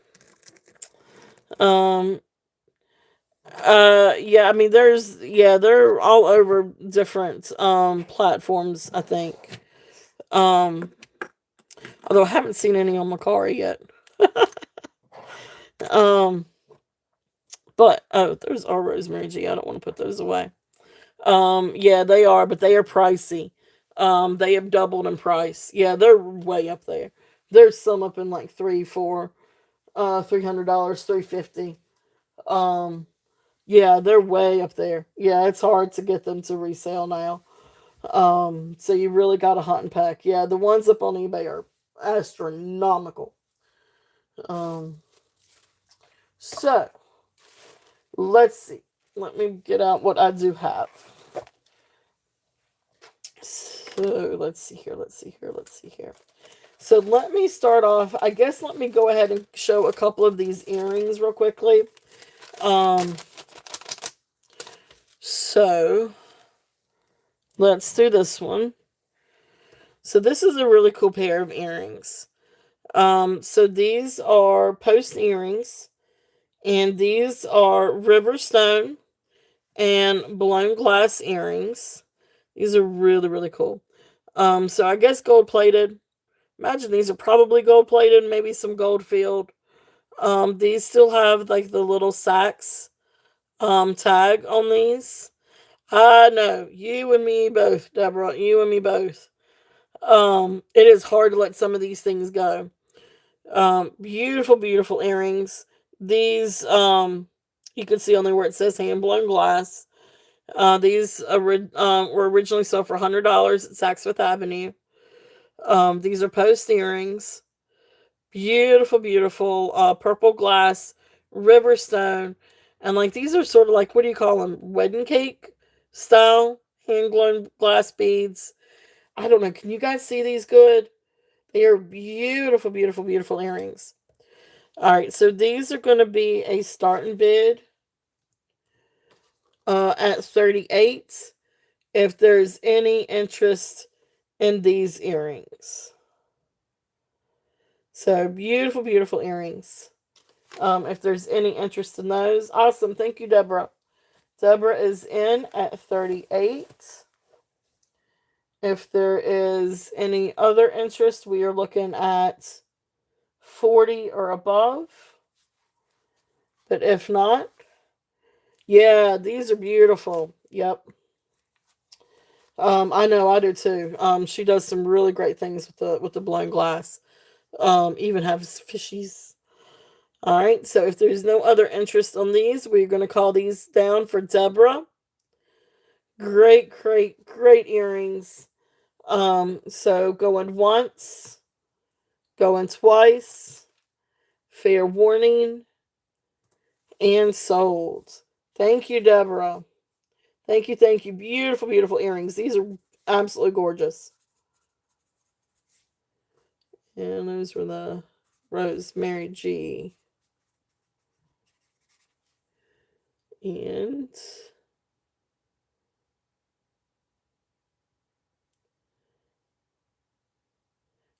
Um yeah, I mean they're all over different platforms, I think. Um Although I haven't seen any on Macari yet. um but oh, those are Rosemary G. I don't want to put those away. Yeah, they are, but they are pricey. They have doubled in price. Yeah, they're way up there. There's some up in like $300, $350. Um, yeah, they're way up there. Yeah, it's hard to get them to resale now. So you really got to hunt and peck. Yeah, the ones up on eBay are astronomical. Um, so let's see. Let me get out what I do have. So let's see here. Let's see here. Let's see here. So let me start off. I guess let me go ahead and show a couple of these earrings real quickly. So let's do this one. So this is a really cool pair of earrings. So these are post earrings, and these are Riverstone and blown glass earrings. These are really, really cool. So I guess gold plated. Imagine these are probably gold plated, maybe some gold filled. These still have like the little sacks tag on these. I know, you and me both, Deborah. You and me both. It is hard to let some of these things go. Beautiful, beautiful earrings. These you can see only where it says hand blown glass. These were originally sold for $100 at Saks Fifth Avenue. These are post earrings. Beautiful, beautiful purple glass, Riverstone, and like these are sort of like, what do you call them? Wedding cake style hand blown glass beads. I don't know. Can you guys see these good? They are beautiful, beautiful, beautiful earrings. All right, so these are going to be a starting bid at 38 if there's any interest in these earrings. So beautiful, beautiful earrings. If there's any interest in those, awesome. Thank you, Deborah. Deborah is in at 38. If there is any other interest, we are looking at 40 or above. But if not, yeah, these are beautiful. Yep. I know I do too. She does some really great things with the blown glass. Even has fishies. All right. So if there's no other interest on these, we're going to call these down for Deborah. Great, great, great earrings. So going once, going twice, fair warning, and sold. Thank you, Deborah. Thank you, thank you. Beautiful, beautiful earrings. These are absolutely gorgeous. And those were the Rosemary G. And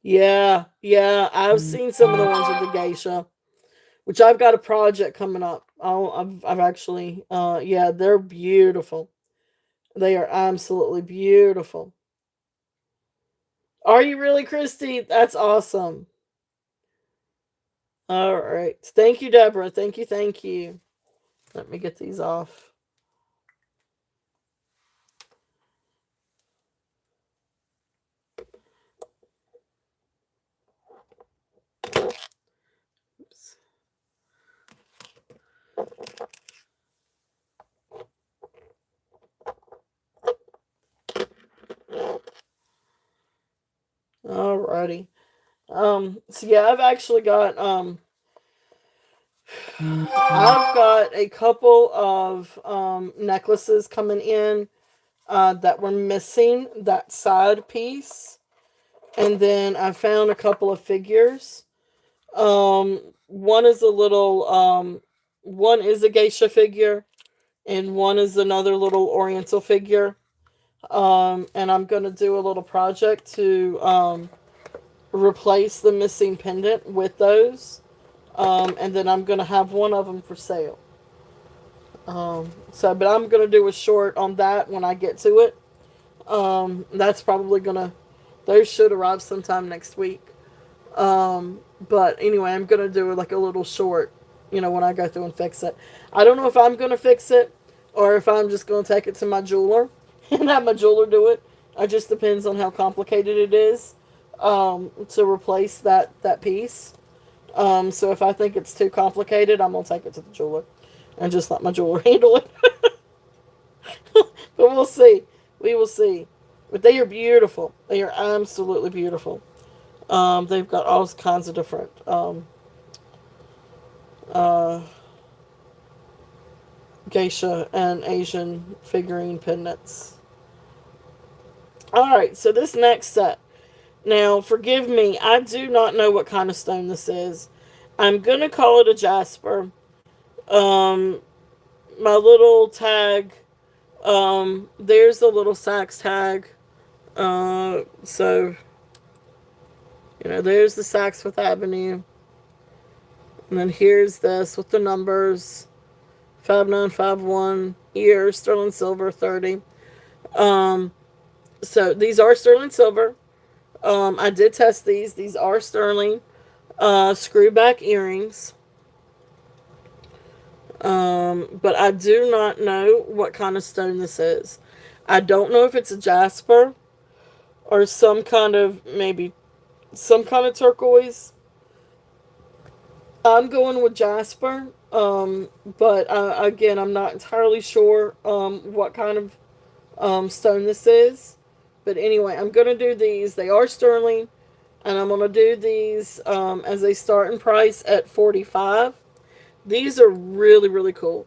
yeah, yeah, I've seen some of the ones with the geisha, which I've got a project coming up. I've actually, yeah, they're beautiful. They are absolutely beautiful. Are you really, Christy? That's awesome. All right. Thank you, Deborah. Thank you, thank you. Let me get these off. Oops. Alrighty. So yeah, I've got a couple of necklaces coming in that were missing that side piece. And then I found a couple of figures. One is a little one is a geisha figure and one is another little oriental figure. And I'm gonna do a little project to replace the missing pendant with those. And then I'm gonna have one of them for sale. But I'm gonna do a short on that when I get to it. That's probably gonna. Those should arrive sometime next week. But anyway, I'm gonna do like a little short. When I go through and fix it. I don't know if I'm gonna fix it or if I'm just gonna take it to my jeweler and have my jeweler do it. It just depends on how complicated it is to replace that piece. So if I think it's too complicated, I'm gonna take it to the jeweler and just let my jeweler handle it. But we'll see. We will see. But they are beautiful. They are absolutely beautiful. They've got all kinds of different uh, geisha and Asian figurine pendants. Alright, so this next set. Now, forgive me, I do not know what kind of stone this is. I'm gonna call it a jasper. Um, my little tag, there's the little Saks tag. So, there's the Saks Fifth Avenue. And then here's this with the numbers 5951, year, sterling silver 30. So these are sterling silver. I did test these. These are sterling screw back earrings. But I do not know what kind of stone this is. I don't know if it's a jasper or maybe some kind of turquoise. I'm going with jasper. But again, I'm not entirely sure what kind of stone this is. But anyway, I'm going to do these. They are sterling. And I'm going to do these as a starting price at 45. These are really, really cool.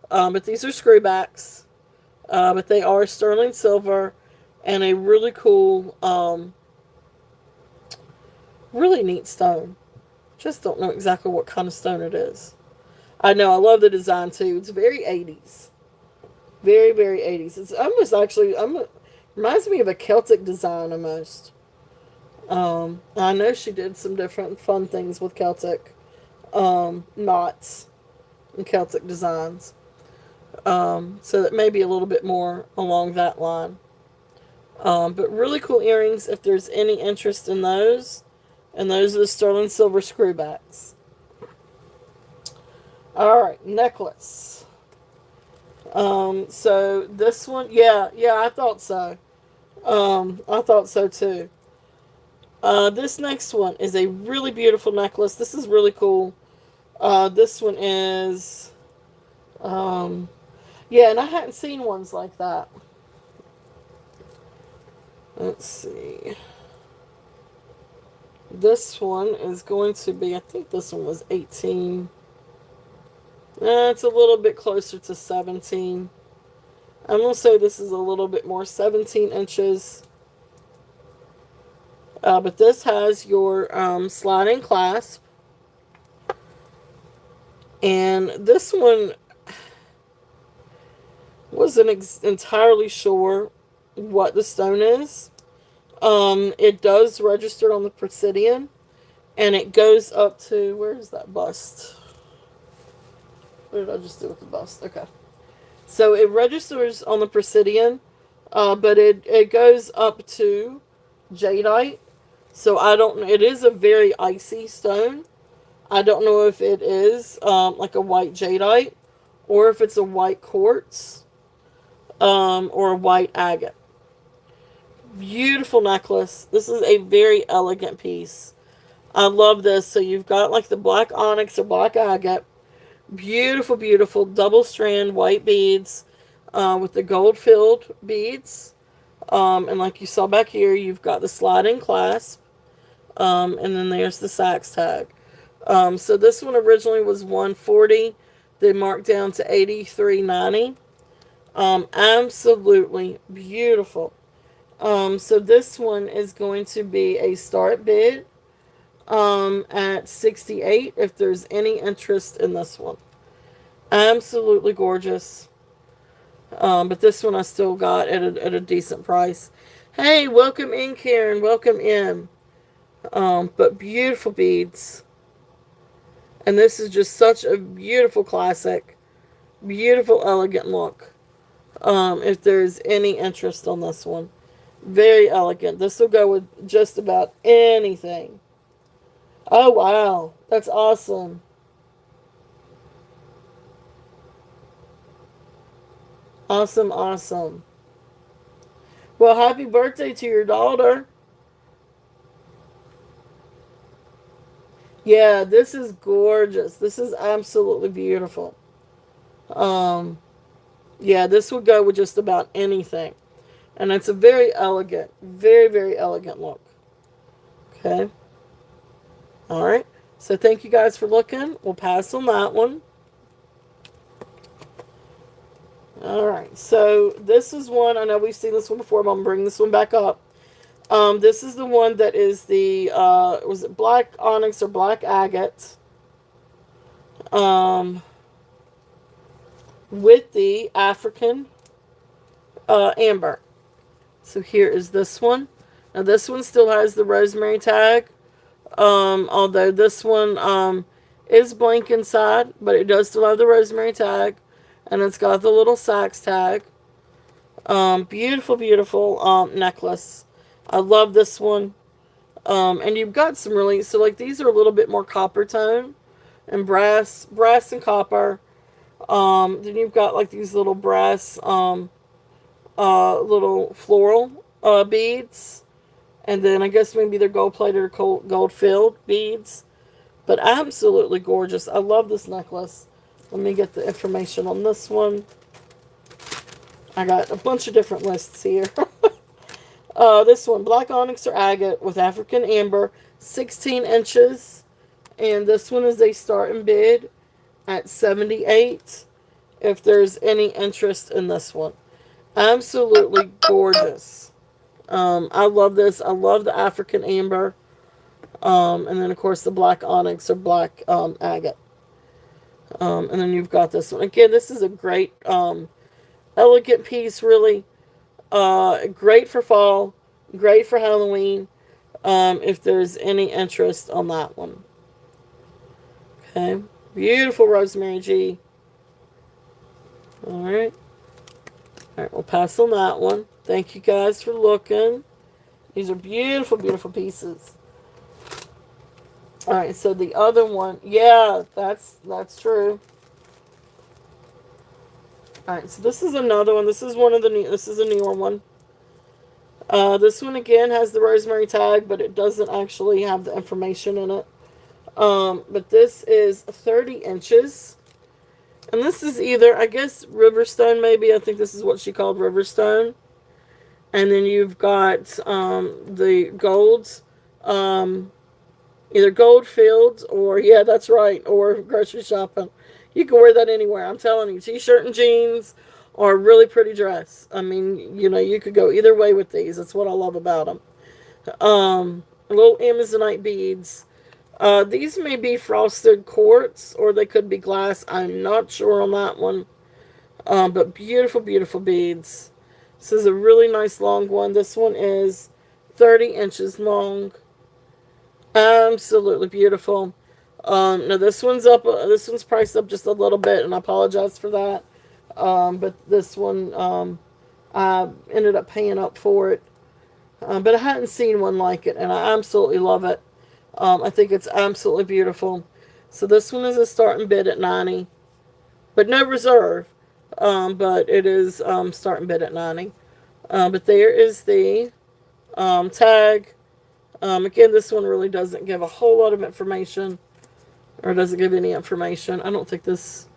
But these are screwbacks. But they are sterling silver and a really cool, really neat stone. Just don't know exactly what kind of stone it is. I know, I love the design too. It's very 80s. Very, very 80s. It's almost actually, reminds me of a Celtic design almost. I know she did some different fun things with Celtic knots and Celtic designs. So that may be a little bit more along that line. But really cool earrings if there's any interest in those. And those are the sterling silver screwbacks. Alright, necklace. So this one, yeah, I thought so. I thought so too. This next one is a really beautiful necklace. This is really cool. This one is, um, yeah, and I hadn't seen ones like that. Let's see. This one is going to be, I think this one was 18. It's a little bit closer to 17. I'm going to say this is a little bit more, 17 inches. But this has your sliding clasp. And this one wasn't entirely sure what the stone is. It does register on the Presidian. And it goes up to, where's that bust? What did I just do with the bust? Okay. So it registers on the Presidian, but it goes up to jadeite. So I don't know. It is a very icy stone. I don't know if it is like a white jadeite or if it's a white quartz or a white agate. Beautiful necklace. This is a very elegant piece. I love this. So you've got like the black onyx or black agate. Beautiful, beautiful double strand white beads with the gold filled beads. And like you saw back here, you've got the sliding clasp. And then there's the sax tag. So this one originally was $140. They marked down to $83.90. Absolutely beautiful. So this one is going to be a start bid at $68 if there's any interest in this one. Absolutely gorgeous. But this one I still got at a decent price. Hey, welcome in, Karen. Welcome in. But beautiful beads. And this is just such a beautiful classic. Beautiful, elegant look. If there's any interest on this one. Very elegant. This will go with just about anything. Oh, wow. That's awesome. Awesome, awesome. Well, happy birthday to your daughter. Yeah, this is gorgeous. This is absolutely beautiful. Um, yeah, this would go with just about anything. And it's a very elegant, very, very elegant look. Okay. All right. So thank you guys for looking. We'll pass on that one. All right. So this is one. I know we've seen this one before, but I'm bringing this one back up. This is the one that is the was it black onyx or black agate? With the African amber. So here is this one. Now this one still has the rosemary tag. Although this one is blank inside, but it does still have the rosemary tag. And it's got the little sax tag. Beautiful, beautiful necklace. I love this one. And you've got some really, so like these are a little bit more copper tone and brass and copper. Then you've got like these little brass, little floral beads. And then I guess maybe they're gold plated or gold filled beads. But absolutely gorgeous. I love this necklace. Let me get the information on this one. I got a bunch of different lists here. This one, black onyx or agate with African amber, 16 inches. And this one is a start and bid at $78 if there's any interest in this one. Absolutely gorgeous. I love this. I love the African amber. And then, of course, the black onyx or black agate. And then you've got this one. Again, this is a great, elegant piece, really. Great for fall. Great for Halloween. If there's any interest on that one. Okay. Beautiful Rosemary G. All Alright. Alright, we'll pass on that one. Thank you guys for looking. These are beautiful, beautiful pieces. Alright, so the other one, yeah, that's true. Alright, so this is another one. This is one of the new, this is a newer one. This one again has the Rosemary tag, but it doesn't actually have the information in it. But this is 30 inches. And this is either, I guess, Riverstone maybe. I think this is what she called Riverstone. And then you've got the golds. Either gold fields or, yeah, that's right, or grocery shopping. You can wear that anywhere. I'm telling you, t-shirt and jeans or a really pretty dress. I mean, you know, you could go either way with these. That's what I love about them. Little Amazonite beads. These may be frosted quartz or they could be glass. I'm not sure on that one. But beautiful, beautiful beads. This is a really nice long one. This one is 30 inches long. Absolutely beautiful. Now this one's up. This one's priced up just a little bit, and I apologize for that. But this one, I ended up paying up for it. But I hadn't seen one like it, and I absolutely love it. I think it's absolutely beautiful. So this one is a starting bid at 90, but no reserve. But it is starting bid at 90. But there is the tag. Again, this one really doesn't give a whole lot of information, or doesn't give any information. I don't think this.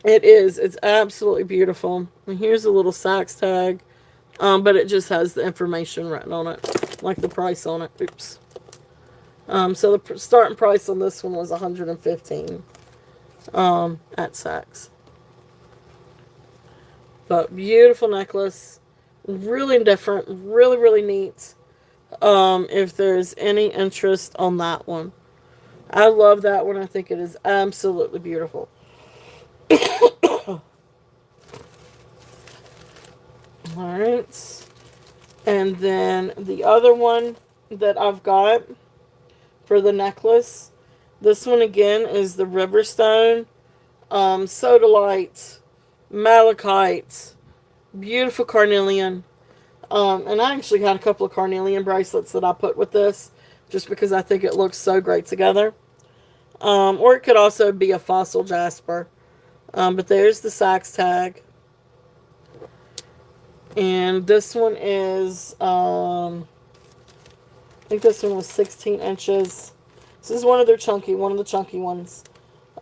It is. It's absolutely beautiful. And here's a little Saks tag, but it just has the information written on it, like the price on it. Oops. So the starting price on this one was $115 at Saks. But beautiful necklace, really different, really, really neat. If there's any interest on that one, I love that one. I think it is absolutely beautiful. Alright. And then the other one that I've got for the necklace, this one again is the Riverstone, Sodalite, Malachite, beautiful carnelian. And I actually had a couple of carnelian bracelets that I put with this, just because I think it looks so great together. Or it could also be a fossil jasper. But there's the Saks tag. And this one is, I think this one was 16 inches. This is one of the chunky ones.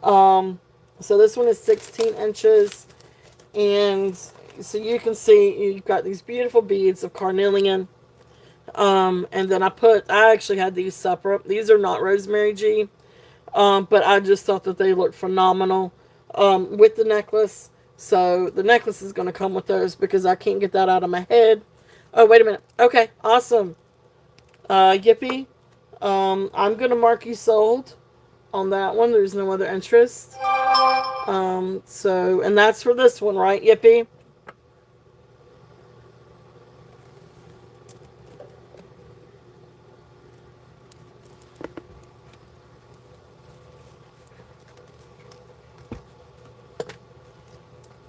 So this one is 16 inches. And so you can see you've got these beautiful beads of carnelian. And then I actually had these separate. These are not Rosemary G. But I just thought that they looked phenomenal with the necklace. So the necklace is going to come with those because I can't get that out of my head. Oh, wait a minute. Okay, awesome. Yippee. I'm going to mark you sold on that one. There's no other interest. And that's for this one, right, Yippee?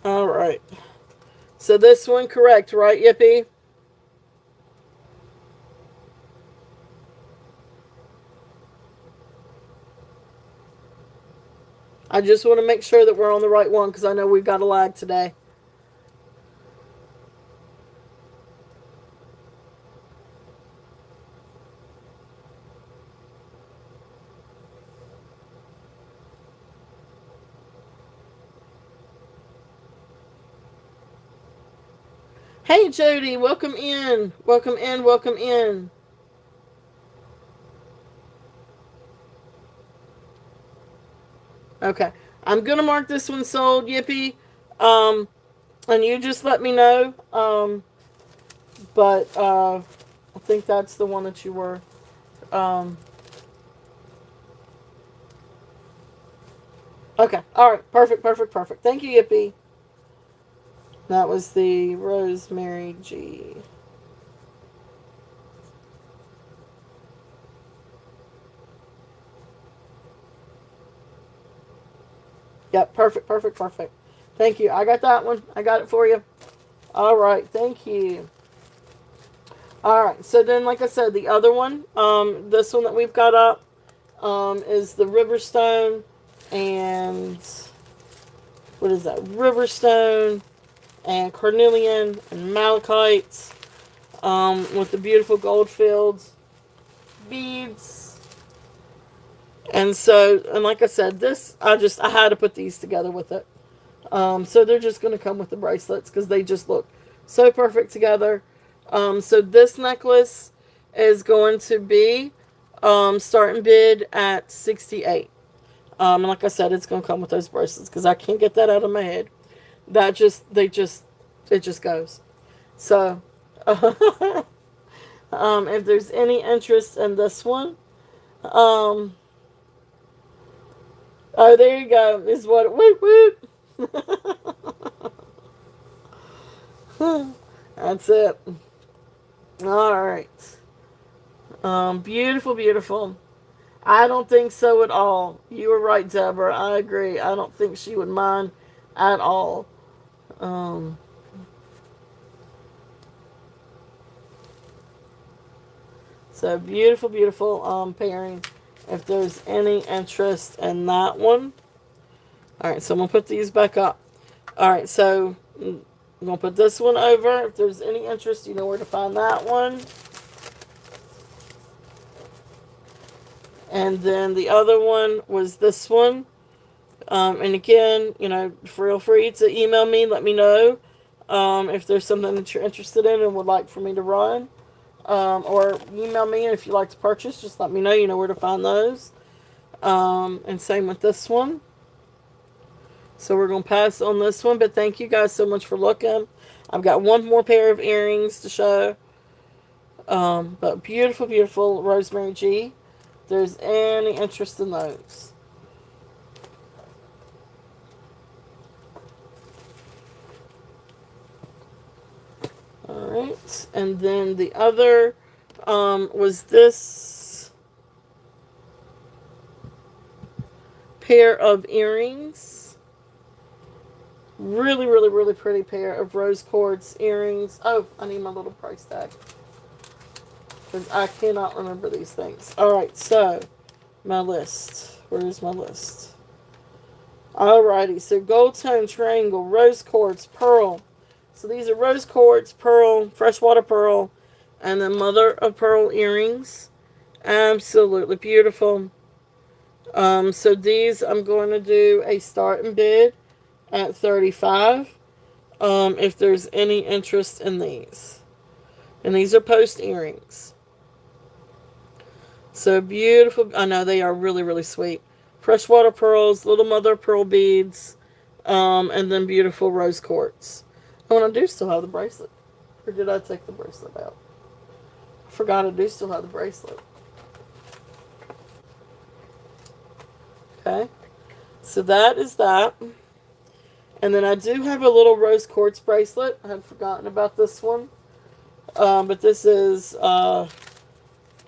All right. So this one correct, right, Yippee? I just want to make sure that we're on the right one because I know we've got a lag today. Hey, Jody, welcome in. Welcome in, welcome in. Okay. I'm going to mark this one sold, Yippee. And you just let me know. But I think that's the one that you were. Okay. All right. Perfect, perfect, perfect. Thank you, Yippee. That was the Rosemary G. Yep, perfect, perfect, perfect. Thank you. I got that one. I got it for you. All right, thank you. All right, so then, like I said, the other one, this one that we've got up, is the Riverstone, and what is that? Riverstone and Carnelian and Malachite, with the beautiful gold fields, beads, and so, and like I said, this I had to put these together with it. So they're just going to come with the bracelets because they just look so perfect together. So this necklace is going to be starting bid at 68. And like I said, it's going to come with those bracelets because I can't get that out of my head. It just goes. So, if there's any interest in this one, um, oh, there you go. Is what, whoop, whoop. That's it. All right. Beautiful, beautiful. I don't think so at all. You were right, Deborah. I agree. I don't think she would mind at all. Um, so beautiful, beautiful pairing. If there's any interest in that one. All right, so I'm going to put these back up. All right, so I'm going to put this one over. If there's any interest, you know where to find that one. And then the other one was this one. And again, you know, feel free to email me. Let me know if there's something that you're interested in and would like for me to run. Or email me if you'd like to purchase. Just let me know. You know where to find those. And same with this one. So we're going to pass on this one. But thank you guys so much for looking. I've got one more pair of earrings to show. But beautiful, beautiful Rosemary G. If there's any interest in those. Alright, and then the other was this pair of earrings. Really, really, really pretty pair of rose quartz earrings. Oh, I need my little price tag because I cannot remember these things. Alright, so my list. Where is my list? Alrighty, so gold tone triangle, rose quartz, pearl. So these are rose quartz, pearl, freshwater pearl, and then mother of pearl earrings. Absolutely beautiful. So these I'm going to do a starting bid at 35. If there's any interest in these. And these are post earrings. So beautiful. I know they are really, really sweet. Freshwater pearls, little mother of pearl beads, and then beautiful rose quartz. Oh, and I do still have the bracelet. Or did I take the bracelet out? I forgot I do still have the bracelet. Okay. So that is that. And then I do have a little rose quartz bracelet. I had forgotten about this one. But this is, I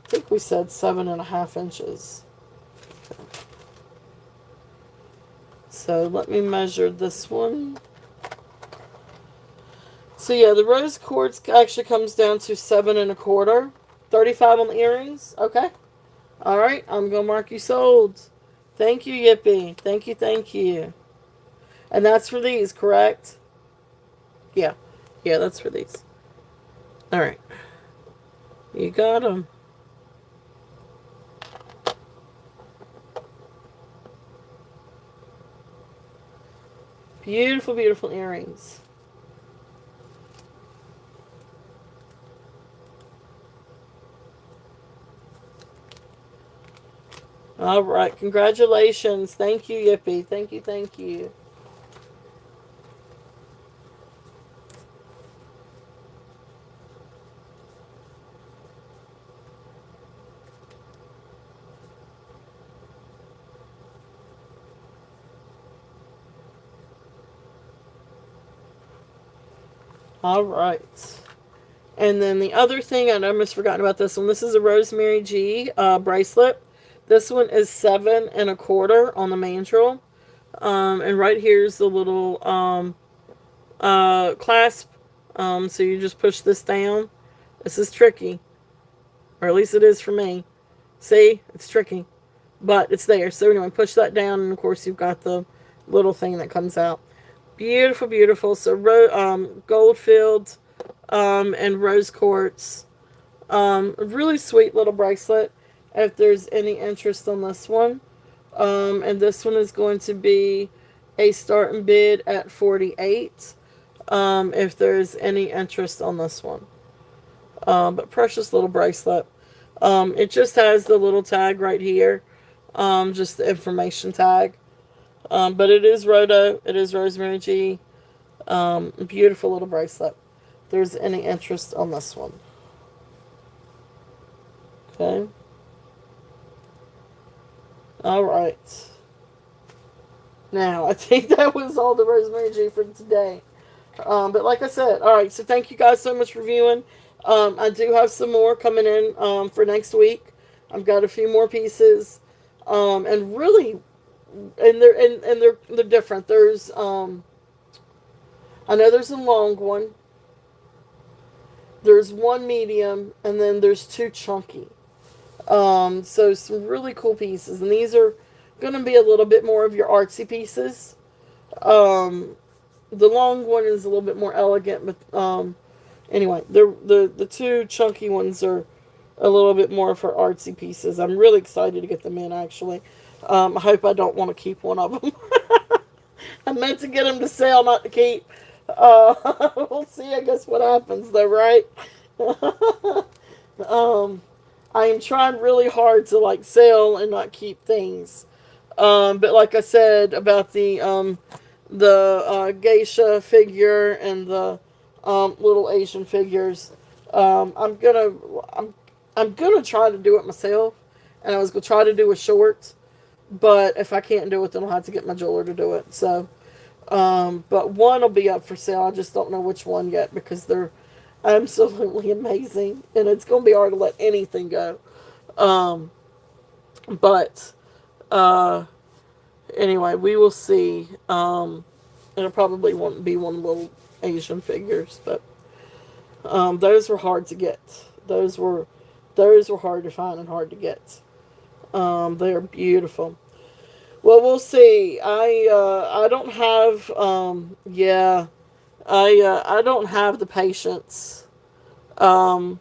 think we said 7.5 inches. Okay. So let me measure this one. So yeah, the rose quartz actually comes down to 7.25. 35 on the earrings. Okay. All right. I'm going to mark you sold. Thank you, Yippee. Thank you, thank you. And that's for these, correct? Yeah. Yeah, that's for these. All right. You got them. Beautiful, beautiful earrings. All right. Congratulations. Thank you, Yippee. Thank you, thank you. All right. And then the other thing, I almost forgotten about this one. This is a Rosemary G bracelet. This one is 7.25 on the mandrel. And right here's the little clasp. So you just push this down. This is tricky, or at least it is for me. See, it's tricky, but it's there. So anyway, push that down, and of course you've got the little thing that comes out. Beautiful, beautiful. So gold filled and rose quartz. A really sweet little bracelet. If there's any interest on this one, and this one is going to be a starting bid at 48. If there's any interest on this one, but precious little bracelet. It just has the little tag right here, just the information tag. But it is Rhodo. It is Rosemary G. Beautiful little bracelet. If there's any interest on this one. Okay. All right. Now, I think that was all the Rosemary G for today. But like I said, all right, so thank you guys so much for viewing. I do have some more coming in for next week. I've got a few more pieces. And really, they're different. There's I know there's a long one. There's one medium, and then there's two chunky. So some really cool pieces, and these are going to be a little bit more of your artsy pieces. The long one is a little bit more elegant, but anyway, the two chunky ones are a little bit more for artsy pieces. I'm really excited to get them in. Actually, I hope I don't want to keep one of them. I meant to get them to sell, not to keep. We'll see. I guess what happens though, right? I am trying really hard to like sell and not keep things. But like I said about the geisha figure and the little Asian figures, I'm gonna I'm I'm gonna try to do it myself, and I was gonna try to do a short, but if I can't do it, then I'll have to get my jeweler to do it. So, but one will be up for sale. I just don't know which one yet because they're absolutely amazing, and it's gonna be hard to let anything go. Um, but uh, anyway, we will see. It'll probably won't be one of the little Asian figures, but those were hard to get. Those were those were hard to find and hard to get. They are beautiful. Well, we'll see. I don't have I don't have the patience. Um,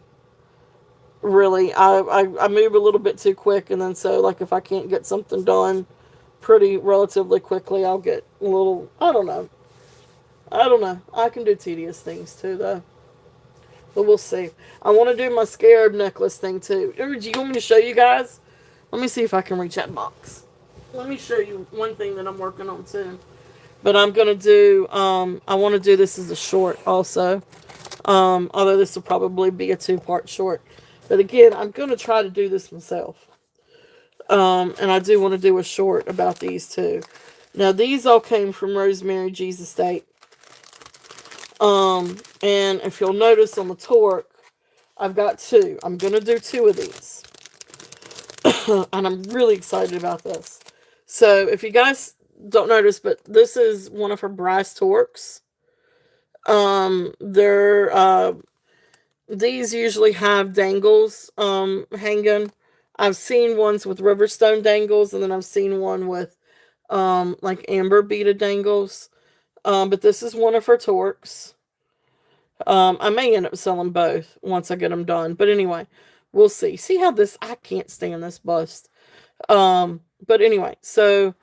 really, I move a little bit too quick, and then so like if I can't get something done pretty relatively quickly, I'll get a little. I don't know. I don't know. I can do tedious things too, though. But we'll see. I want to do my scarab necklace thing too. Do you want me to show you guys? Let me see if I can reach that box. Let me show you one thing that I'm working on too. But I'm gonna do. I want to do this as a short also. Although this will probably be a two-part short. But again, I'm gonna try to do this myself. And I do want to do a short about these two. Now these all came from Rosemary G's estate. And if you'll notice on the torque, I've got two. I'm gonna do two of these. And I'm really excited about this. So if you guys don't notice, but this is one of her brass torques. They're these usually have dangles hanging. I've seen ones with riverstone dangles, and then I've seen one with like amber beaded dangles. But this is one of her torques. I may end up selling both once I get them done. But anyway, we'll see. See how this, I can't stand this bust. But anyway, so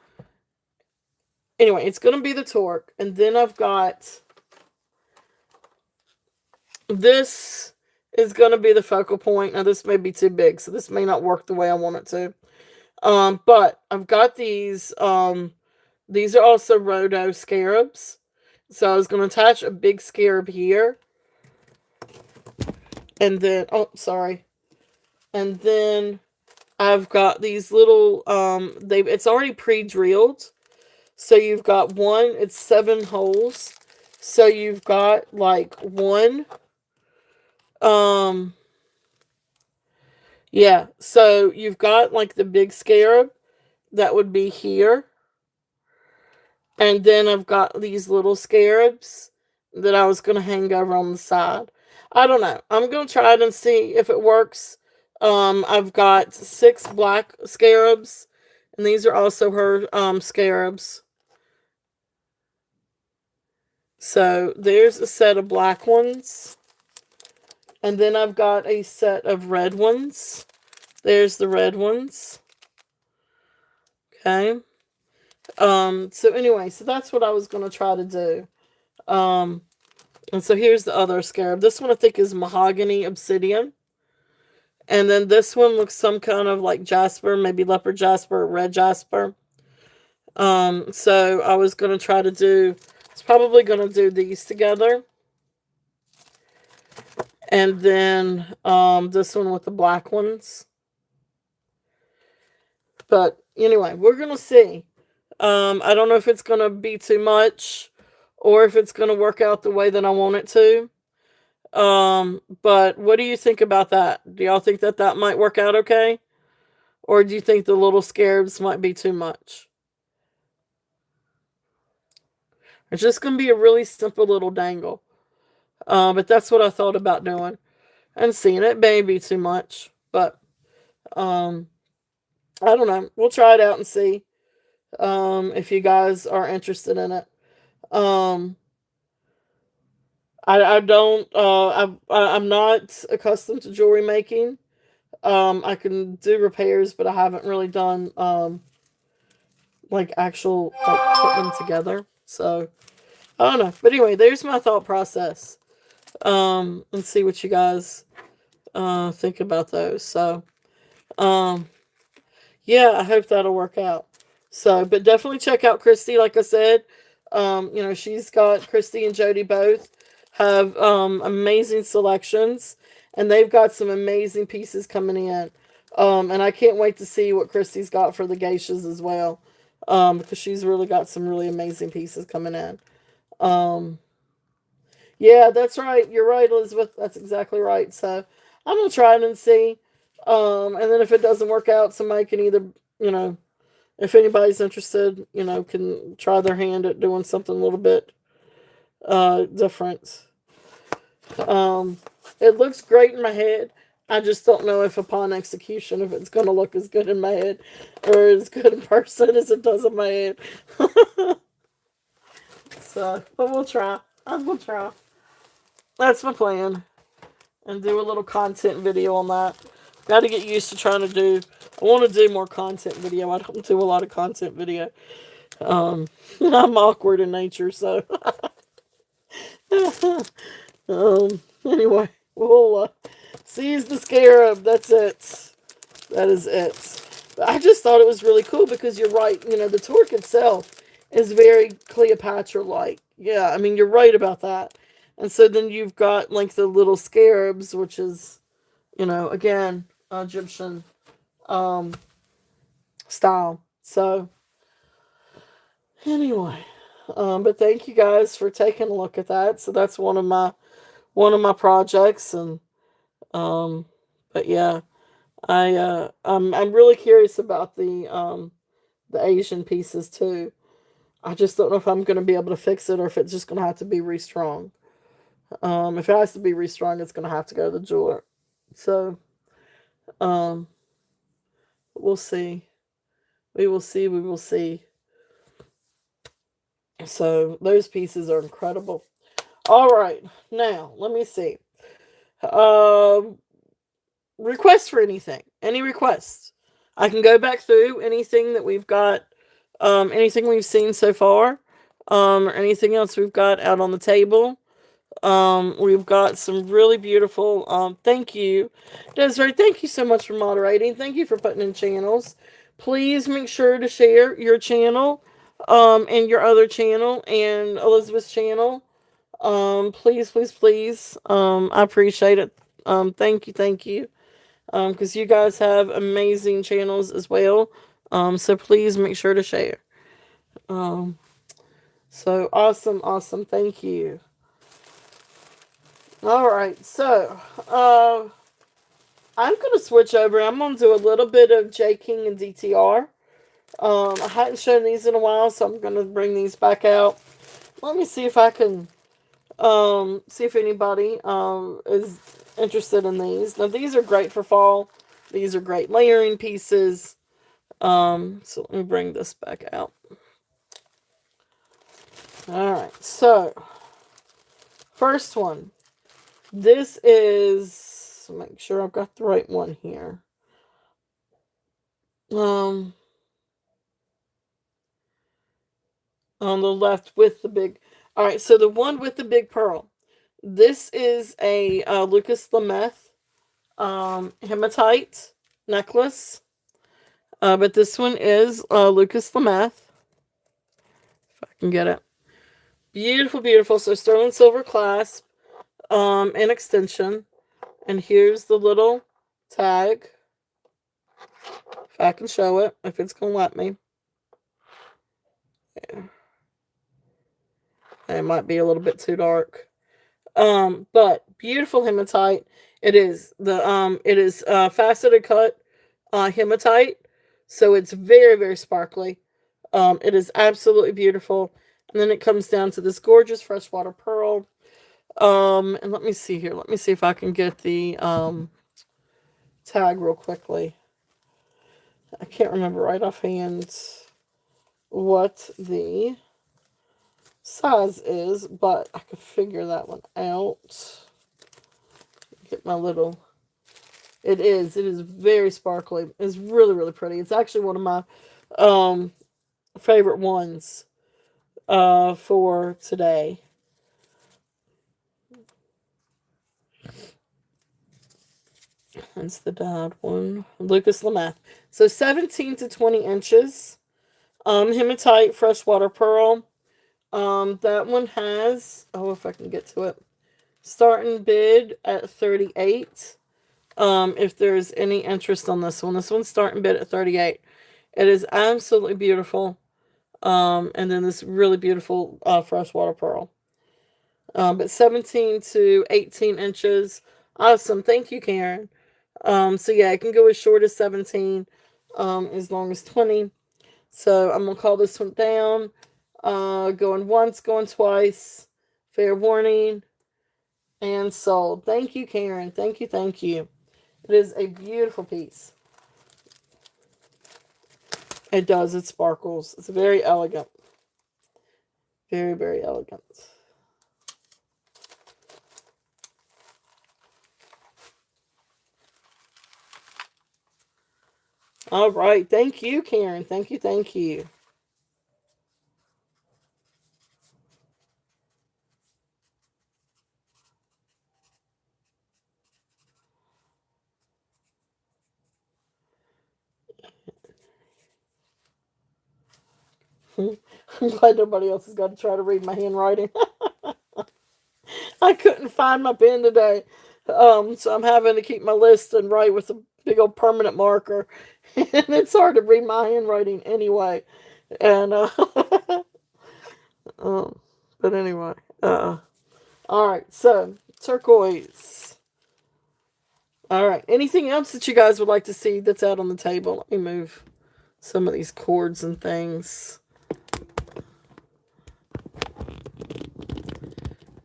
anyway, it's going to be the torque. And then I've got, this is going to be the focal point. Now this may be too big, so this may not work the way I want it to. But I've got these are also Rhodo scarabs. So I was going to attach a big scarab here. And then, oh, sorry. And then I've got these little, it's already pre-drilled. So you've got one, it's 7 holes. So you've got like one, yeah. So you've got like the big scarab that would be here. And then I've got these little scarabs that I was going to hang over on the side. I don't know. I'm going to try it and see if it works. I've got 6 black scarabs, and these are also her scarabs. So there's a set of black ones. And then I've got a set of red ones. There's the red ones. Okay. So anyway, so that's what I was going to try to do. And so here's the other scarab. This one I think is mahogany obsidian. And then this one looks some kind of like jasper, maybe leopard jasper or red jasper. So I was going to try to do, it's probably going to do these together. And then this one with the black ones. But anyway, we're going to see. I don't know if it's going to be too much or if it's going to work out the way that I want it to. But what do you think about that? Do y'all think that that might work out okay? Or do you think the little scarabs might be too much? It's just going to be a really simple little dangle. But that's what I thought about doing. And seeing it may be too much. But, I don't know. We'll try it out and see. If you guys are interested in it. I don't, I'm not accustomed to jewelry making. I can do repairs, but I haven't really done, like actual, like, put them together. So, I don't know. But anyway, there's my thought process. And see what you guys, think about those. So, um, yeah, I hope that'll work out. So, but definitely check out Christy. Like I said, she's got Christy and Jody both have amazing selections, and they've got some amazing pieces coming in. And I can't wait to see what Christy's got for the geishas as well, because she's really got some really amazing pieces coming in. Um, yeah, that's right. You're right, Elizabeth. That's exactly right. So I'm gonna try it and see. And then if it doesn't work out, somebody can either, you know, if anybody's interested, can try their hand at doing something a little bit different. Um, it looks great in my head. I just don't know if upon execution, if it's going to look as good in my head or as good in person as it does in my head. So, but we'll try. I'm going to try. That's my plan. And do a little content video on that. Got to get used to trying to do. I want to do more content video. I don't do a lot of content video. I'm awkward in nature, so. Anyway, we'll seize the scarab. That's it. That is it. But I just thought it was really cool because you're right. The torque itself is very Cleopatra-like. Yeah, I mean, you're right about that. And so then you've got like the little scarabs, which is, again, Egyptian style. So anyway, but thank you guys for taking a look at that. So that's one of my projects, and but yeah, I'm really curious about the Asian pieces too. I just don't know if I'm going to be able to fix it or if it's just going to have to be restrung. If it has to be restrung, it's going to have to go to the jeweler. So, um, we'll see. We will see. We will see. So those pieces are incredible. All right, now let me see. Um, Requests for anything. Any requests? I can go back through anything that we've got, anything we've seen so far, or anything else we've got out on the table. We've got some really beautiful, thank you, Desiree, thank you so much for moderating. Thank you for putting in channels. Please make sure to share your channel, and your other channel, and Elizabeth's channel. Please, please, please. I appreciate it. Thank you, thank you. Because you guys have amazing channels as well. So please make sure to share. Um, so awesome, awesome. Thank you. All right, so I'm gonna switch over. I'm gonna do a little bit of J King and DTR. I hadn't shown these in a while, so I'm gonna bring these back out. Let me see if I can see if anybody is interested in these. Now these are great for fall. These are great layering pieces. So let me bring this back out. Alright, so first one. This is, make sure I've got the right one here. Um on the left with the big. Alright, so the one with the big pearl. This is a Lucas Lameth hematite necklace. But this one is Lucas Lameth. If I can get it. Beautiful, beautiful. So sterling silver clasp and extension. And here's the little tag. If I can show it, if it's going to let me. Yeah. It might be a little bit too dark. But beautiful hematite. It is faceted cut hematite. So it's very, very sparkly. It is absolutely beautiful. And then it comes down to this gorgeous freshwater pearl. And let me see here. Let me see if I can get the tag real quickly. I can't remember right offhand what the size is, but I could figure that one out. Get my little. It is very sparkly. It's really, really pretty. It's actually one of my favorite ones for today. That's the dyed one. Lucas Lameth. So 17 to 20 inches. Hematite freshwater pearl. That one has, oh, if I can get to it, starting bid at 38. If there's any interest on this one. This one's starting bid at 38. It is absolutely beautiful. And then this really beautiful freshwater pearl. But 17 to 18 inches. Awesome. Thank you, Karen. So yeah, it can go as short as 17, as long as 20. So I'm gonna call this one down. Going once, going twice. Fair warning. And sold. Thank you, Karen. Thank you, thank you. It is a beautiful piece. It does. It sparkles. It's very elegant. Very, very elegant. All right. Thank you, Karen. Thank you, thank you. I'm glad nobody else has got to try to read my handwriting. I couldn't find my pen today. So I'm having to keep my list and write with a big old permanent marker. And it's hard to read my handwriting anyway. And, um, but anyway, all right, so turquoise. All right, anything else that you guys would like to see that's out on the table? Let me move some of these cords and things.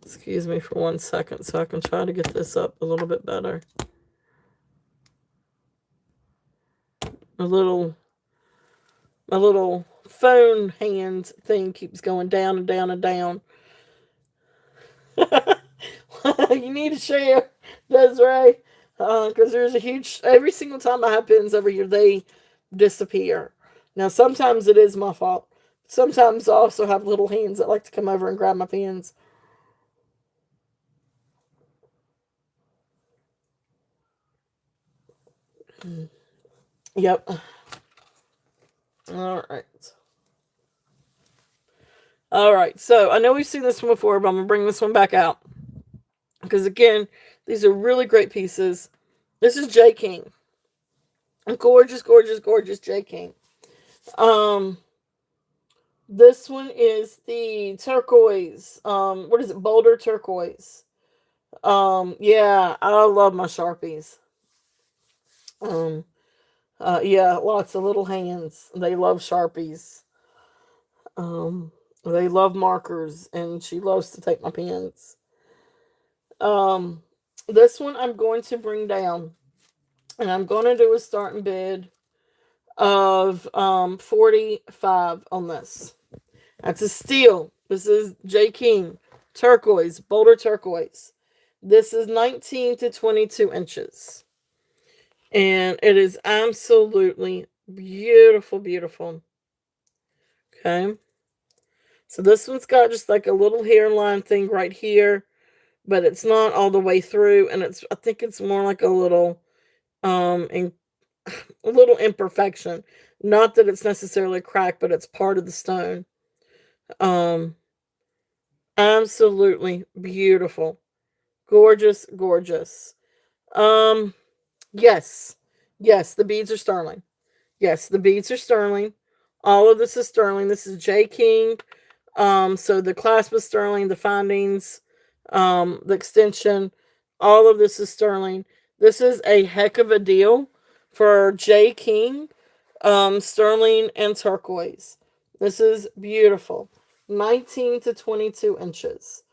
Excuse me for 1 second so I can try to get this up a little bit better. My little phone hand thing keeps going down and down and down. You need to share, Desiree, because there's a huge. Every single time I have pins over here, they disappear. Now sometimes it is my fault. Sometimes I also have little hands that like to come over and grab my pins. Yep. All right. All right. So I know we've seen this one before, but I'm gonna bring this one back out because again, these are really great pieces. This is J King. A gorgeous, gorgeous, gorgeous J King. Um, this one is the turquoise. What is it? Boulder turquoise. Yeah, I love my Sharpies. Um, Yeah, lots of little hands. They love Sharpies. Um, they love markers, and she loves to take my pens. Um, this one I'm going to bring down, and I'm going to do a starting bid of 45 on this. That's a steal. This is J. King turquoise, Boulder turquoise. This is 19 to 22 inches. And it is absolutely beautiful, beautiful. Okay. So this one's got just like a little hairline thing right here, but it's not all the way through, and I think it's more like a little in, a little imperfection. Not that it's necessarily cracked, but it's part of the stone. Um Absolutely beautiful. Gorgeous, gorgeous. Um yes. Yes, the beads are sterling. Yes, the beads are sterling. All of this is sterling. This is J. King. So the clasp is sterling, the findings, the extension, all of this is sterling. This is a heck of a deal for J. King, sterling and turquoise. This is beautiful. 19 to 22 inches.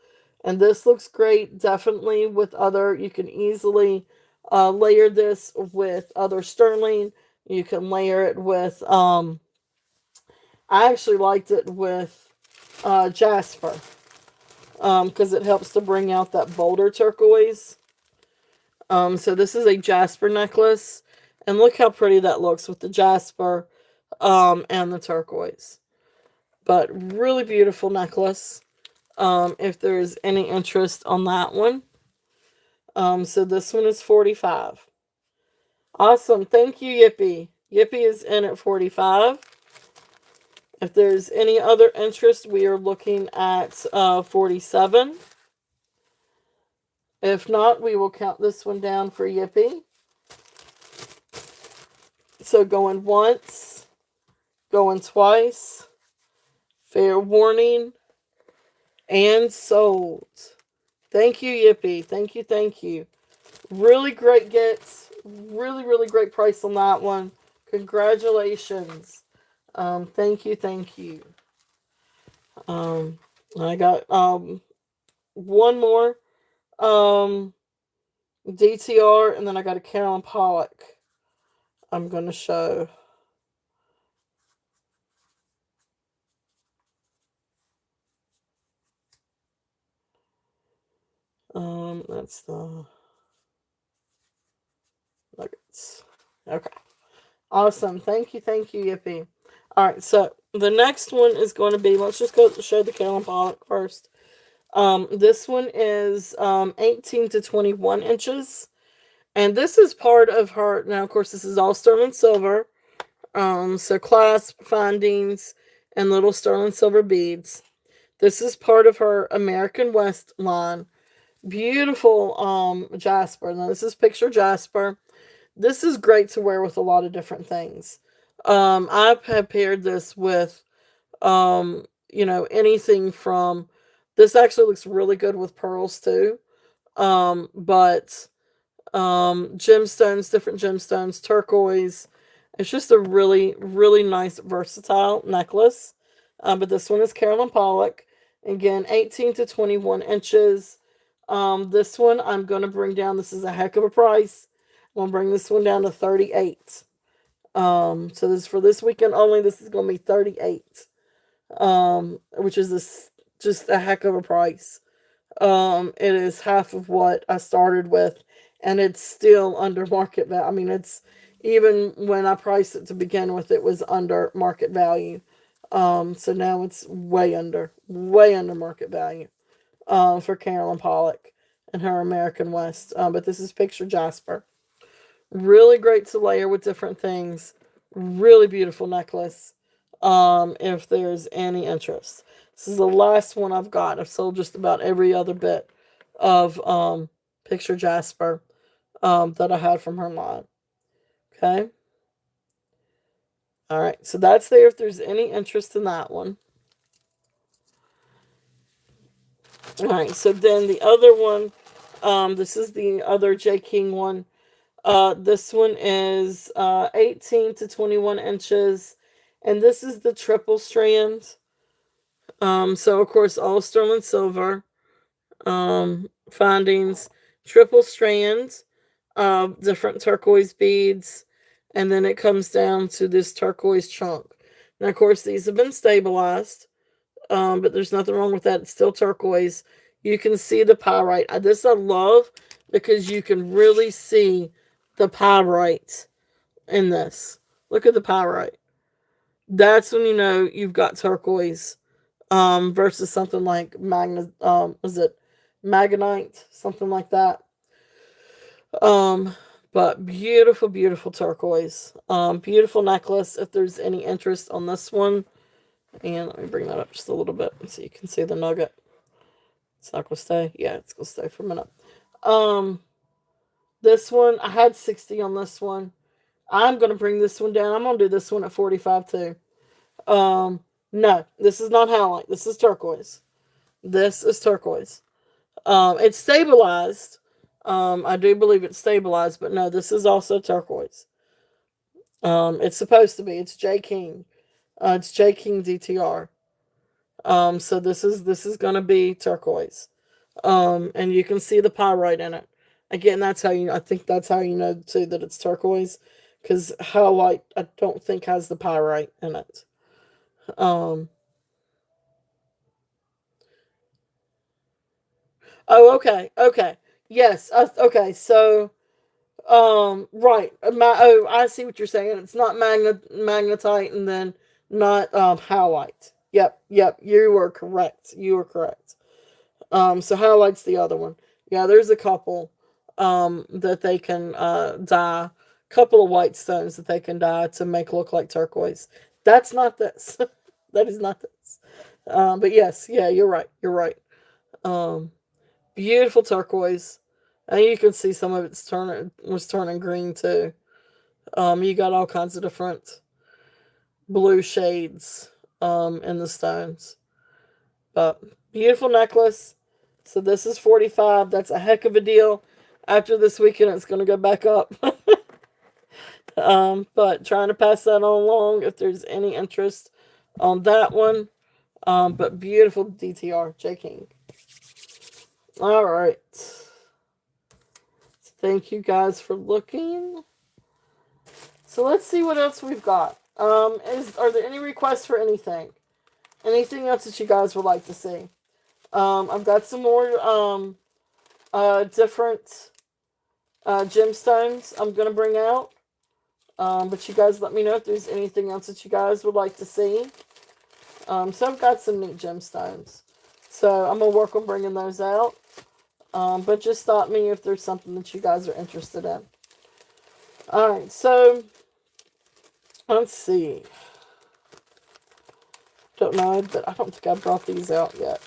And this looks great, definitely with other, you can easily layer this with other sterling. You can layer it with, I actually liked it with jasper, because it helps to bring out that bolder turquoise. So this is a jasper necklace, and look how pretty that looks with the jasper and the turquoise. But really beautiful necklace. If there's any interest on that one. So this one is 45. Awesome. Thank you, Yippee. Yippee is in at 45. If there's any other interest, we are looking at 47. If not, we will count this one down for Yippee. So going once, going twice, fair warning, and sold. Thank you, Yippee. Thank you, thank you. Really great gets. Really, really great price on that one. Congratulations. Thank you, thank you. Um, I got one more DTR, and then I got a Carolyn Pollock. I'm gonna show. That's the nuggets. Okay. Awesome. Thank you, Yippee. Alright, so the next one is going to be, let's just go show the Carolyn Pollock first. This one is 18 to 21 inches. And this is part of her, now of course this is all sterling silver. So clasp, findings, and little sterling silver beads. This is part of her American West line. Beautiful jasper. Now this is picture jasper. This is great to wear with a lot of different things. I have paired this with anything from, this actually looks really good with pearls too. But gemstones, different gemstones, turquoise. It's just a really, really nice, versatile necklace. But this one is Carolyn Pollock. Again, 18 to 21 inches. This one I'm going to bring down. This is a heck of a price. I'm going to bring this one down to 38. So this, for this weekend only, this is going to be 38. Which is just a heck of a price. It is half of what I started with, and it's still under market value. I mean, it's, even when I priced it to begin with, it was under market value. So now it's way under market value. For Carolyn Pollock and her American West. But this is picture jasper. Really great to layer with different things. Really beautiful necklace. If there's any interest. This is the last one I've got. I've sold just about every other bit of picture jasper that I had from her line. Okay. All right. So that's there if there's any interest in that one. All right. So then the other one, this is the other J. King one. This one is 18 to 21 inches, and this is the triple strand. So of course all sterling silver. Findings, triple strands of different turquoise beads, and then it comes down to this turquoise chunk. Now, of course, these have been stabilized, but there's nothing wrong with that. It's still turquoise. You can see the pyrite. This I love because you can really see the pyrite in this. Look at the pyrite. That's when you know you've got turquoise versus something like was it magnite, something like that. Um, but beautiful, beautiful turquoise. Beautiful necklace. If there's any interest on this one, and let me bring that up just a little bit so you can see the nugget. It's not gonna stay. Yeah, it's gonna stay for a minute. Um, this one I had 60 on this one. I'm gonna bring this one down. I'm gonna do this one at 45 too. Um, no, this is not halite. This is turquoise. This is turquoise. It's stabilized. I do believe it's stabilized, but no, this is also turquoise. It's supposed to be. It's J King. It's J King DTR. So this is gonna be turquoise. And you can see the pyrite in it. Again, that's how you. I think that's how you know too that it's turquoise, because halite I don't think has the pyrite in it. Um. Oh, okay, okay, yes. Okay, so right. Oh, I see what you're saying. It's not magnetite, and then not halite. Yep, yep. You are correct. You are correct. So halite's the other one. Yeah, there's a couple that they can dye. Couple of white stones that they can dye to make look like turquoise. That's not this. That is not this. But yes, yeah, you're right. You're right. Um, Beautiful turquoise. And you can see some of it's turning green too. You got all kinds of different blue shades in the stones. But beautiful necklace. So this is 45. That's a heck of a deal. After this weekend it's gonna go back up. But trying to pass that on along if there's any interest on that one. But beautiful DTR, J King. All right. Thank you guys for looking. So let's see what else we've got. Are there any requests for anything? Anything else that you guys would like to see? I've got some more different gemstones I'm gonna bring out. But you guys let me know if there's anything else that you guys would like to see. So I've got some neat gemstones. So I'm gonna work on bringing those out. But just stop me if there's something that you guys are interested in. Alright, so let's see. Don't know, but I don't think I brought these out yet.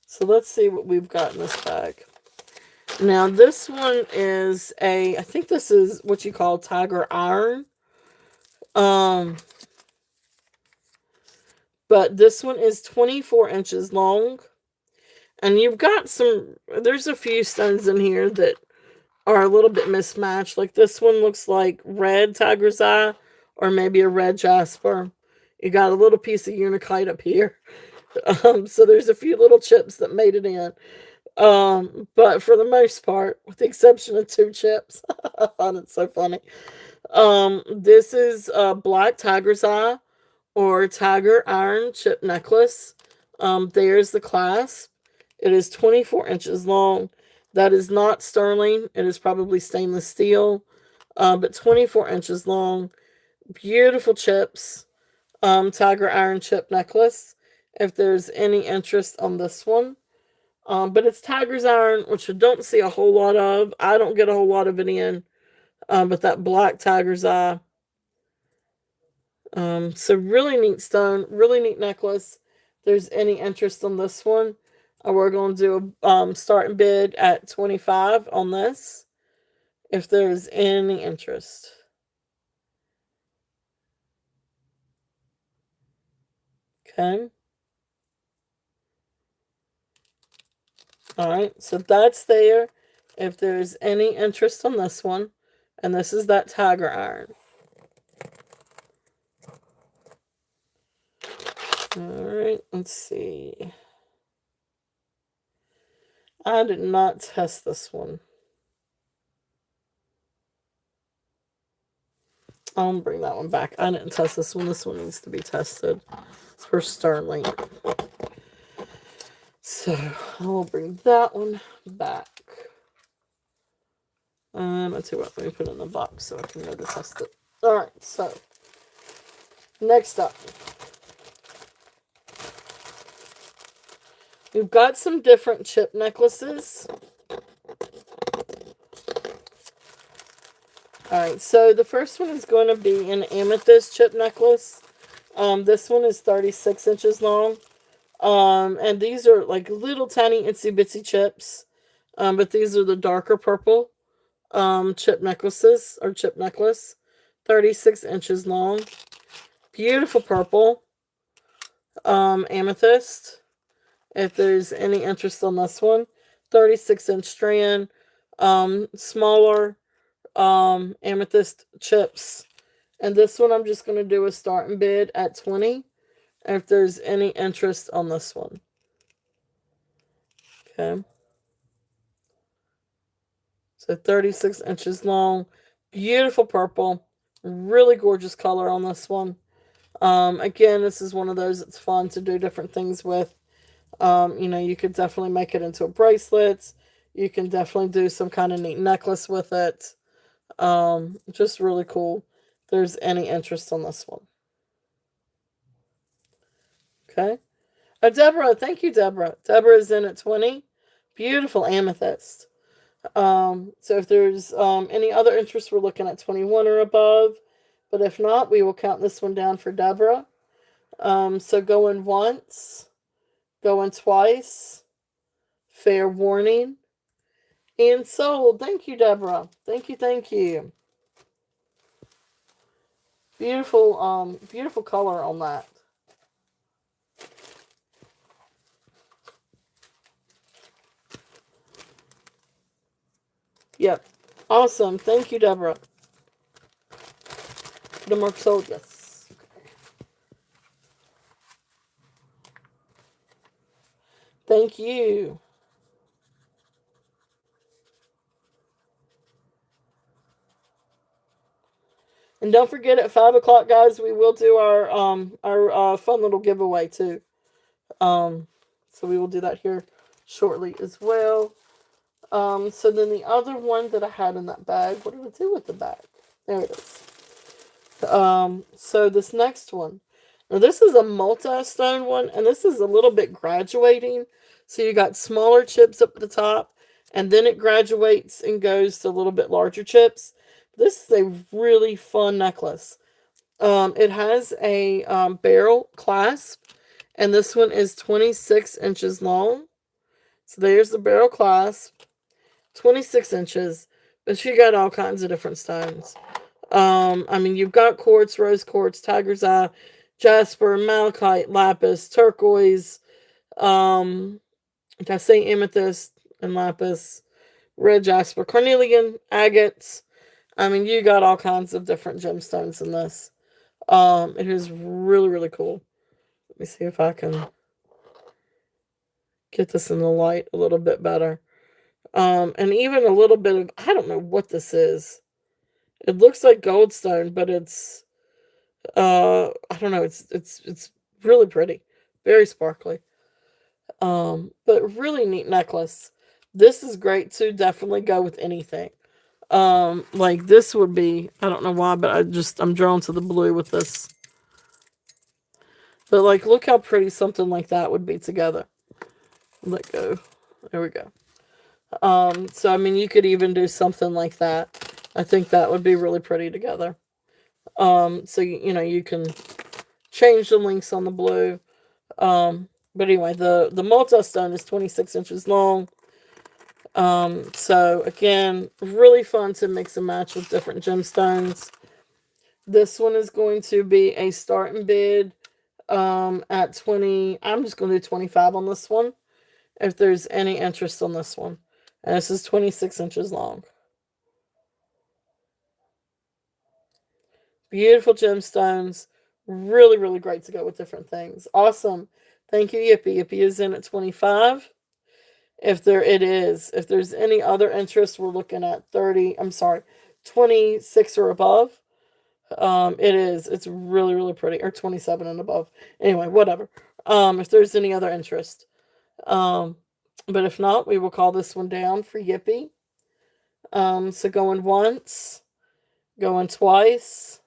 So let's see what we've got in this bag. Now this one is I think this is what you call tiger iron. But this one is 24 inches long. And you've got there's a few stones in here that are a little bit mismatched. Like this one looks like red tiger's eye or maybe a red jasper. You got a little piece of unakite up here. So there's a few little chips that made it in. But for the most part, with the exception of two chips, I find it so funny. This is a black tiger's eye or tiger iron chip necklace. There's the clasp. It is 24 inches long. That is not sterling. It is probably stainless steel, but 24 inches long. Beautiful chips. Tiger iron chip necklace. If there's any interest on this one. But it's tiger's iron, which I don't see a whole lot of. I don't get a whole lot of it in. But that black tiger's eye. So really neat stone, really neat necklace. If there's any interest on this one, we're going to do a starting bid at 25 on this. If there's any interest. Okay. Alright, so that's there. If there's any interest on this one, and this is that tiger iron. Alright, let's see. I did not test this one. I'll bring that one back. I didn't test this one. This one needs to be tested for Sterling. So I will bring that one back. Let's see what, let me put it in the box so I can know to test it. Alright, so next up, we've got some different chip necklaces. Alright, so the first one is going to be an amethyst chip necklace. This one is 36 inches long. And these are like little tiny itsy bitsy chips. But these are the darker purple chip necklaces, or chip necklace. 36 inches long. Beautiful purple. Amethyst. If there's any interest on this one. 36-inch strand. Smaller amethyst chips. And this one I'm just going to do a starting bid at 20. If there's any interest on this one. Okay. So 36 inches long. Beautiful purple. Really gorgeous color on this one. Again, this is one of those that's fun to do different things with. You know, you could definitely make it into a bracelet. You can definitely do some kind of neat necklace with it. Just really cool. If there's any interest on this one. Okay. Oh, Deborah. Thank you, Deborah. Deborah is in at 20. Beautiful amethyst. So if there's any other interest, we're looking at 21 or above. But if not, we will count this one down for Deborah. So going once, going twice, fair warning, and sold. Thank you, Deborah. Thank you, thank you. Beautiful, beautiful color on that. Yep. Awesome. Thank you, Deborah. The mark sold, yes. Okay. Thank you. And don't forget at 5 o'clock, guys, we will do our fun little giveaway too. So we will do that here shortly as well. So then the other one that I had in that bag, what did I do with the bag? There it is. So this next one. Now this is a multi-stone one, and this is a little bit graduating. So you got smaller chips up at the top, and then it graduates and goes to a little bit larger chips. This is a really fun necklace. It has a barrel clasp, and this one is 26 inches long. So there's the barrel clasp, 26 inches, but you got all kinds of different stones. I mean, you've got quartz, rose quartz, tiger's eye, jasper, malachite, lapis, turquoise, did I say amethyst and lapis, red jasper, carnelian, agates. I mean, you got all kinds of different gemstones in this. It is really, really cool. Let me see if I can get this in the light a little bit better. And even a little bit of, I don't know what this is. It looks like goldstone, but it's, I don't know, it's really pretty. Very sparkly. But really neat necklace. This is great to definitely go with anything. Like this would be, I don't know why, but I'm drawn to the blue with this. But like, look how pretty something like that would be together. Let go. There we go. So I mean, you could even do something like that. I think that would be really pretty together. So you know, you can change the links on the blue. But anyway, the multi-stone is 26 inches long. So again, really fun to mix and match with different gemstones. This one is going to be a starting bid at 20. I'm just going to do 25 on this one. if there's any interest on this one. And this is 26 inches long. Beautiful gemstones. Really, really great to go with different things. Awesome. Thank you, Yippee. Yippee is in at 25. If there's any other interest, we're looking at 30. I'm sorry, 26 or above. It's really, really pretty. Or 27 and above. Anyway, whatever. If there's any other interest. But if not, we will call this one down for Yippee. So going once, going twice,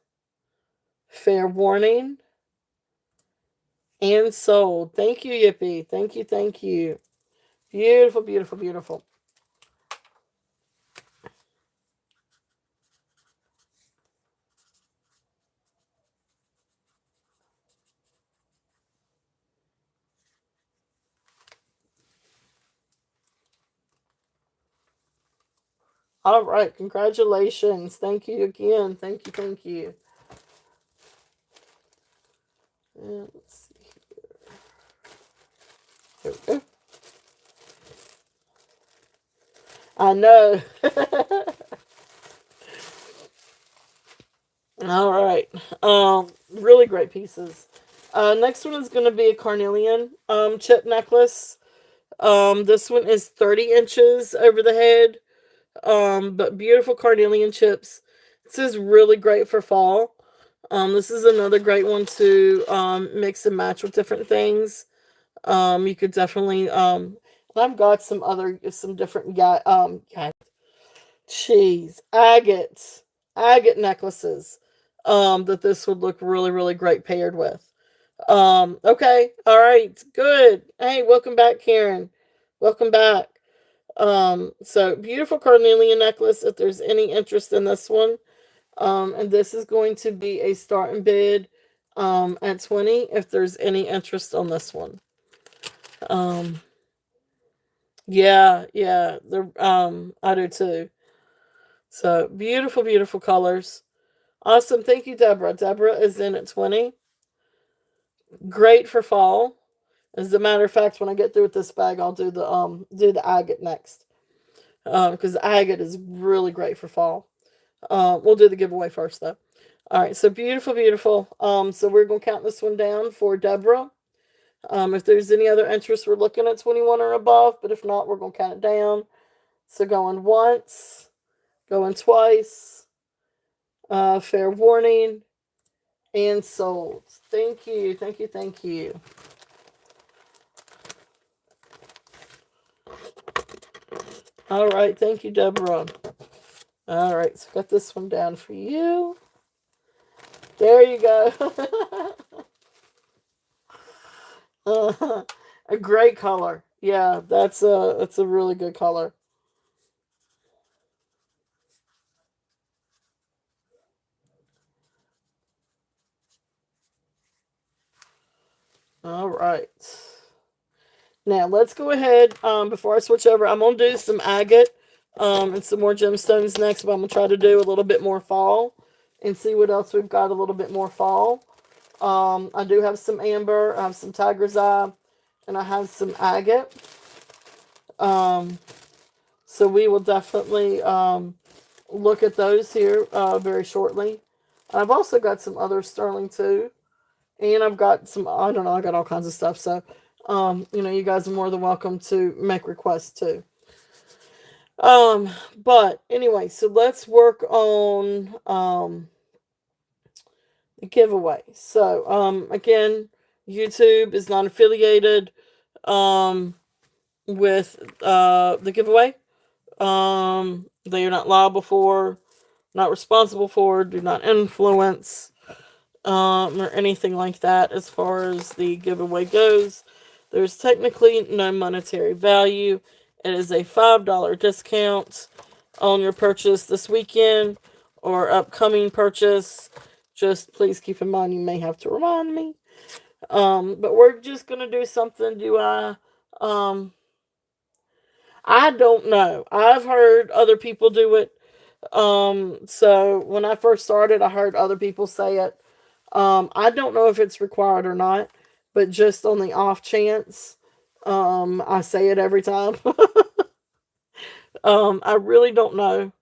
fair warning, and sold. Thank you, Yippee. Thank you, thank you. Beautiful, beautiful, beautiful. All right, congratulations. Thank you again. Thank you, thank you. Let's see here. There we go. I know. All right. Really great pieces. Next one is going to be a carnelian chip necklace. This one is 30 inches over the head. But beautiful carnelian chips. This is really great for fall. This is another great one to mix and match with different things. You could definitely and I've got some different agate necklaces that this would look really, really great paired with. Okay, all right, good. Hey, welcome back, Karen. Welcome back. So beautiful carnelian necklace. If there's any interest in this one, and this is going to be a starting bid at 20. If there's any interest on this one, um, yeah, I do too. So beautiful, beautiful colors. Awesome. Thank you, Deborah. Deborah is in at 20. Great for fall. As a matter of fact, when I get through with this bag, I'll do the agate next. Because agate is really great for fall. We'll do the giveaway first though. All right, so beautiful, beautiful. So we're gonna count this one down for Deborah. If there's any other interest, we're looking at 21 or above, but if not, we're gonna count it down. So going once, going twice, fair warning, and sold. Thank you, thank you, thank you. All right, thank you, Deborah. All right, so got this one down for you. There you go. A great color. Yeah, that's a really good color. All right. Now let's go ahead. Before I switch over, I'm gonna do some agate, and some more gemstones next. But I'm gonna try to do a little bit more fall, and see what else we've got a little bit more fall. I do have some amber. I have some tiger's eye, and I have some agate. Um, so we will definitely look at those here very shortly. I've also got some other sterling too. And I've got some, I don't know, I got all kinds of stuff. So, you guys are more than welcome to make requests too. But anyway, so let's work on the giveaway. So, again, YouTube is not affiliated with the giveaway. They are not liable for, not responsible for, do not influence or anything like that as far as the giveaway goes. There's technically no monetary value. It is a $5 discount on your purchase this weekend or upcoming purchase. Just please keep in mind you may have to remind me. But we're just gonna do something. I don't know. I've heard other people do it. So when I first started, I heard other people say it. I don't know if it's required or not, but just on the off chance, I say it every time. I really don't know.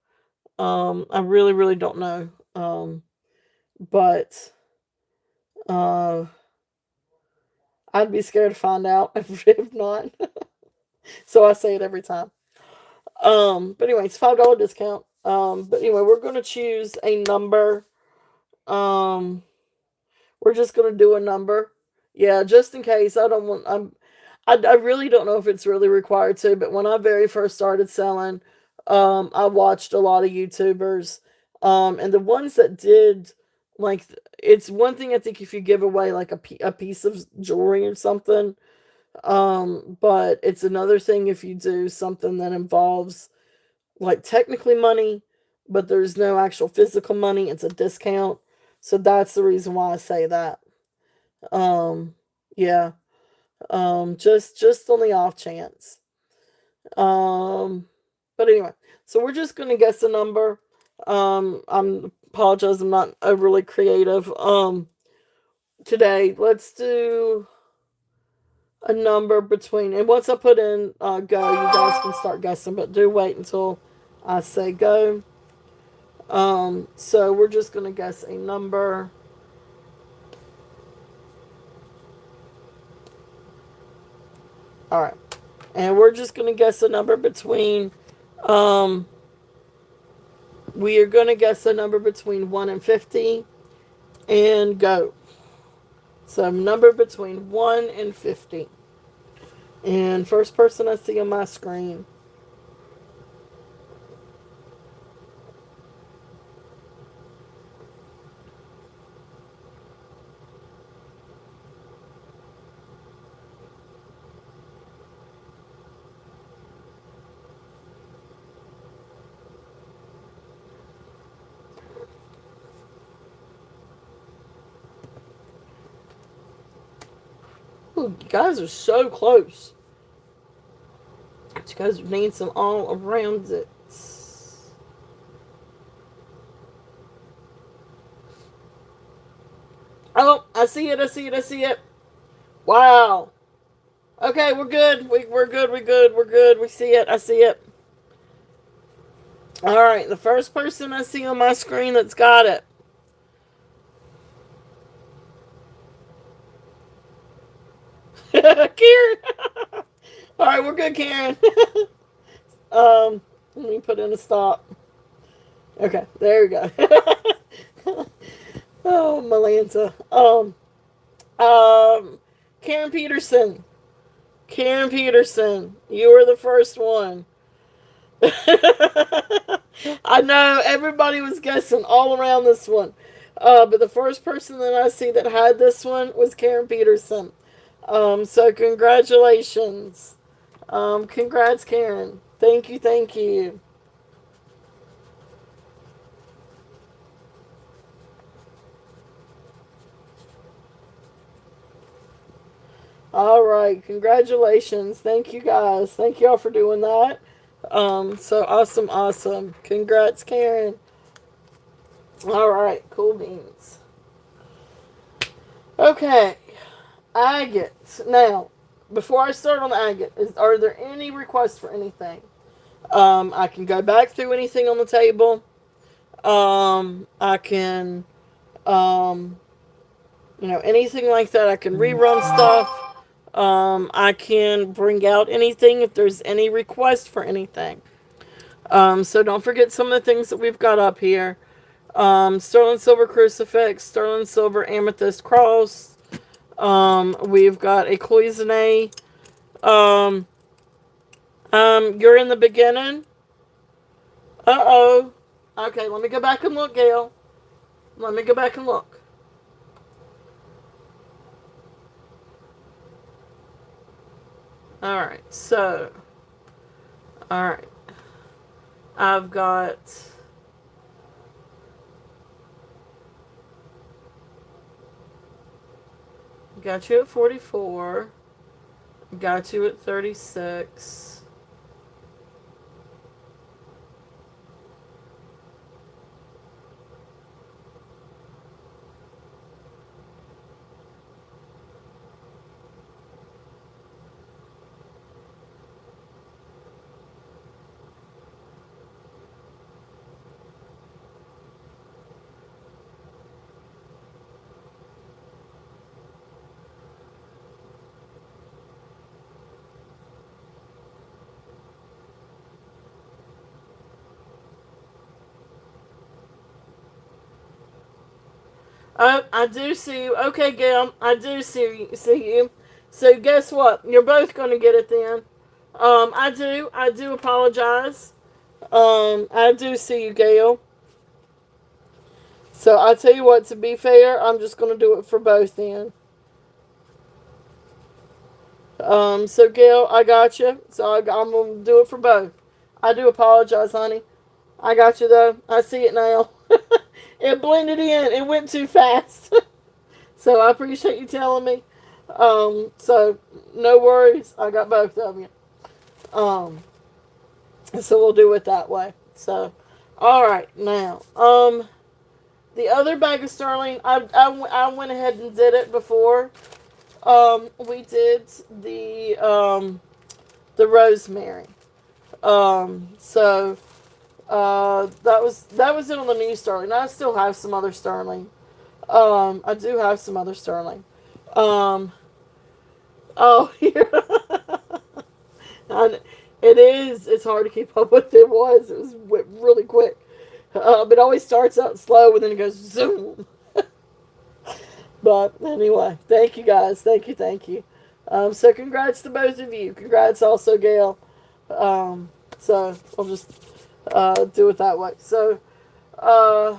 I really, really don't know. But uh, I'd be scared to find out if not. So I say it every time. But anyway, it's $5 discount. But anyway, we're gonna choose a number. Um, we're just gonna do a number. Yeah, just in case. I don't want. I really don't know if it's really required to. But when I very first started selling, I watched a lot of YouTubers. And the ones that did, like, it's one thing I think if you give away like a piece of jewelry or something. But it's another thing if you do something that involves like technically money, but there's no actual physical money. It's a discount. So that's the reason why I say that. Um, yeah. Just on the off chance. Um, but anyway, so we're just gonna guess a number. I'm apologize, I'm not overly creative. Today, let's do a number between, and once I put in go, you guys can start guessing, but do wait until I say go. So we're just gonna guess a number. All right, and we're just gonna guess a number between. Um, we are gonna guess a number between 1 and 50, and go. So number between 1 and 50, and first person I see on my screen. Ooh, you guys are so close. You guys need some all around it. Oh, I see it, I see it, I see it. Wow. Okay, we're good. We're good, we're good, we're good. We see it, I see it. Alright, the first person I see on my screen that's got it. Karen! Alright, we're good, Karen. Let me put in a stop. Okay, there we go. Oh, Malanta. Um, Karen Peterson. Karen Peterson, you were the first one. I know everybody was guessing all around this one. But the first person that I see that had this one was Karen Peterson. So congratulations. Congrats, Karen. Thank you, thank you. All right, congratulations. Thank you guys. Thank y'all for doing that. So awesome, awesome. Congrats, Karen. All right, cool beans. Okay, agate. Now, before I start on the agate, are there any requests for anything? I can go back through anything on the table. I can, um, anything like that. I can rerun stuff. I can bring out anything if there's any request for anything. So don't forget some of the things that we've got up here. Sterling silver crucifix, sterling silver amethyst cross. We've got a cloisonne. Um, you're in the beginning. Uh-oh. Okay, let me go back and look, Gail. Let me go back and look. Alright, so. Alright. I've got. Got you at 44. Got you at 36. I do see you. Okay, Gail, I do see you. So guess what? You're both gonna get it then. I do apologize. I do see you, Gail. So I tell you what, to be fair, I'm just gonna do it for both then. So Gail, I got you. So I'm gonna do it for both. I do apologize, honey. I got you though. I see it now. It blended in. It went too fast. So I appreciate you telling me. So no worries. I got both of you. Um, so we'll do it that way. So, all right now. The other bag of sterling, I went ahead and did it before. We did the rosemary. So that was it on the new sterling. I still have some other sterling. I do have some other sterling. Um, oh, here. And it is. It's hard to keep up with. It was. It was really quick. It always starts out slow and then it goes zoom. But anyway, thank you guys. Thank you. Thank you. So congrats to both of you. Congrats also, Gail. So I'll just do it that way. So uh,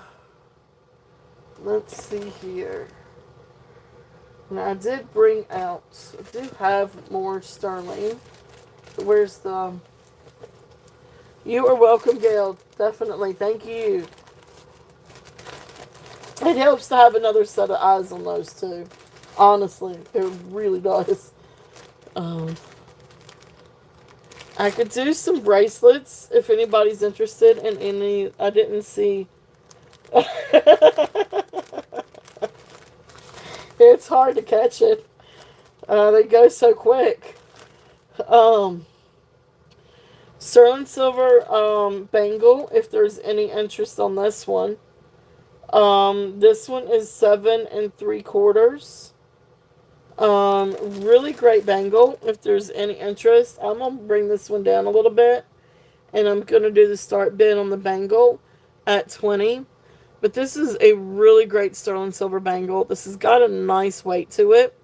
let's see here. Now I did bring out. I do have more sterling. Where's the? You are welcome, Gail. Definitely. Thank you. It helps to have another set of eyes on those too. Honestly, it really does. Um, I could do some bracelets if anybody's interested in any. I didn't see. It's hard to catch it. They go so quick. Um, Sterling silver bangle. If there's any interest on this one. This one is 7 3/4. Really great bangle. If there's any interest, I'm gonna bring this one down a little bit, and I'm gonna do the start bid on the bangle at 20. But this is a really great sterling silver bangle. This has got a nice weight to it.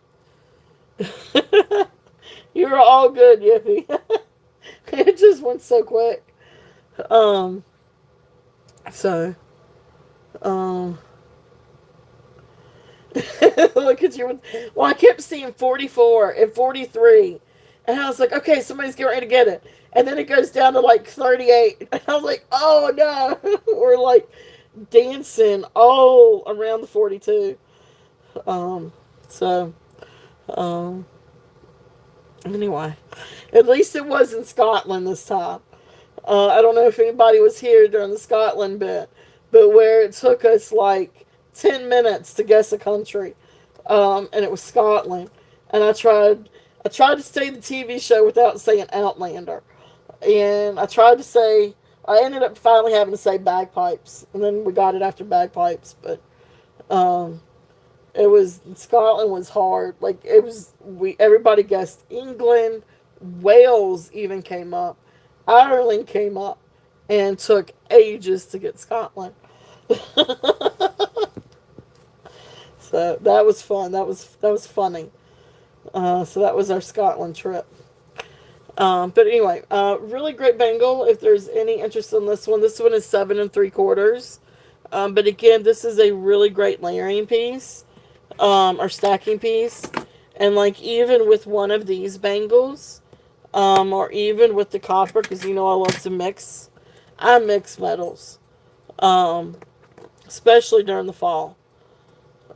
You're all good, Yippee. It just went so quick. Um, so, um, look at you. Well, I kept seeing 44 and 43. And I was like, okay, somebody's getting ready to get it. And then it goes down to like 38. And I was like, oh no. We're like dancing all around the 42. Um, so, um, anyway, at least it was in Scotland this time. I don't know if anybody was here during the Scotland bit, but where it took us like 10 minutes to guess a country, and it was Scotland. And I tried to say the TV show without saying Outlander, and I ended up finally having to say bagpipes, and then we got it after bagpipes. But um, Scotland was hard. Like it was, we everybody guessed England, Wales even came up, Ireland came up, and took ages to get Scotland. So that was fun. That was funny. So that was our Scotland trip. But anyway, really great bangle. If there's any interest in this one is 7 3/4. But again, this is a really great layering piece, or stacking piece, and like even with one of these bangles, or even with the copper, because you know I love to mix. I mix metals, um, especially during the fall.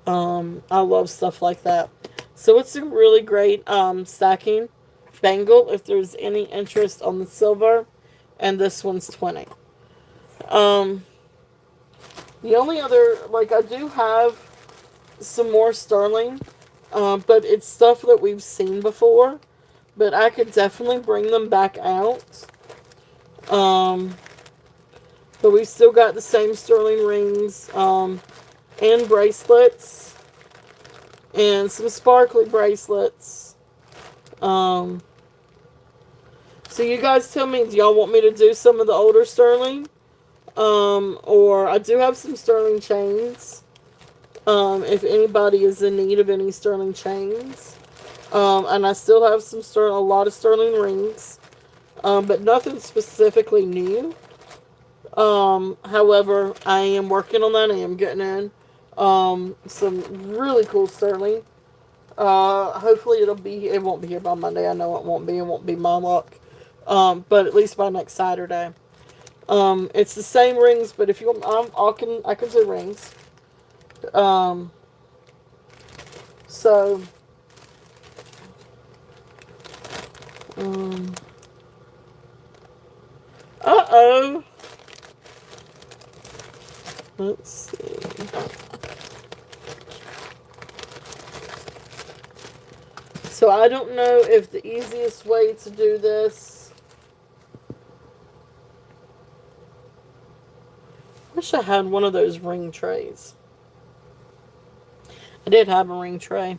I love stuff like that. So it's a really great stacking bangle if there's any interest on the silver, and this one's 20. Um, the only other, like I do have some more sterling, but it's stuff that we've seen before, but I could definitely bring them back out. Um, but we still got the same sterling rings, and bracelets, and some sparkly bracelets. So you guys tell me, do y'all want me to do some of the older sterling? Or I do have some sterling chains. If anybody is in need of any sterling chains. And I still have a lot of sterling rings. But nothing specifically new. However, I am working on that. I am getting in some really cool sterling. Hopefully it won't be here by Monday. I know it won't be. It won't be my luck. But at least by next Saturday. It's the same rings, but if you want, I can do rings. Um, so, um, uh-oh. Let's see. So I don't know if the easiest way to do this. Wish I had one of those ring trays. I did have a ring tray.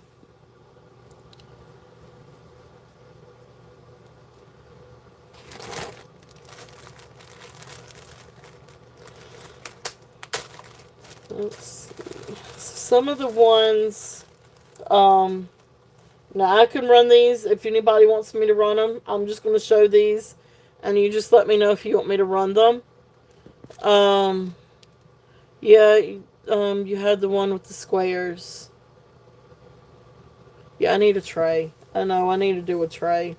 Let's see. Some of the ones, now I can run these if anybody wants me to run them. I'm just going to show these, and you just let me know if you want me to run them. Yeah, you had the one with the squares. Yeah, I need a tray. I know, I need to do a tray.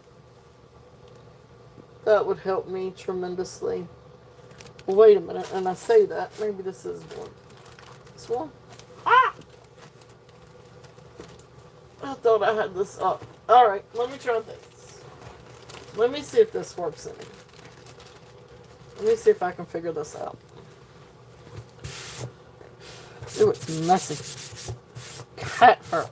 That would help me tremendously. Well, wait a minute, and I say that. Maybe this is one. This one? Ah! I thought I had this up. Alright, let me try this. Let me see if this works in. Let me see if I can figure this out. Ooh, it's messy. Cat fur.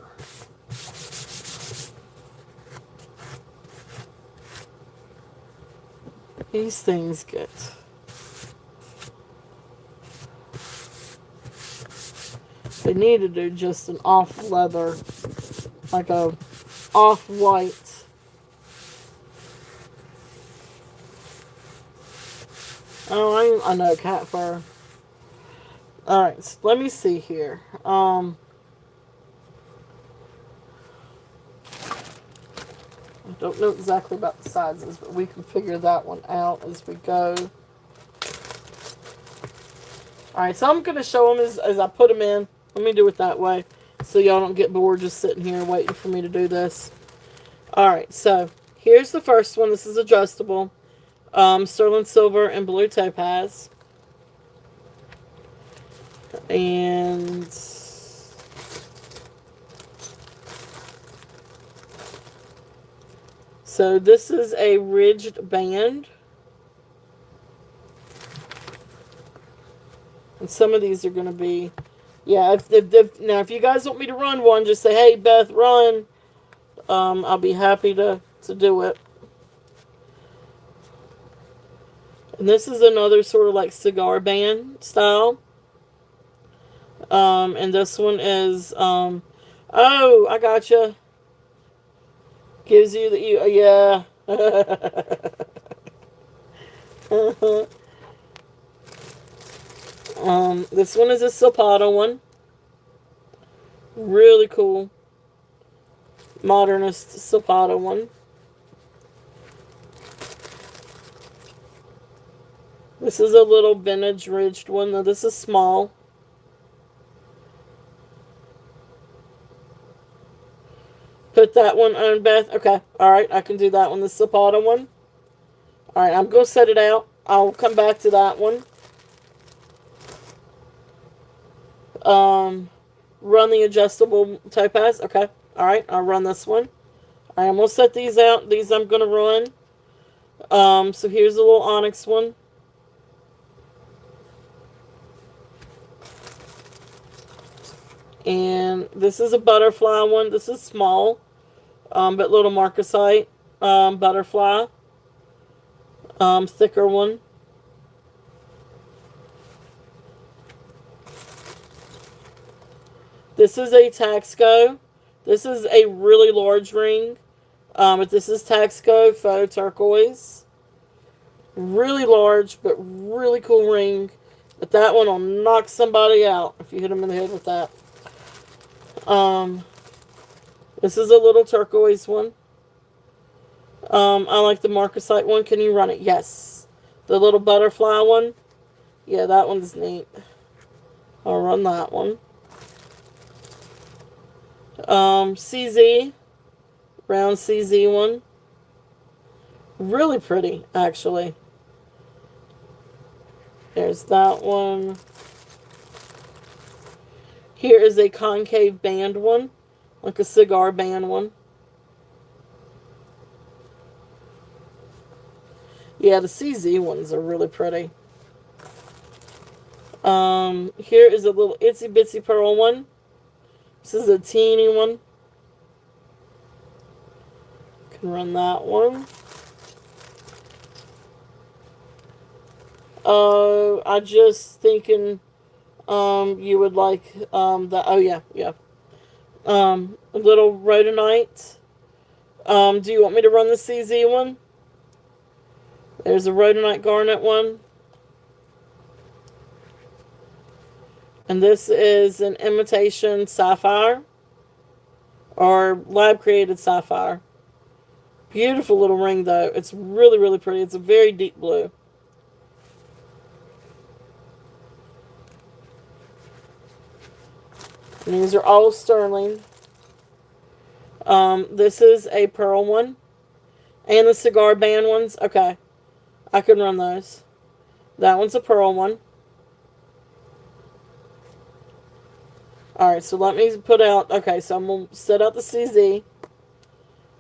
These things get... They need to do just an off leather, like a off white. Oh, I know, cat fur. Alright, so let me see here. I don't know exactly about the sizes, but we can figure that one out as we go. Alright, so I'm going to show them as I put them in. Let me do it that way, so y'all don't get bored just sitting here waiting for me to do this. Alright, so here's the first one. This is adjustable. Sterling silver and blue topaz. And so this is a ridged band. And some of these are going to be, yeah, now if you guys want me to run one, just say, hey, Beth, run. I'll be happy to do it. And this is another sort of like cigar band style. And this one is, oh, I gotcha. Gives you the, yeah. This one is a Zapata one. Really cool. Modernist Zapata one. This is a little vintage ridged one. Now this is small. Put that one on, Beth. Okay. Alright, I can do that one. The Zapata one. Alright, I'm going to set it out. I'll come back to that one. Run the adjustable topaz. Okay. Alright, I'll run this one. Alright, I'm going to set these out. These I'm going to run. So here's a little onyx one. And this is a butterfly one. This is small, but little marcasite butterfly. Thicker one. This is a Taxco. This is a really large ring. But this is Taxco Faux Turquoise. Really large, but really cool ring. But that one will knock somebody out if you hit them in the head with that. Um, this is a little turquoise one. I like the marcasite one. Can you run it? Yes. The little butterfly one. Yeah, that one's neat. I'll run that one. CZ. Round CZ one. Really pretty, actually. There's that one. Here is a concave band one. Like a cigar band one. Yeah, the CZ ones are really pretty. Here is a little itsy bitsy pearl one. This is a teeny one. Can run that one. I just thinking, you would like, oh yeah, yeah. A little rhodonite. Do you want me to run the CZ one? There's a rhodonite garnet one. And this is an imitation sapphire. Or lab created sapphire. Beautiful little ring though. It's really, really pretty. It's a very deep blue. And these are all sterling. This is a pearl one. And the cigar band ones. Okay. I can run those. That one's a pearl one. Alright, so let me put out... Okay, so I'm going to set out the CZ.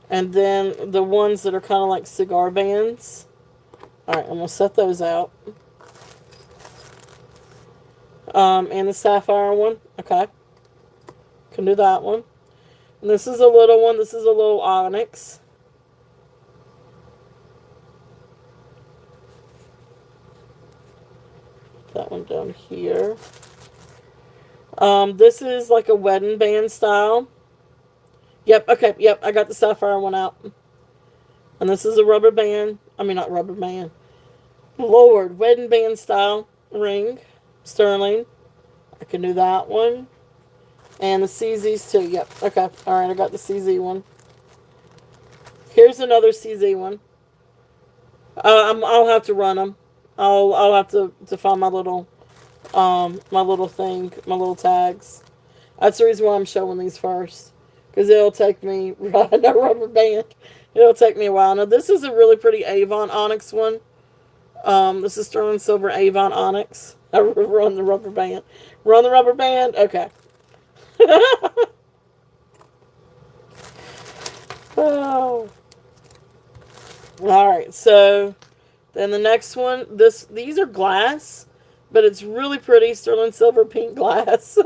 And then the ones that are kind of like cigar bands. Alright, I'm going to set those out. And the sapphire one. Okay. Can do that one. And this is a little one. This is a little onyx. Put that one down here. This is like a wedding band style. Yep, okay, yep, I got the sapphire one out. And this is a rubber band. I mean, not rubber band. Lord, wedding band style ring. Sterling. I can do that one. And the CZs too. Yep, okay. Alright, I got the CZ one. Here's another CZ one. I'll have to run them. I'll have to find my little thing, my little tags. That's the reason why I'm showing these first. Because it'll take me, no rubber band. It'll take me a while. Now, this is a really pretty Avon Onyx one. This is sterling silver Avon Onyx. I run the rubber band. Run the rubber band? Okay. Oh. Alright, so then the next one, these are glass, but it's really pretty sterling silver pink glass.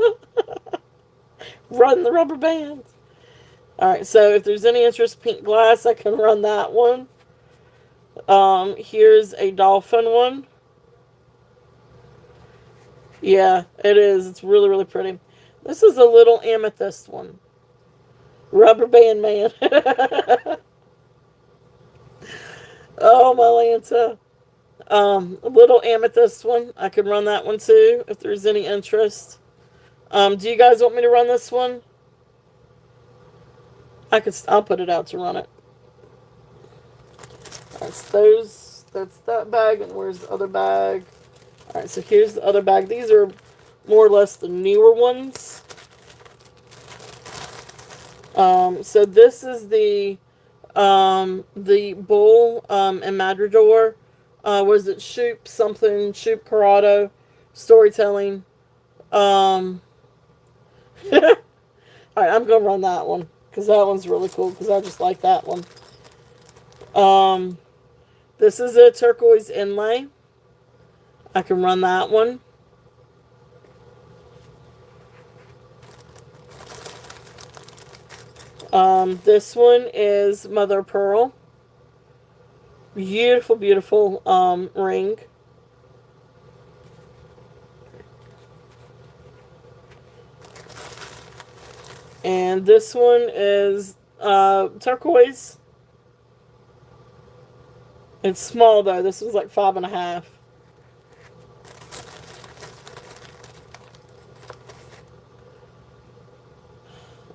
Run the rubber band. Alright, so if there's any interest, pink glass, I can run that one. Here's a dolphin one. Yeah, it is. It's really, really pretty. This is a little amethyst one. Rubber band man. Oh, my Lanta. A little amethyst one. I could run that one too, if there's any interest. Do you guys want me to run this one? I'll put it out to run it. That's that bag, and where's the other bag? Alright, so here's the other bag. These are more or less the newer ones. So this is the bull, and Madrigal. Was it Shoop something? Shoop Corrado storytelling. Alright, I'm gonna run that one. Because that one's really cool. Because I just like that one. This is a turquoise inlay. I can run that one. This one is Mother Pearl. Beautiful, beautiful ring. And this one is turquoise. It's small though. This was like 5.5.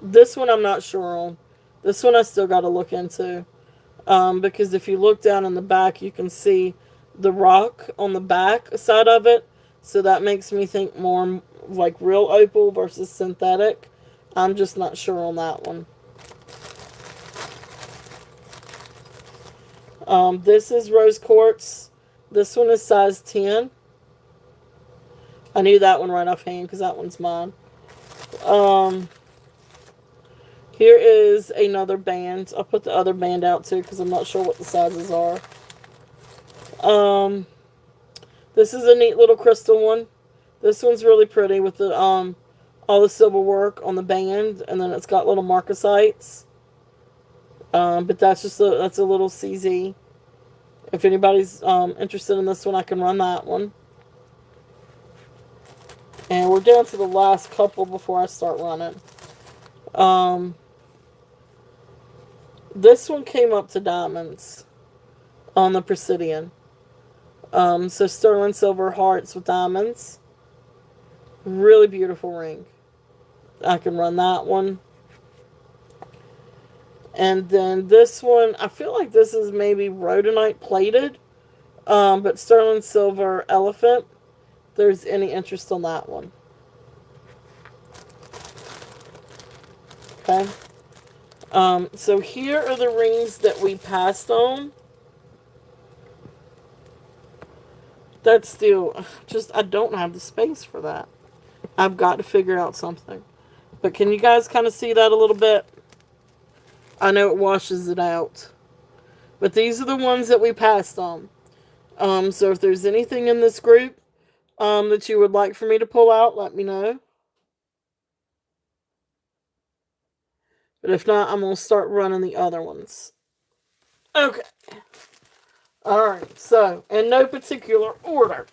This one I'm not sure on. This one I still got to look into. Because if you look down in the back, you can see the rock on the back side of it. So that makes me think more like real opal versus synthetic. I'm just not sure on that one. This is rose quartz. This one is size 10. I knew that one right offhand because that one's mine. Um, Here is another band. I'll put the other band out too because I'm not sure what the sizes are. Um, this is a neat little crystal one. This one's really pretty with the all the silver work on the band, and then it's got little marcasites. But that's a little CZ. If anybody's interested in this one, I can run that one. And we're down to the last couple before I start running. Um, this one came up to diamonds on the Presidian. So sterling silver hearts with diamonds. Really beautiful ring. I can run that one. And then this one, I feel like this is maybe rhodonite plated, but sterling silver elephant. If there's any interest on that one. Okay. So here are the rings that we passed on. That's still just, I don't have the space for that. I've got to figure out something. But can you guys kind of see that a little bit? I know it washes it out. But these are the ones that we passed on. So if there's anything in this group that you would like for me to pull out, let me know. But if not, I'm going to start running the other ones. Okay. Alright, so in no particular order.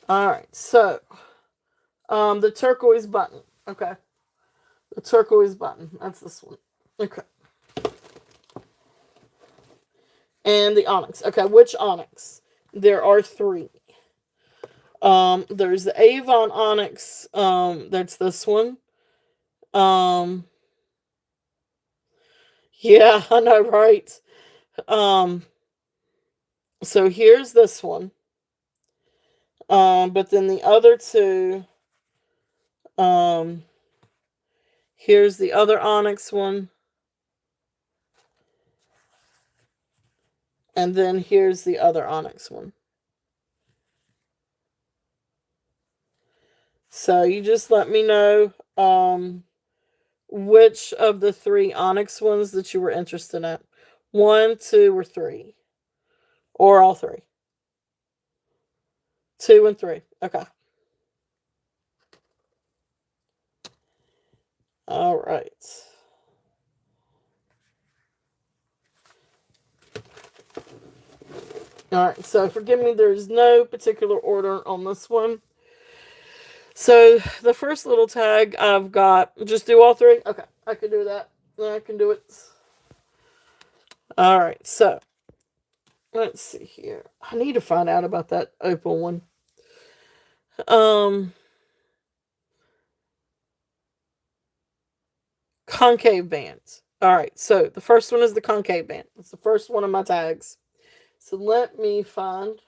Alright, so the turquoise button. Okay. The turquoise button. That's this one. Okay. And the onyx. Okay, which onyx? There are 3. There's the Avon onyx. That's this one. Yeah, I know, right? So here's this one. But then the other 2, here's the other onyx one. And then here's the other onyx one. So you just let me know which of the 3 onyx ones that you were interested in. 1, 2, or 3. Or all 3. 2 and 3. Okay. All right. All right. So forgive me, there's no particular order on this one. So the first little tag I've got, just do all 3? Okay. I can do that. I can do it. All right. So let's see here. I need to find out about that opal one. Concave bands. All right, so the first one is the concave band. It's the first one of my tags. So let me find.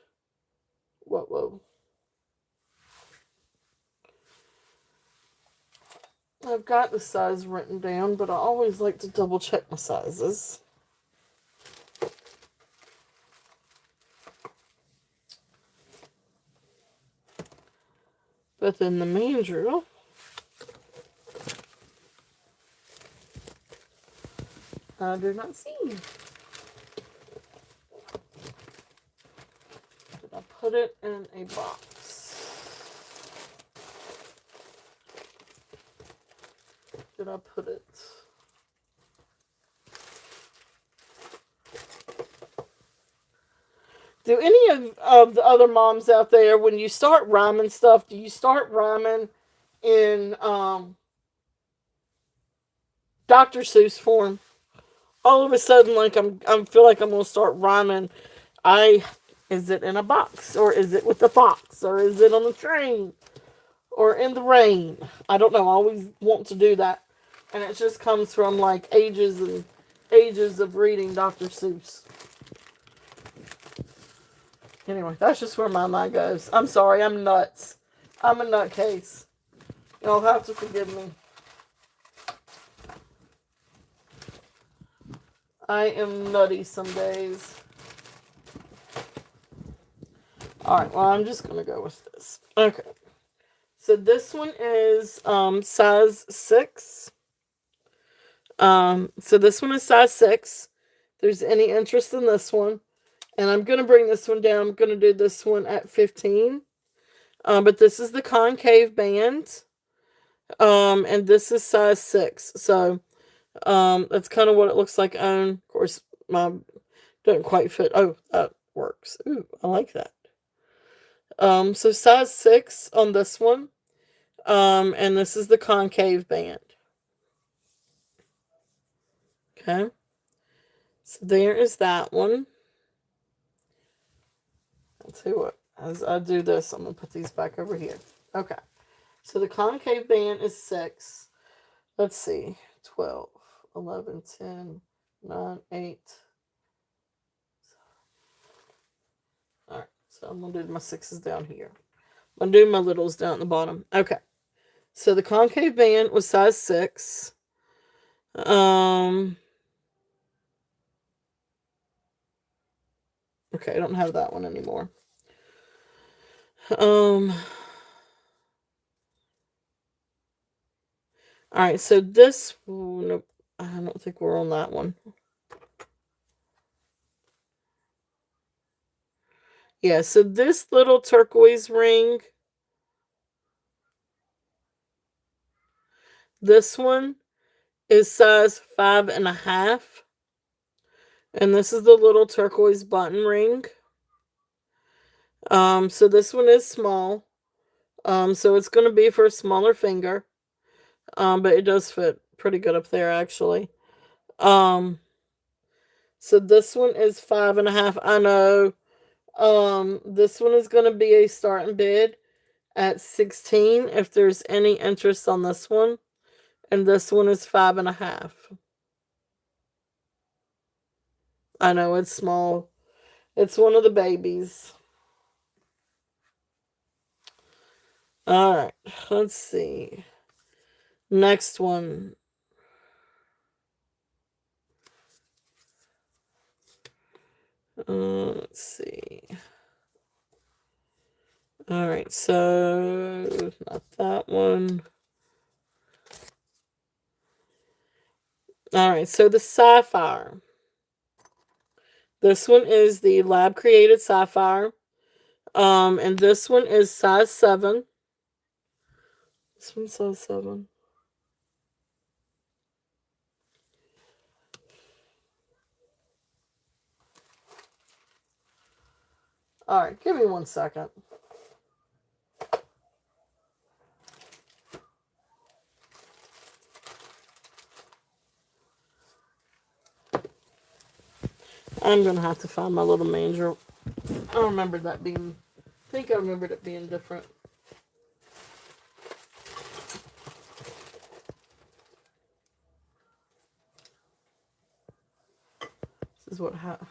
Whoa. I've got the size written down, but I always like to double check my sizes. But then the mandrel. I do not see. Did I put it in a box? Did I put it? Do any of the other moms out there, when you start rhyming stuff, do you start rhyming in Dr. Seuss form? All of a sudden, like I feel like I'm gonna start rhyming. Is it in a box, or is it with the fox, or is it on the train, or in the rain. I don't know. I always want to do that. And it just comes from like ages and ages of reading Dr. Seuss. Anyway, that's just where my mind goes. I'm sorry, I'm nuts. I'm a nutcase. Y'all have to forgive me. I am nutty some days. Alright, well, I'm just going to go with this. Okay. So this one is size 6. So this one is size 6. If there's any interest in this one. And I'm going to bring this one down. I'm going to do this one at 15. But this is the concave band. And this is size 6. So that's kind of what it looks like on. Of course, my don't quite fit. Oh, that works. Ooh, I like that. So size 6 on this one. And this is the concave band. Okay. So there is that one. I'll tell you what, as I do this, I'm going to put these back over here. Okay. So the concave band is 6. Let's see. 12, 11, 10, 9, 8. Alright, so I'm going to do my 6s down here. I'm going to do my littles down at the bottom. Okay. So the concave band was size 6. Okay, I don't have that one anymore. Alright, so this... Nope, I don't think we're on that one. Yeah, so this little turquoise ring... This one is size 5.5. And this is the little turquoise button ring. So this one is small. So it's going to be for a smaller finger. But it does fit pretty good up there, actually. So this one is 5.5. I know. This one is going to be a starting bid at 16 if there's any interest on this one. And this one is 5.5. I know it's small. It's one of the babies. Alright, let's see. Next one. Let's see. Alright, so not that one. Alright, so the sapphire. This one is the lab created sapphire. And this one is size 7. This one's size 7. Alright, give me 1 second. I'm going to have to find my little manger. I remember that being... I think I remembered it being different. This is what happened.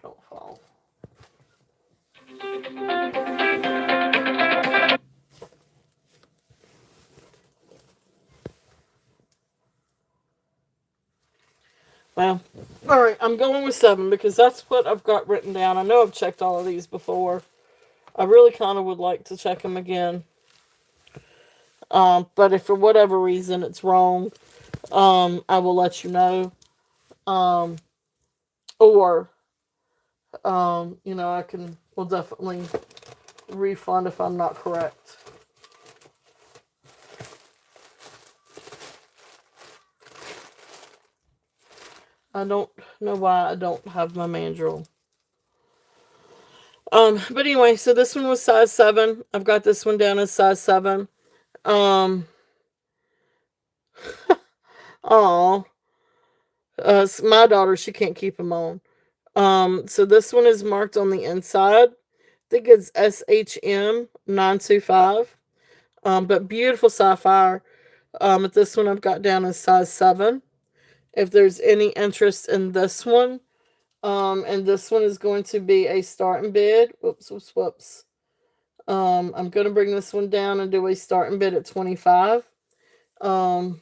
Don't fall. Well, alright, I'm going with 7 because that's what I've got written down. I know I've checked all of these before. I really kind of would like to check them again. But if for whatever reason it's wrong, I will let you know. Or, we'll definitely refund if I'm not correct. I don't know why I don't have my mandrel. But anyway, so this one was size 7. I've got this one down as size 7. My daughter, she can't keep them on. So this one is marked on the inside. think it's SHM 925. But beautiful sapphire. This one I've got down as size 7. If there's any interest in this one, and this one is going to be a starting bid. Whoops, whoops, whoops. I'm going to bring this one down and do a starting bid at 25. Um,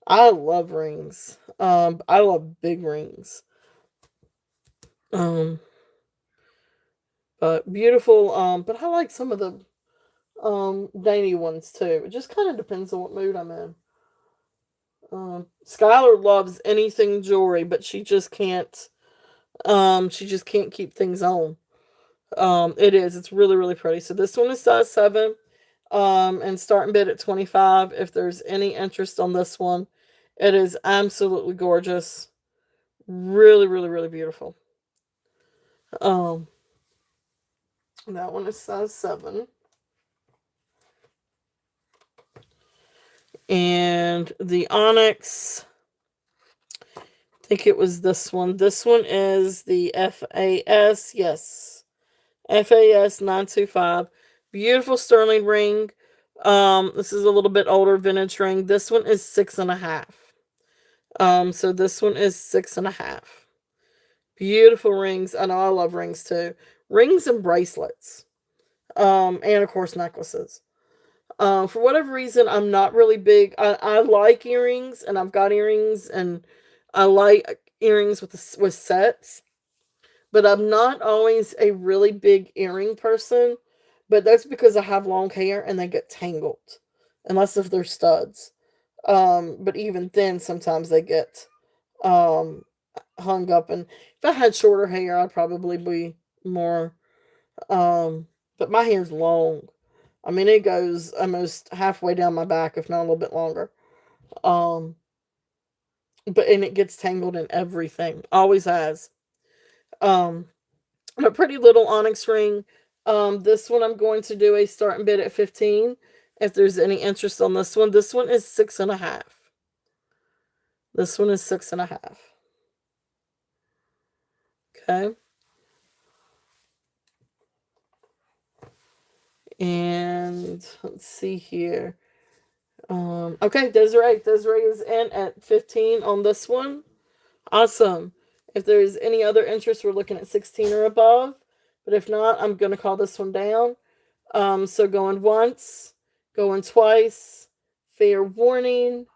I love rings. I love big rings. Um, but beautiful. But I like some of the dainty ones too. It just kind of depends on what mood I'm in. Skylar loves anything jewelry, but she just can't keep things on. It's really, really pretty. So this one is size 7. And starting bid at 25. If there's any interest on this one, it is absolutely gorgeous. Really, really, really beautiful. Um, that one is size 7. And the onyx, I think it was this one. This one is the FAS. Yes. FAS 925. Beautiful sterling ring. This is a little bit older vintage ring. This one is 6.5. So this one is 6.5. Beautiful rings. I know I love rings too. Rings and bracelets. And of course necklaces. For whatever reason, I'm not really big. I like earrings, and I've got earrings, and I like earrings with sets. But I'm not always a really big earring person. But that's because I have long hair and they get tangled, unless if they're studs. But even then, sometimes they get um hung up. And if I had shorter hair, I'd probably be more. But my hair's long. I mean, it goes almost halfway down my back, if not a little bit longer. Um, and it gets tangled in everything. Always has. Um, a pretty little onyx ring. This one I'm going to do a starting bid at 15. If there's any interest on this one is 6.5. This one is 6.5. Okay. And let's see here. Okay, Desiree. Desiree is in at 15 on this one. Awesome. If there's any other interest, we're looking at 16 or above. But if not, I'm going to call this one down. So going once, going twice, fair warning,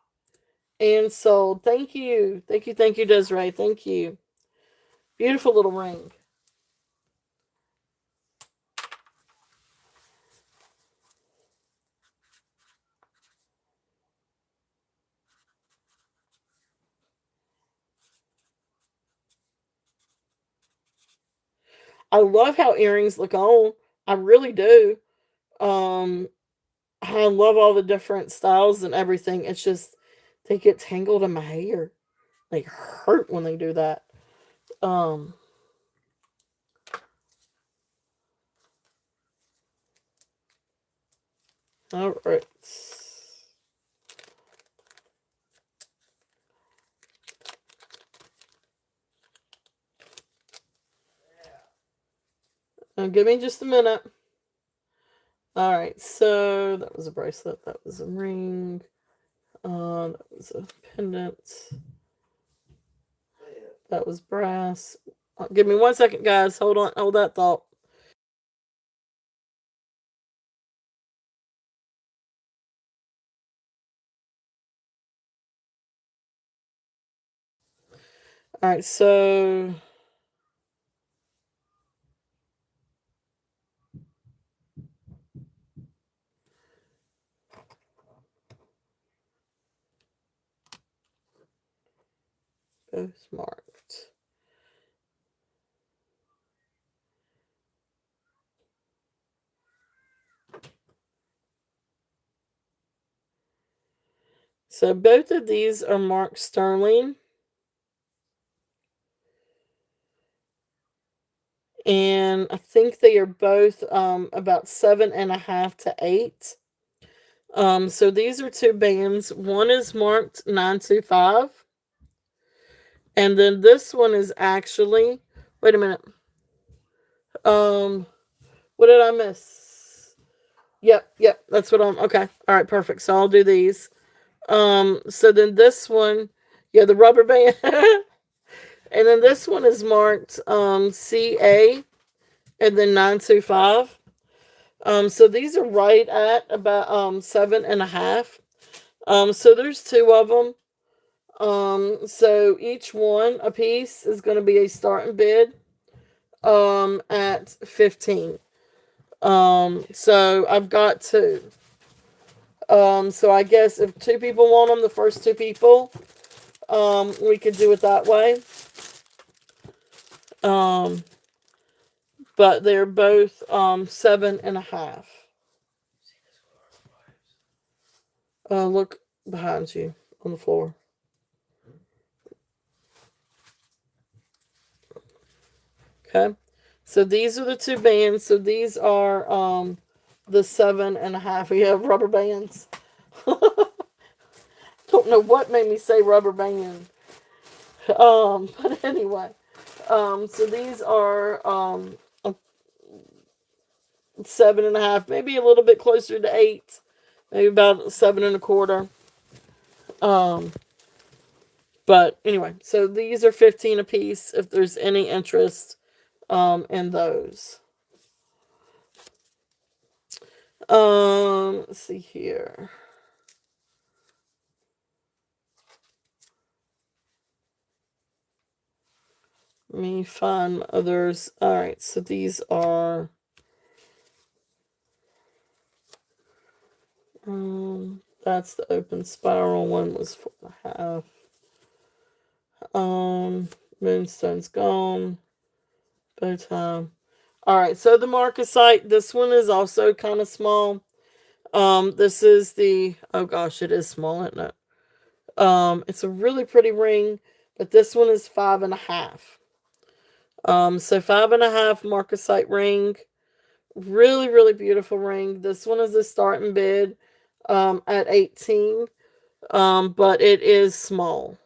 and sold. Thank you. Thank you, thank you, Desiree. Thank you. Beautiful little ring. I love how earrings look on. I really do. Um, I love all the different styles and everything. It's just they get tangled in my hair. They hurt when they do that. Um, all right. Give me just a minute. All right. So that was a bracelet. That was a ring. That was a pendant. That was brass. Give me 1 second, guys. Hold on. Hold that thought. All right. So both marked. So both of these are marked sterling. And I think they are both about 7.5 to 8. So these are two bands. One is marked 925, and then this one is actually Wait a minute. Um, what did I miss? Yep, that's what I'm, okay. All right, perfect. So I'll do these. So then this one, yeah, the rubber band. And then this one is marked CA and then 925. So these are right at about 7.5. So there's two of them. So each one a piece is going to be a starting bid at 15. So I've got two. So I guess if two people want them, the first two people, we could do it that way. But they're both 7.5. Look behind you on the floor. Okay. So these are the two bands. So these are the 7.5. We have rubber bands. Don't know what made me say rubber band. But anyway. So these are 7.5, maybe a little bit closer to 8, maybe about 7.25. But anyway, so these are 15 a piece if there's any interest in those. Let's see here. Let me find others. All right, so these are that's the open spiral one, was 4.5. Moonstone's gone. Bow tie. All right, so the marcasite, this one is also kind of small. This is the, oh gosh, it is small, isn't it? It's a really pretty ring, but this one is 5.5. So 5.5 marcasite ring, really, really beautiful ring. This one is a starting bid, at 18. But it is small.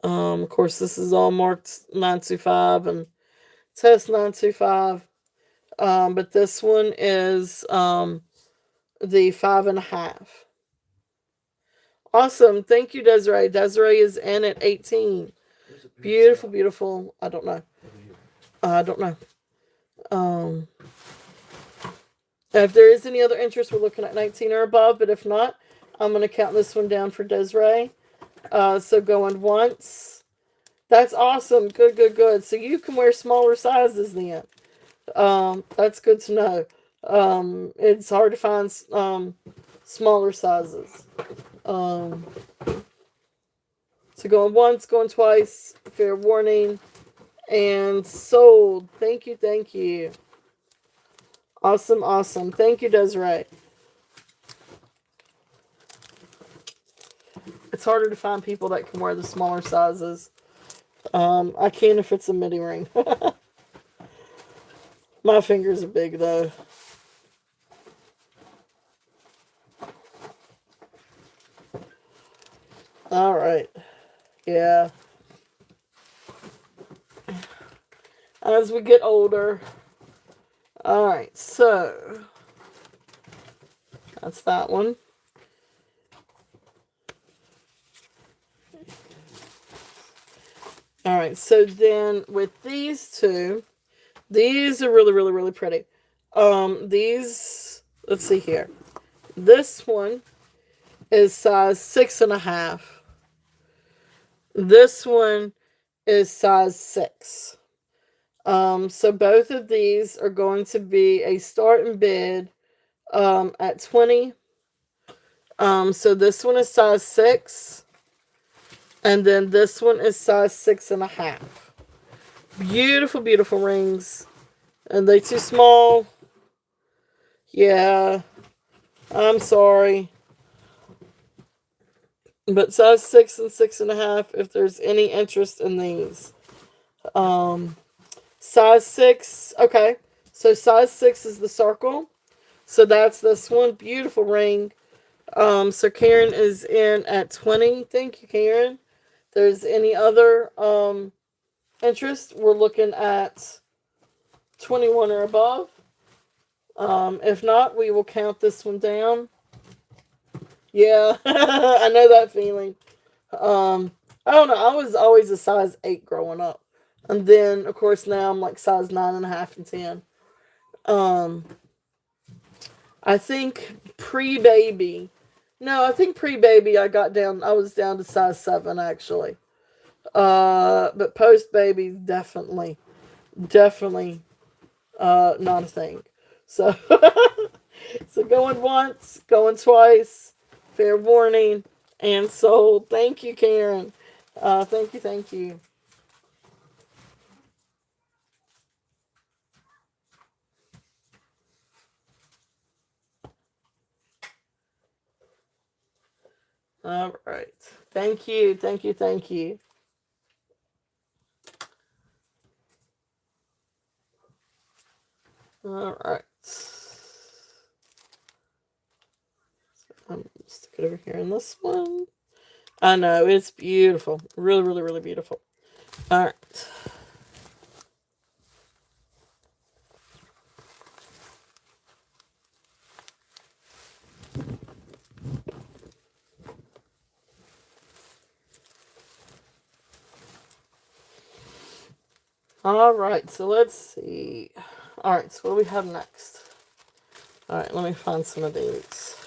Of course, this is all marked 925 and test 925. But this one is the 5.5. Awesome. Thank you, Desiree. Desiree is in at 18. Beautiful, beautiful. I don't know. If there is any other interest, we're looking at 19 or above. But if not, I'm going to count this one down for Desiree. So going once. That's awesome. Good, good, good. So you can wear smaller sizes then. That's good to know. It's hard to find smaller sizes. So going once, going twice, fair warning, and sold. Thank you, thank you. Awesome, awesome. Thank you, Desiree. It's harder to find people that can wear the smaller sizes. I can if it's a midi ring. My fingers are big though. All right. Yeah. As we get older. All right. So that's that one. All right. So then with these two, these are really, really, really pretty. These, let's see here. This one is size 6.5. This one is size 6. So both of these are going to be a starting bid at 20. So this one is size 6. And then this one is size 6.5. Beautiful, beautiful rings. And they too small. Yeah. I'm sorry. But size 6 and 6.5, if there's any interest in these. Size 6, okay. So size 6 is the circle. So that's this one. Beautiful ring. So Karen is in at 20. Thank you, Karen. If there's any other interest, we're looking at 21 or above. If not, we will count this one down. Yeah, I know that feeling. I don't know. I was always a size 8 growing up. And then, of course, now I'm like size 9.5 and 10. Um, I think pre-baby. No, I think pre-baby I was down to size 7 actually. But post-baby, definitely, not a thing. So, so going once, going twice, fair warning, and sold. Thank you, Karen. Thank you, thank you. All right. Thank you, thank you, thank you. All right. I'm stick it over here in this one. I know, it's beautiful. Really, really, really beautiful. All right. All right, so let's see. All right, so what do we have next? All right, let me find some of these.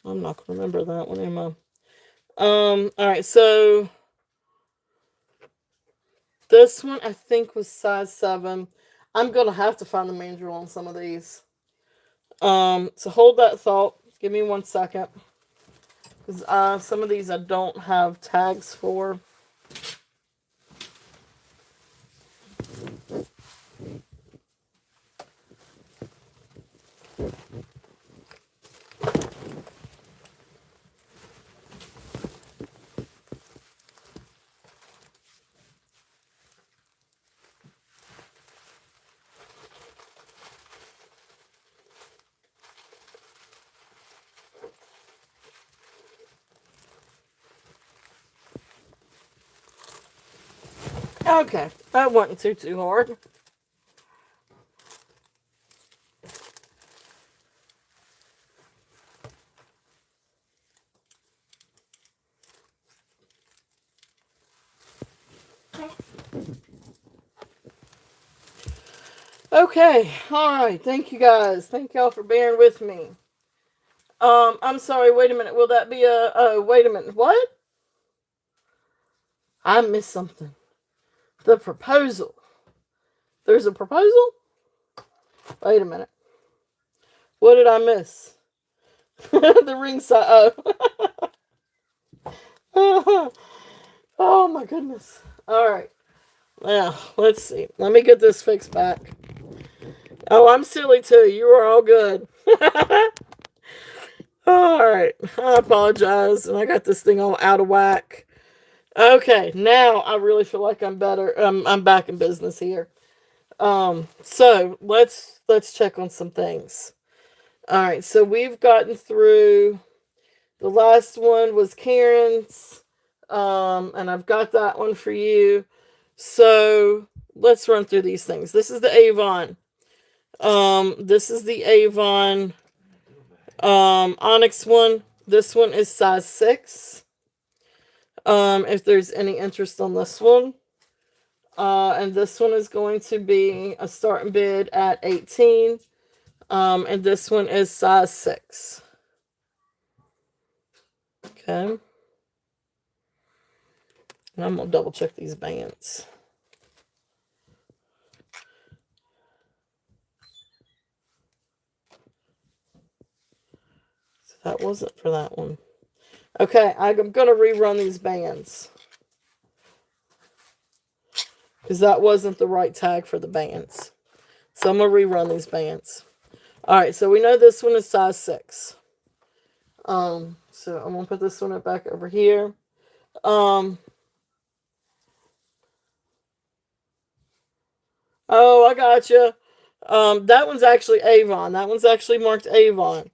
I'm not going to remember that one, am I? All right, so this one I think was size 7. I'm going to have to find the manual on some of these. So hold that thought. Give me 1 second. Because some of these I don't have tags for. Okay, that wasn't too hard. Okay, all right. Thank you guys. Thank y'all for bearing with me. I'm sorry. Wait a minute. Will that be a? Oh, wait a minute. What? I missed something. The proposal. There's a proposal. Wait a minute. What did I miss? The ring side. Oh. Oh my goodness. All right. Now let's see. Let me get this fixed back. Oh, I'm silly too. You are all good. All right. I apologize, and I got this thing all out of whack. Okay, now I really feel like I'm better. I'm back in business here. So let's check on some things. All right, so we've gotten through. The last one was Karen's, and I've got that one for you. So let's run through these things. This is the Avon. This is the Avon Onyx one. This one is size 6. If there's any interest on this one. And this one is going to be a starting bid at 18. And this one is size 6. Okay. And I'm going to double check these bands. So that wasn't for that one. Okay, I'm going to rerun these bands. Because that wasn't the right tag for the bands. So I'm going to rerun these bands. Alright, so we know this one is size 6. So I'm going to put this one back over here. Oh, I gotcha. That one's actually Avon. That one's actually marked Avon.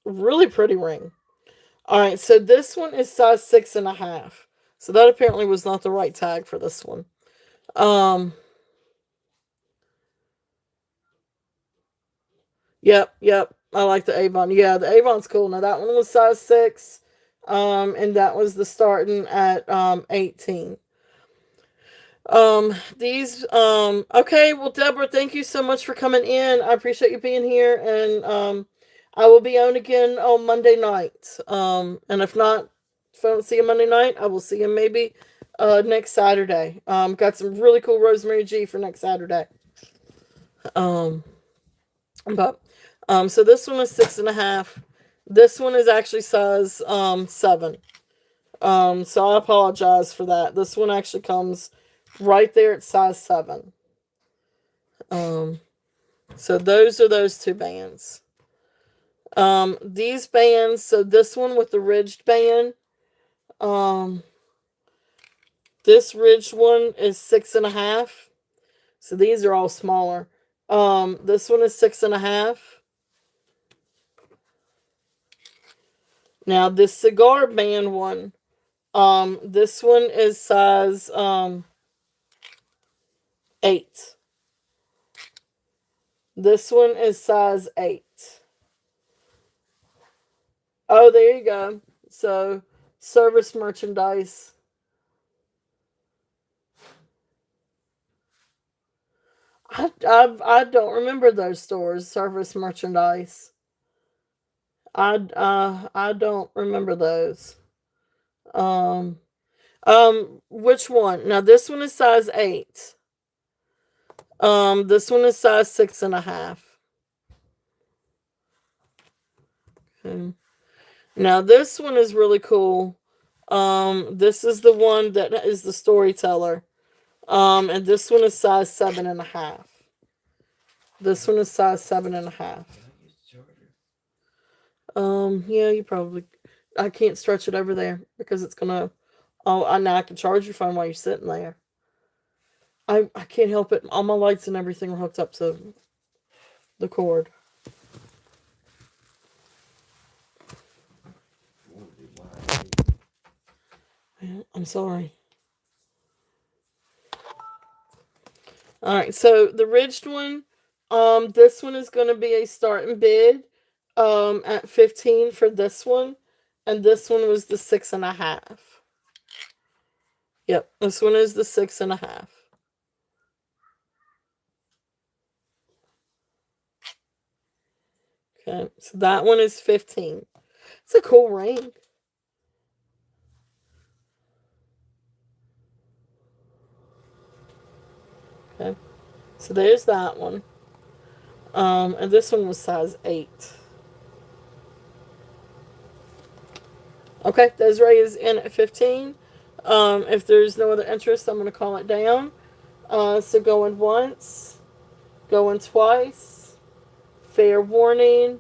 Really pretty ring. All right, so this one is size 6.5. So that apparently was not the right tag for this one. Um, yep. I like the Avon. Yeah, the Avon's cool. Now that one was size 6. And that was the starting at 18. These okay, well Deborah, thank you so much for coming in. I appreciate you being here, and I will be on again on Monday night. And if I don't see you Monday night, I will see you maybe next Saturday. Got some really cool Rosemary G for next Saturday. Um but so this one is 6.5. This one is actually size 7. So I apologize for that. This one actually comes right there at size 7. Um, so those are those two bands. These bands, so this one with the ridged band, um, this ridged one is 6.5. So these are all smaller. This one is 6.5. Now this cigar band one, this one is size 8. This one is size 8. Oh, there you go. So, service merchandise. I don't remember those stores. Service merchandise. I don't remember those. Um which one? Now this one is size 8. This one is size 6.5. Okay. Now this one is really cool. This is the one that is the storyteller. And this one is size 7.5. This one is size 7.5. Yeah, you probably. I can't stretch it over there because it's gonna. Oh, I now I can charge your phone while you're sitting there. I can't help it. All my lights and everything are hooked up to the cord. I'm sorry. All right, so the ridged one, this one is going to be a starting bid, at 15 for this one, and this one was the 6.5. Yep, this one is the 6.5. Okay, so that one is 15. It's a cool ring. Okay, so there's that one. And this one was size 8. Okay, Desiree is in at 15. If there's no other interest, I'm going to call it down. So going once, going twice, fair warning,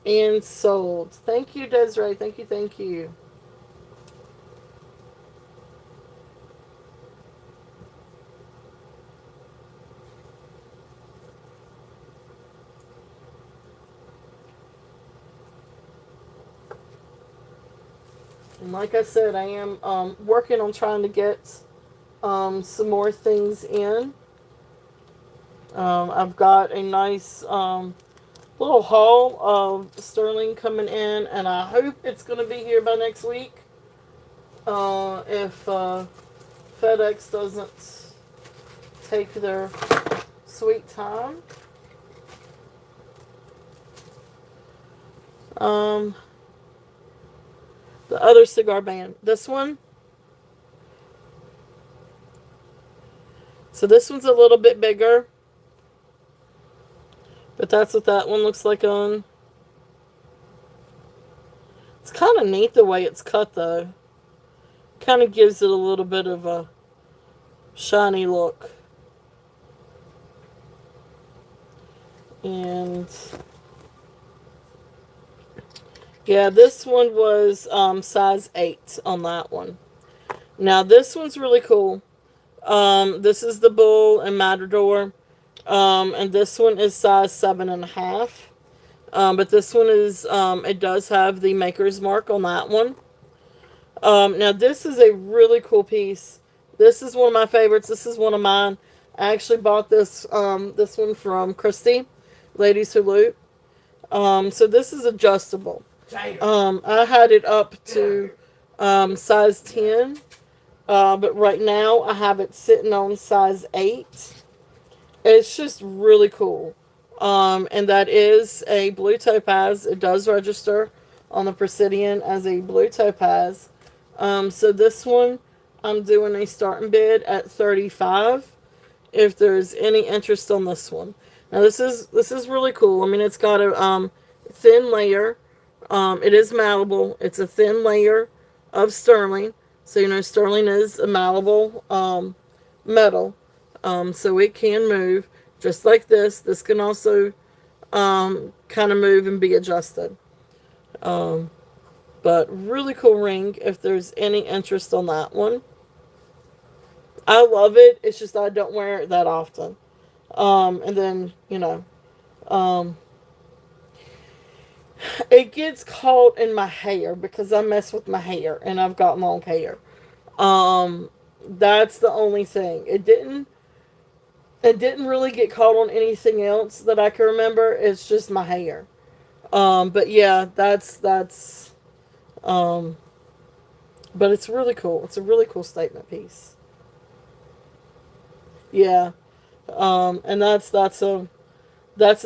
and sold. Thank you, Desiree. Thank you, thank you. And like I said, I am working on trying to get some more things in. I've got a nice little haul of sterling coming in, and I hope it's going to be here by next week. If FedEx doesn't take their sweet time. Um, the other cigar band. This one. So this one's a little bit bigger. But that's what that one looks like on. It's kind of neat the way it's cut, though. Kind of gives it a little bit of a shiny look. And yeah, this one was size 8 on that one. Now this one's really cool. This is the Bull and Matador. And this one is size 7.5. But this one is, it does have the maker's mark on that one. Now this is a really cool piece. This is one of my favorites. This is one of mine. I actually bought this one from Christy, Ladies Who Loot. So this is adjustable. I had it up to size 10, but right now I have it sitting on size 8. It's just really cool. And that is a blue topaz. It does register on the Presidian as a blue topaz. So this one, I'm doing a starting bid at 35. If there's any interest on this one. Now this is really cool. I mean, it's got a thin layer. It is malleable. It's a thin layer of sterling. So you know sterling is a malleable metal. So it can move just like this. This can also kind of move and be adjusted. But really cool ring if there's any interest on that one. I love it. It's just I don't wear it that often. And then, it gets caught in my hair because I mess with my hair and I've got long hair. That's the only thing. It didn't really get caught on anything else that I can remember. It's just my hair. But yeah, that's but it's really cool. It's a really cool statement piece. Yeah. And that's the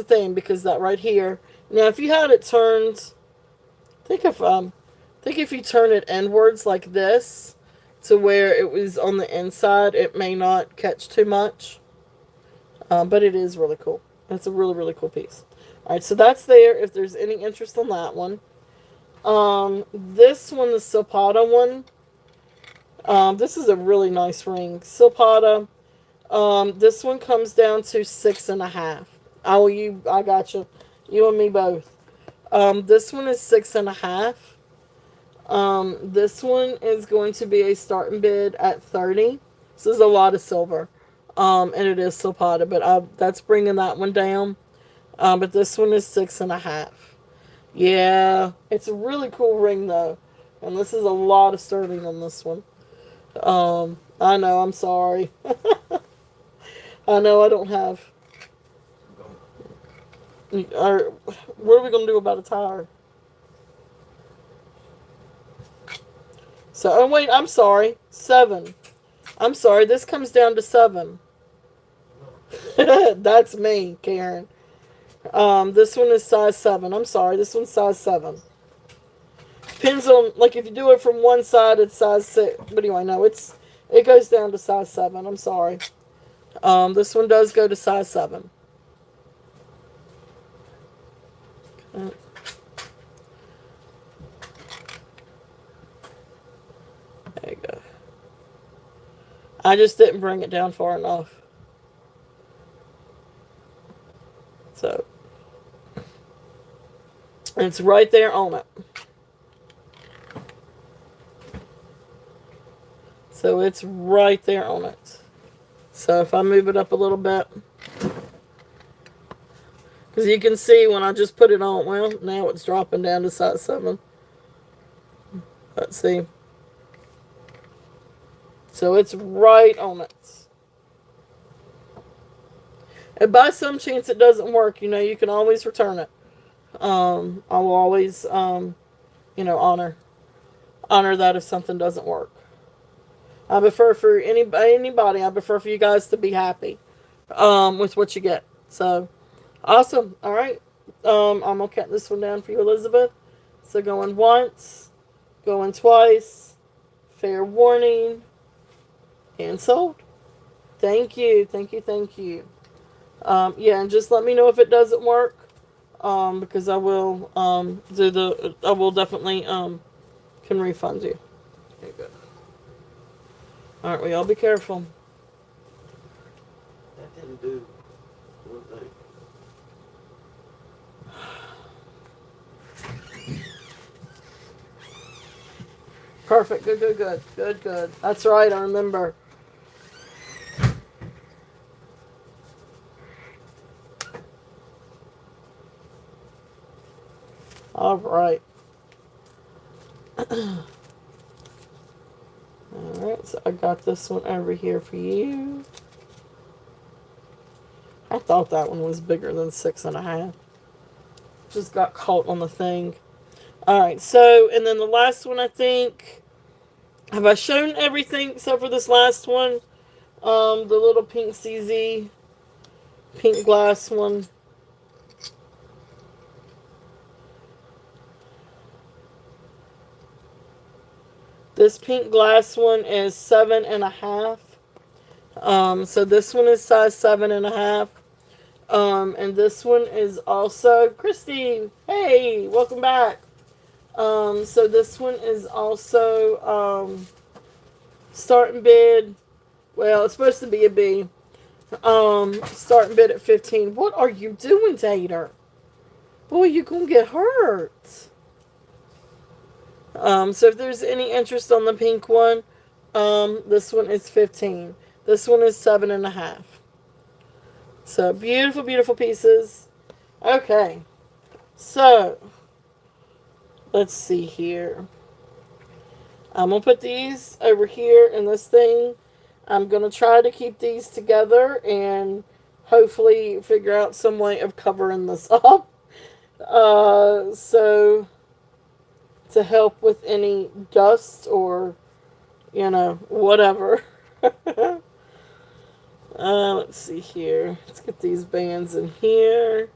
thing because that right here. Now, if you had it turned, think if you turn it inwards like this, to where it was on the inside, it may not catch too much. But it is really cool. It's a really really cool piece. All right, so that's there. If there's any interest on that one, this one, the Silpata one. This is a really nice ring, Silpata. This one comes down to 6.5. Oh, I got you. You and me both. This one is 6.5. This one is going to be a starting bid at 30. So this is a lot of silver. And it is Silpata, but that's bringing that one down. But this one is 6.5. Yeah, it's a really cool ring though. And this is a lot of sterling on this one. I know, I'm sorry. I know I don't have. What are we going to do about a tire? So, oh wait, I'm sorry. 7. I'm sorry, this comes down to 7. That's me, Karen. This one is size 7. I'm sorry, this one's size 7. Depends on, like, if you do it from one side, it's size 6. But anyway, no, it goes down to size 7. I'm sorry. This one does go to size 7. Okay. There you go. I just didn't bring it down far enough. So, it's right there on it. So it's right there on it. So if I move it up a little bit, because you can see when I just put it on, well, now it's dropping down to size 7. Let's see. So it's right on it. And by some chance it doesn't work, you can always return it. I will always, honor that if something doesn't work. I prefer for anybody, I prefer for you guys to be happy with what you get. So, awesome. All right. I'm going to cut this one down for you, Elizabeth. So, going once, going twice, fair warning, and sold. Thank you. Thank you. Thank you. Yeah, and just let me know if it doesn't work. Because I will I will definitely can refund you. Okay, good. Alright, well, y'all be careful. That didn't do one thing. Perfect. Good, good, good. Good, good. That's right, I remember. All right. Alright, so I got this one over here for you. I thought that one was bigger than 6.5. Just got caught on the thing. Alright, so, and then the last one, I think. Have I shown everything except for this last one? The little pink CZ, pink glass one. This pink glass one is 7.5. So this one is size 7.5. And this one is also Christy. Hey, welcome back. So this one is also starting bid. Well, it's supposed to be a B. Starting bid at 15. What are you doing, Tater? Boy, you gonna get hurt. So if there's any interest on the pink one, this one is 15. This one is 7.5. So beautiful, beautiful pieces. Okay. So let's see here. I'm going to put these over here in this thing. I'm going to try to keep these together and hopefully figure out some way of covering this up. So to help with any dust or, whatever. Let's see here. Let's get these bands in here.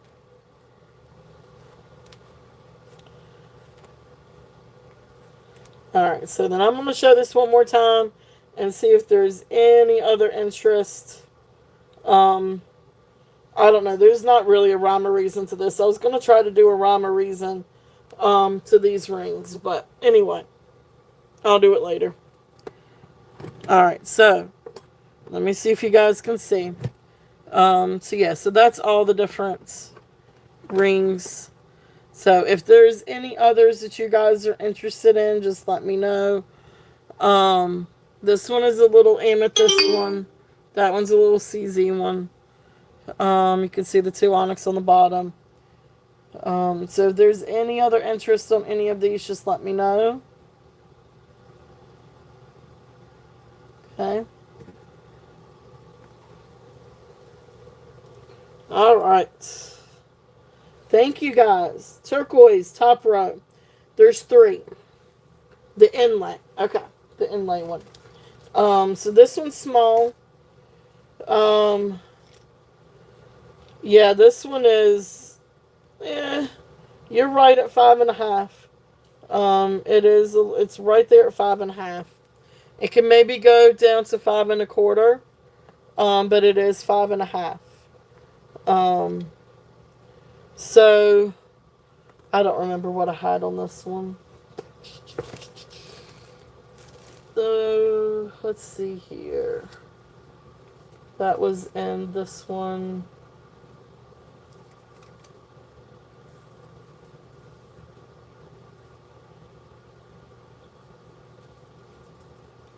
Alright, so then I'm going to show this one more time and see if there's any other interest. I don't know. There's not really a rhyme or reason to this. I was going to try to do a rhyme or reason to these rings. But anyway, I'll do it later. Alright, so let me see if you guys can see. So that's all the different rings. So if there's any others that you guys are interested in, just let me know. This one is a little amethyst one. That one's a little CZ one. You can see the 2 onyx on the bottom. So if there's any other interest on any of these, just let me know. Okay. Alright. Thank you guys. Turquoise, top row. There's 3. The inlay. Okay. The inlay one. So this one's small. Yeah, this one is, you're right at 5.5. It's right there at 5.5. It can maybe go down to 5.25. But it is 5.5. So I don't remember what I had on this one. So let's see here. That was in this one.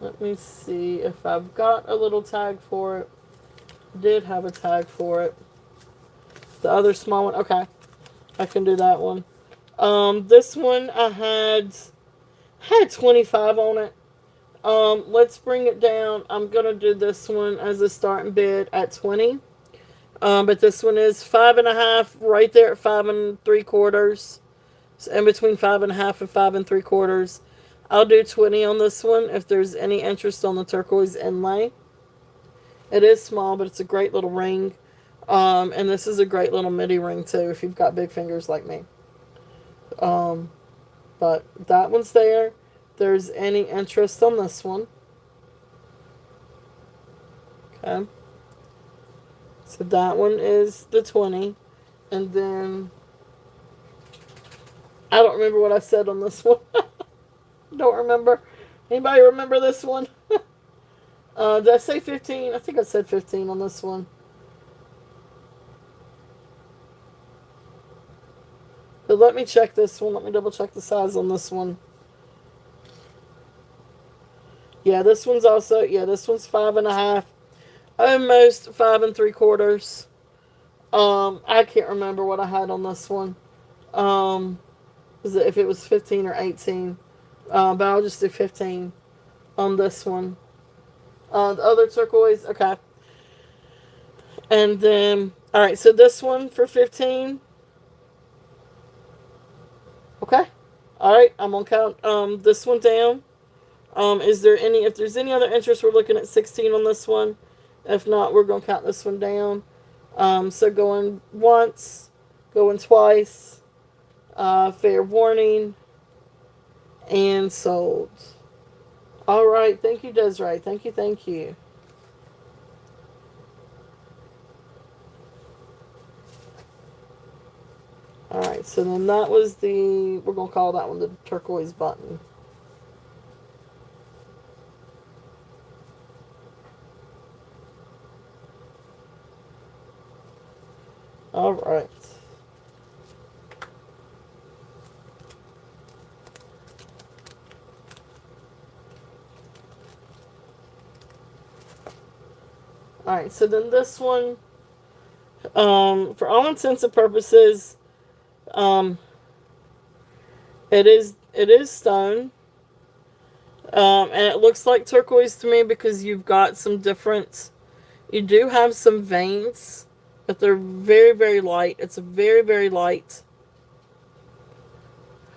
Let me see if I've got a little tag for it. Did have a tag for it. The other small one. Okay. I can do that one. This one I had 25 on it. Let's bring it down. I'm going to do this one as a starting bid at 20. But this one is 5.5, right there at 5.75. So in between 5.5 and 5.75. I'll do 20 on this one if there's any interest on the turquoise inlay. It is small, but it's a great little ring. And this is a great little midi ring too if you've got big fingers like me. But that one's there. There's any interest on this one. Okay. So that one is the 20. And then I don't remember what I said on this one. Don't remember. Anybody remember this one? Did I say 15? I think I said 15 on this one. But let me check this one. Let me double check the size on this one. Yeah, this one's also, this one's 5.5. Almost 5.75. I can't remember what I had on this one. if it was 15 or 18. But I'll just do 15 on this one. The other turquoise, okay. And then, all right, so this one for 15. Okay. All right, I'm gonna count this one down. Is there any? If there's any other interest, we're looking at 16 on this one. If not, we're gonna count this one down. So going once, going twice, fair warning, and sold. All right, thank you, Desiree. Thank you, thank you. All right, so then that was the. We're gonna call that one the turquoise button. All right. All right, so then this one, for all intents and purposes, um, it is stone, and it looks like turquoise to me because you've got some different. You do have some veins, but they're very very light. It's a very very light.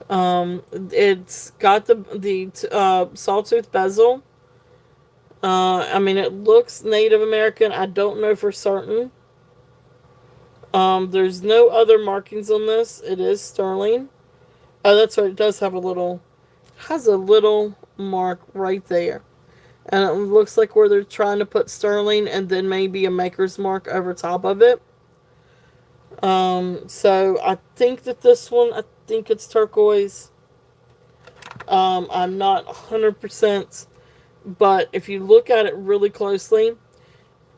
It's got the sawtooth bezel. I mean, it looks Native American. I don't know for certain. There's no other markings on this. It is sterling. Oh, that's right. It does have a little, has a little mark right there. And it looks like where they're trying to put sterling and then maybe a maker's mark over top of it. So I think that this one, I think it's turquoise. I'm not 100%, but if you look at it really closely,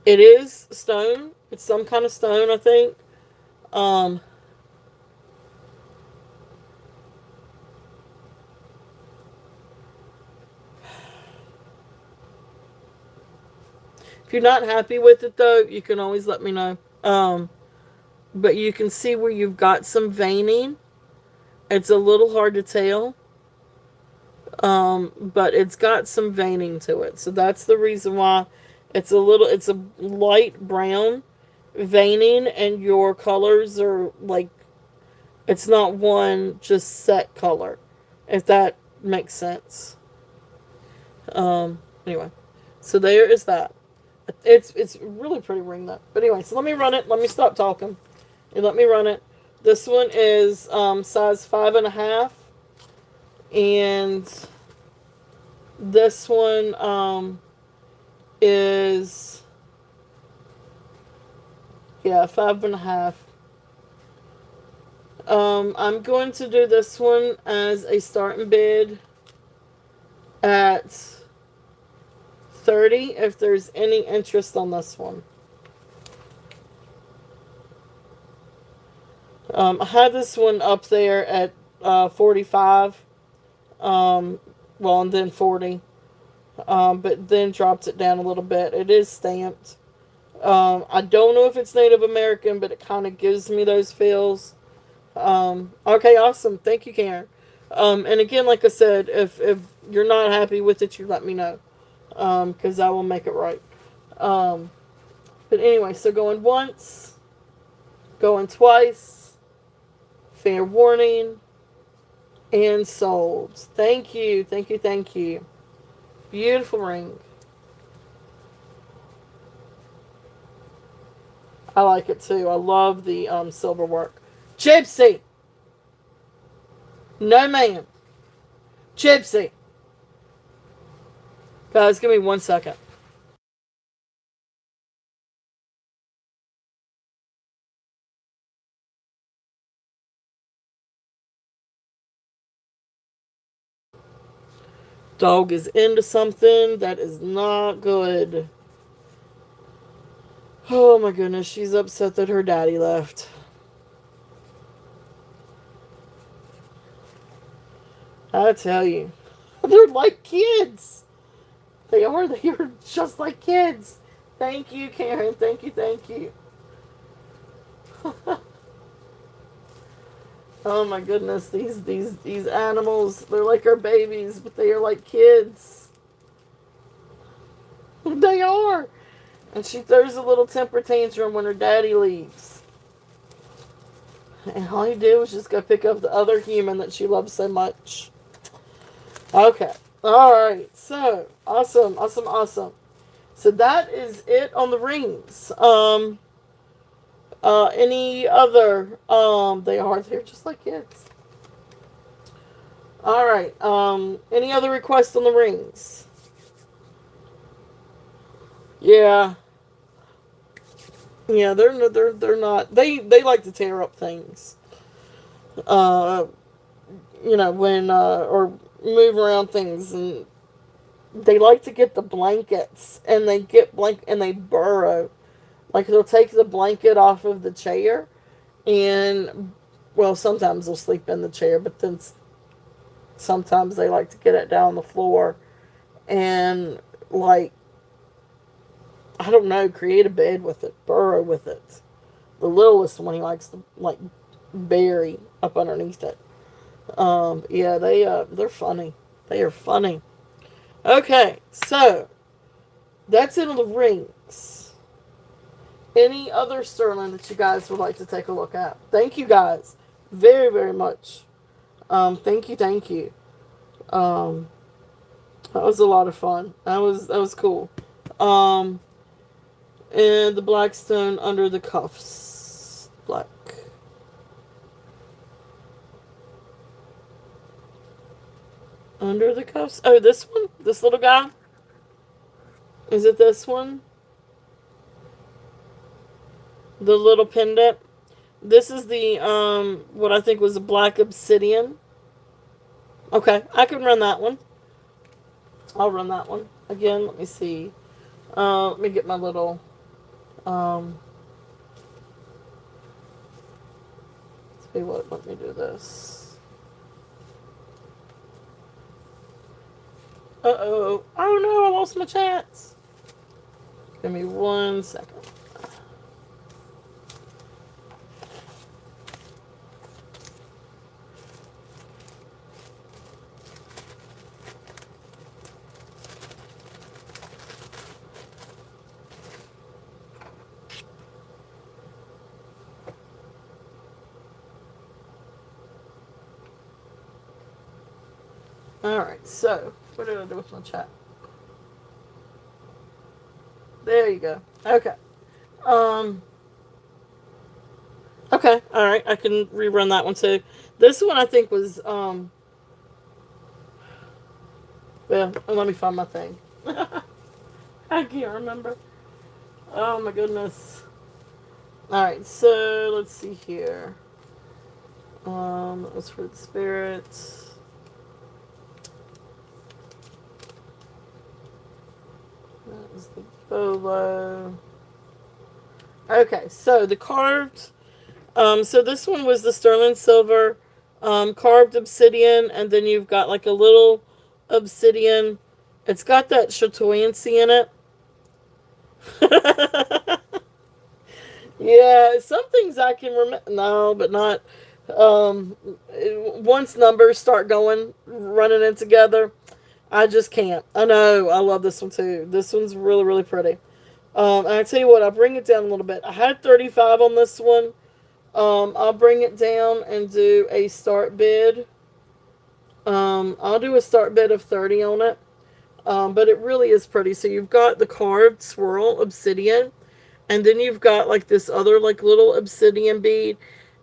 it is stone. It's some kind of stone, I think. Um, if you're not happy with it, though, you can always let me know. But you can see where you've got some veining. It's a little hard to tell. But it's got some veining to it. So that's the reason why it's a light brown veining, and your colors are like, it's not one just set color, if that makes sense. Anyway, so there is that. It's really pretty ring though. But anyway, so let me run it. Let me stop talking and let me run it. This one is size 5.5, and this one is, yeah, 5.5. I'm going to do this one as a starting bid at 30 if there's any interest on this one. I had this one up there at 45, well, and then 40, but then dropped it down a little bit. It is stamped. I don't know if it's Native American, but it kind of gives me those feels. Okay, awesome. Thank you, Karen. And again, like I said, if you're not happy with it, you let me know, because I will make it right. But anyway, so going once, going twice, fair warning, and sold. Thank you, thank you, thank you. Beautiful ring. I like it too. I love the silver work. Gypsy! No, ma'am. Gypsy! Guys, give me 1 second. Dog is into something that is not good. Oh my goodness, she's upset that her daddy left. I tell you. They're like kids. They are. They are just like kids. Thank you, Karen. Thank you, thank you. Oh my goodness, these animals, they're like our babies, but they are like kids. They are. And she throws a little temper tantrum when her daddy leaves. And all you do is just go pick up the other human that she loves so much. Okay. Alright. So, awesome, awesome, awesome. So that is it on the rings. Any other they're just like kids. Alright. Any other requests on the rings? Yeah. Yeah, they're not. They like to tear up things. Uh, when or move around things, and they like to get the blankets, and they burrow. Like they'll take the blanket off of the chair, and well, sometimes they'll sleep in the chair, but then sometimes they like to get it down on the floor, and like I don't know, create a bed with it, burrow with it. The littlest one he likes to like bury up underneath it. Yeah, they're funny. They are funny. Okay, so that's it on the rings. Any other Sterling that you guys would like to take a look at? Thank you guys very, very much. Thank you, thank you. Um, that was a lot of fun. That was cool. Um, and the Blackstone under the cuffs. Black. Under the cuffs? Oh, this one? This little guy? Is it this one? The little pendant? This is the, what I think was a black obsidian. Okay, I can run that one. I'll run that one. Again, let me see. Let me get my little, um, let's see what, let me do this. Uh-oh. Oh no, I lost my chats. Give me 1 second. Alright, so, what did I do with my chat? There you go. Okay. Um, okay, alright, I can rerun that one too. This one I think was, well, let me find my thing. I can't remember. Oh my goodness. Alright, so let's see here. That was for the spirits. That was the bolo. Okay, so the carved. So this one was the sterling silver, carved obsidian, and then you've got like a little obsidian. It's got that chatoyancy in it. Yeah, some things I can remember. No, but not. Um, Once numbers start going, running in together, I just can't. I know. I love this one too. This one's really, really pretty. And I tell you what, I'll bring it down a little bit. I had 35 on this one. I'll bring it down and do a start bid. I'll do a start bid of 30 on it. But it really is pretty. So you've got the carved swirl obsidian, and then you've got like this other like little obsidian bead.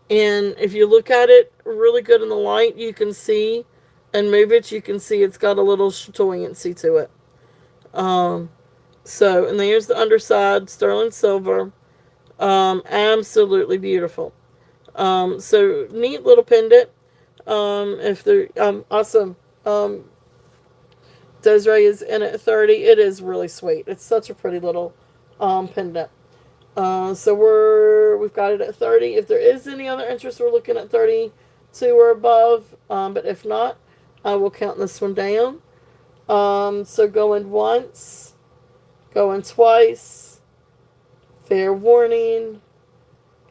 And if you look at it really good in the light, you can see, and move it, you can see it's got a little chatoyancy to it. Um, and there's the underside, sterling silver. Absolutely beautiful. Neat little pendant. If they're awesome. Desiree is in at 30. It is really sweet. It's such a pretty little pendant. We've got it at 30. If there is any other interest, we're looking at 32 or above. But if not, I will count this one down. Going once, going twice, fair warning,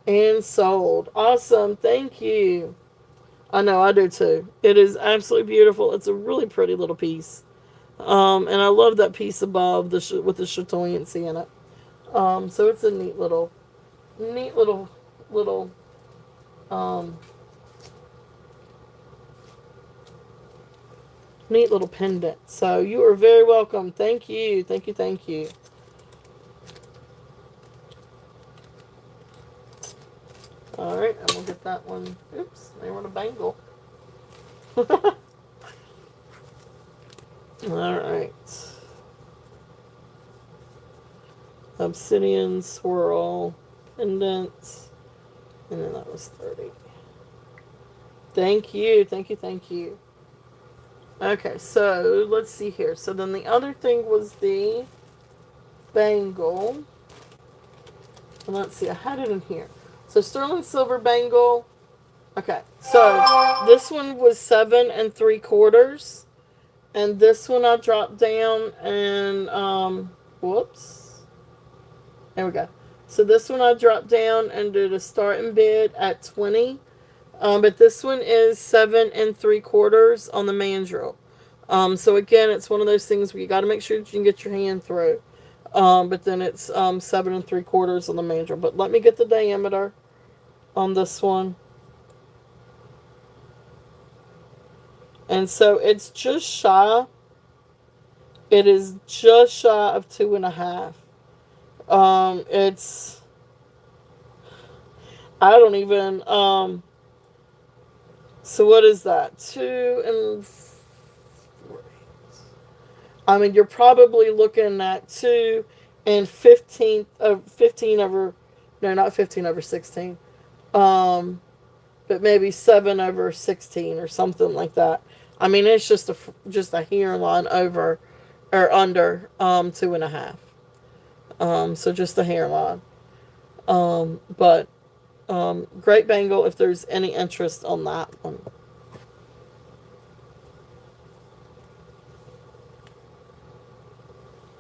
and sold. Awesome. Thank you. I know, I do too. It is absolutely beautiful. It's a really pretty little piece. And I love that piece above with the chatoyancy in it. So it's a neat little, um, neat little pendant. So you are very welcome. Thank you, thank you, thank you. All right, and we'll get that one. Oops, they want a bangle. All right. Obsidian swirl pendant, and then that was 30. Thank you, thank you, thank you. Okay, so let's see here. So then the other thing was the bangle. And let's see, I had it in here. So sterling silver bangle. Okay, so this one was 7 3/4, and this one I dropped down and whoops, there we go. So this one I dropped down and did a starting bid at 20. But this one is 7 3/4 on the mandrel. So again, it's one of those things where you got to make sure that you can get your hand through. But then it's 7 3/4 on the mandrel. But let me get the diameter on this one. And so it's just shy. It is just shy of 2.5. It's I don't even so what is that? 2 and 4. I mean, you're probably looking at 2 and 15 over, no, not 15/16. Um, but maybe 7/16 or something like that. I mean, it's just a hairline over or under 2.5. So just a hairline. But great bangle if there's any interest on that one.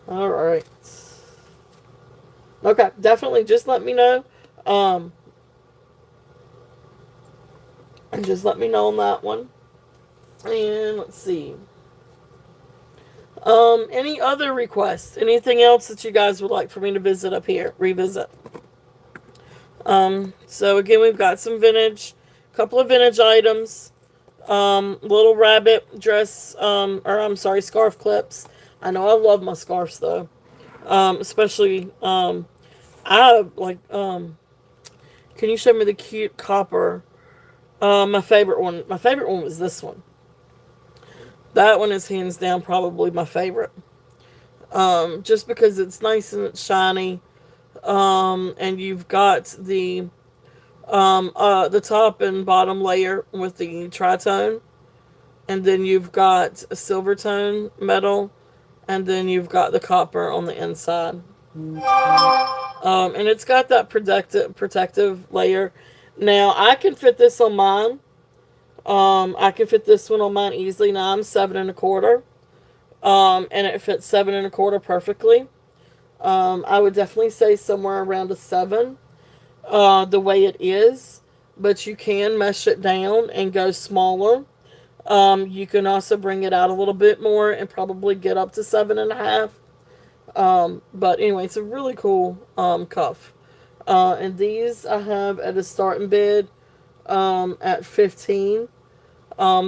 All right. Okay, definitely just let me know. Um, and just let me know on that one. And let's see. Any other requests? Anything else that you guys would like for me to visit up here? Revisit. So again, we've got some vintage, couple of vintage items. Little rabbit dress, or I'm sorry, scarf clips. I know I love my scarves though. Especially, I like, can you show me the cute copper? My favorite one. My favorite one was this one. That one is hands down probably my favorite. Just because it's nice and it's shiny. And you've got the top and bottom layer with the tritone, and then you've got a silver tone metal, and then you've got the copper on the inside. And it's got that protective layer. Now I can fit this on mine. I can fit this one on mine easily. Now I'm 7 1/4. And it fits 7 1/4 perfectly. I would definitely say somewhere around a 7. The way it is, but you can mesh it down and go smaller. You can also bring it out a little bit more and probably get up to 7.5. But anyway, it's a really cool cuff. And these I have at a starting bid at 15.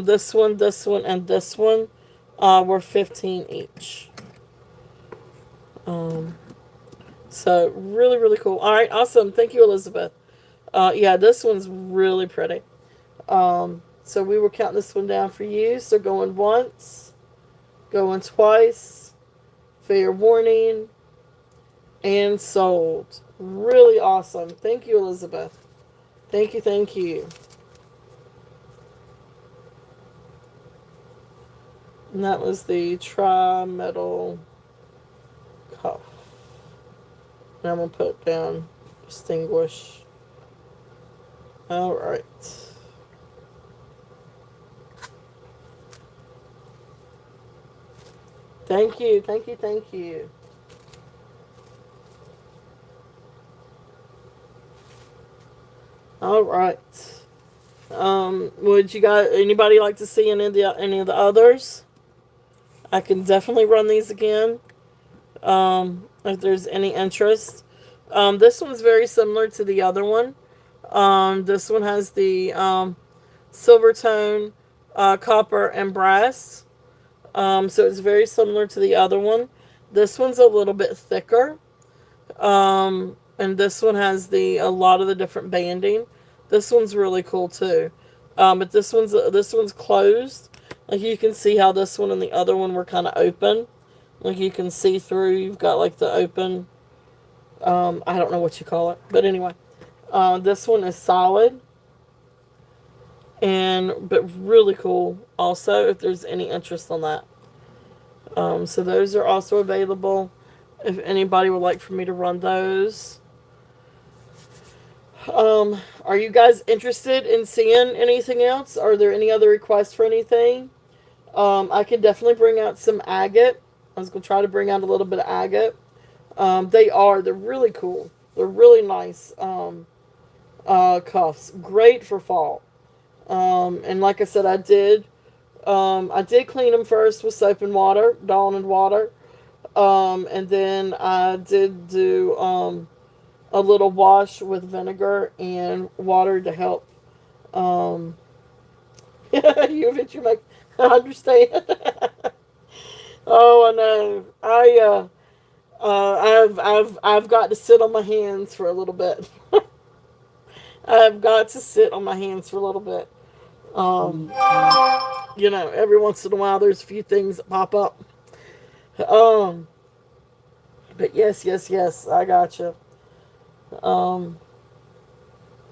This one, and this one were 15 each. Um, so really, really cool. All right, awesome. Thank you, Elizabeth. Yeah, this one's really pretty. So we will count this one down for you. So going once, going twice, fair warning, and sold. Really awesome. Thank you, Elizabeth. Thank you, thank you. And that was the tri-metal cuff. And I'm going to put down distinguish. All right. Thank you, thank you, thank you. All right. Would you guys, anybody like to see any of the others? I can definitely run these again. If there's any interest. This one's very similar to the other one. This one has the silver tone, copper, and brass. So it's very similar to the other one. This one's a little bit thicker. And this one has the a lot of the different banding. This one's really cool too. But this one's closed. Like you can see how this one and the other one were kind of open. Like you can see through. You've got like the open. I don't know what you call it, but anyway, this one is solid and but really cool. Also, if there's any interest on that, so those are also available. If anybody would like for me to run those, are you guys interested in seeing anything else? Are there any other requests for anything? I can definitely bring out some agate. I was gonna try to bring out a little bit of agate. They're really cool. They're really nice cuffs. Great for fall. And like I said, I did clean them first with soap and water, Dawn and water. And then I did do a little wash with vinegar and water to help. Um, you make understand. Oh, I know. I've got to sit on my hands for a little bit. I've got to sit on my hands for a little bit. Um, every once in a while, there's a few things that pop up. Um, but yes, yes, yes, I got you. Um,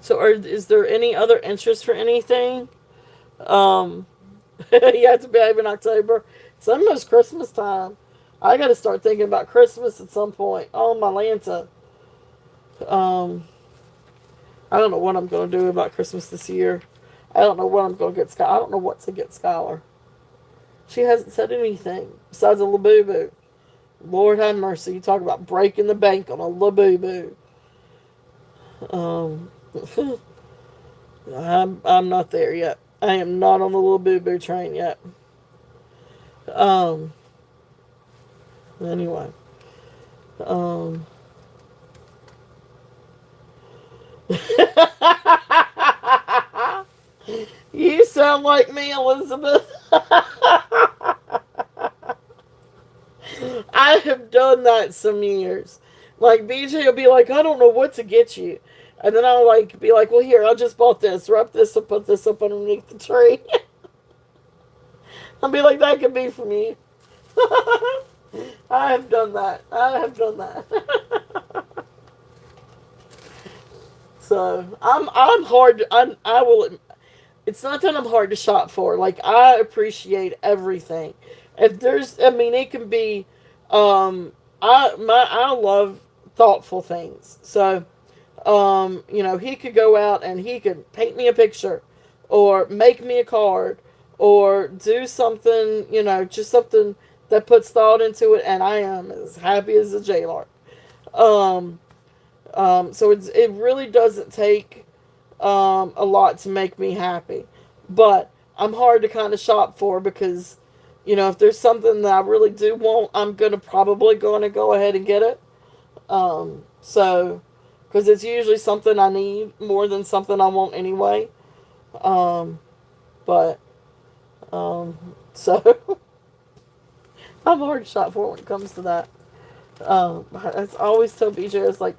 is there any other interest for anything? Um, you have to behave in October. It's almost Christmas time. I got to start thinking about Christmas at some point. Oh, my Lanta. Um, I don't know what I'm going to do about Christmas this year. I don't know what I'm going to get Skylar. I don't know what to get Skylar. She hasn't said anything besides a Labubu. Lord have mercy. You talk about breaking the bank on a Labubu. Um, I'm not there yet. I am not on the Labubu train yet. Um, anyway. Um, you sound like me, Elizabeth. I have done that some years. Like BJ will be like, I don't know what to get you. And then I'll like be like, well here, I just bought this. Wrap this and put this up underneath the tree. I'll be like, that could be from you. I have done that. I have done that. So I'm hard. I will. It's not that I'm hard to shop for. Like I appreciate everything. If there's, I mean, it can be. I love thoughtful things. So, he could go out and he could paint me a picture, or make me a card, or do something. Just something that puts thought into it, and I am as happy as a jailer. Um, so it really doesn't take a lot to make me happy. But I'm hard to kind of shop for because, if there's something that I really do want, I'm probably going to go ahead and get it. So, because it's usually something I need more than something I want anyway. Um, but, so, I'm hard to shop for when it comes to that. I always tell BJ, it's like,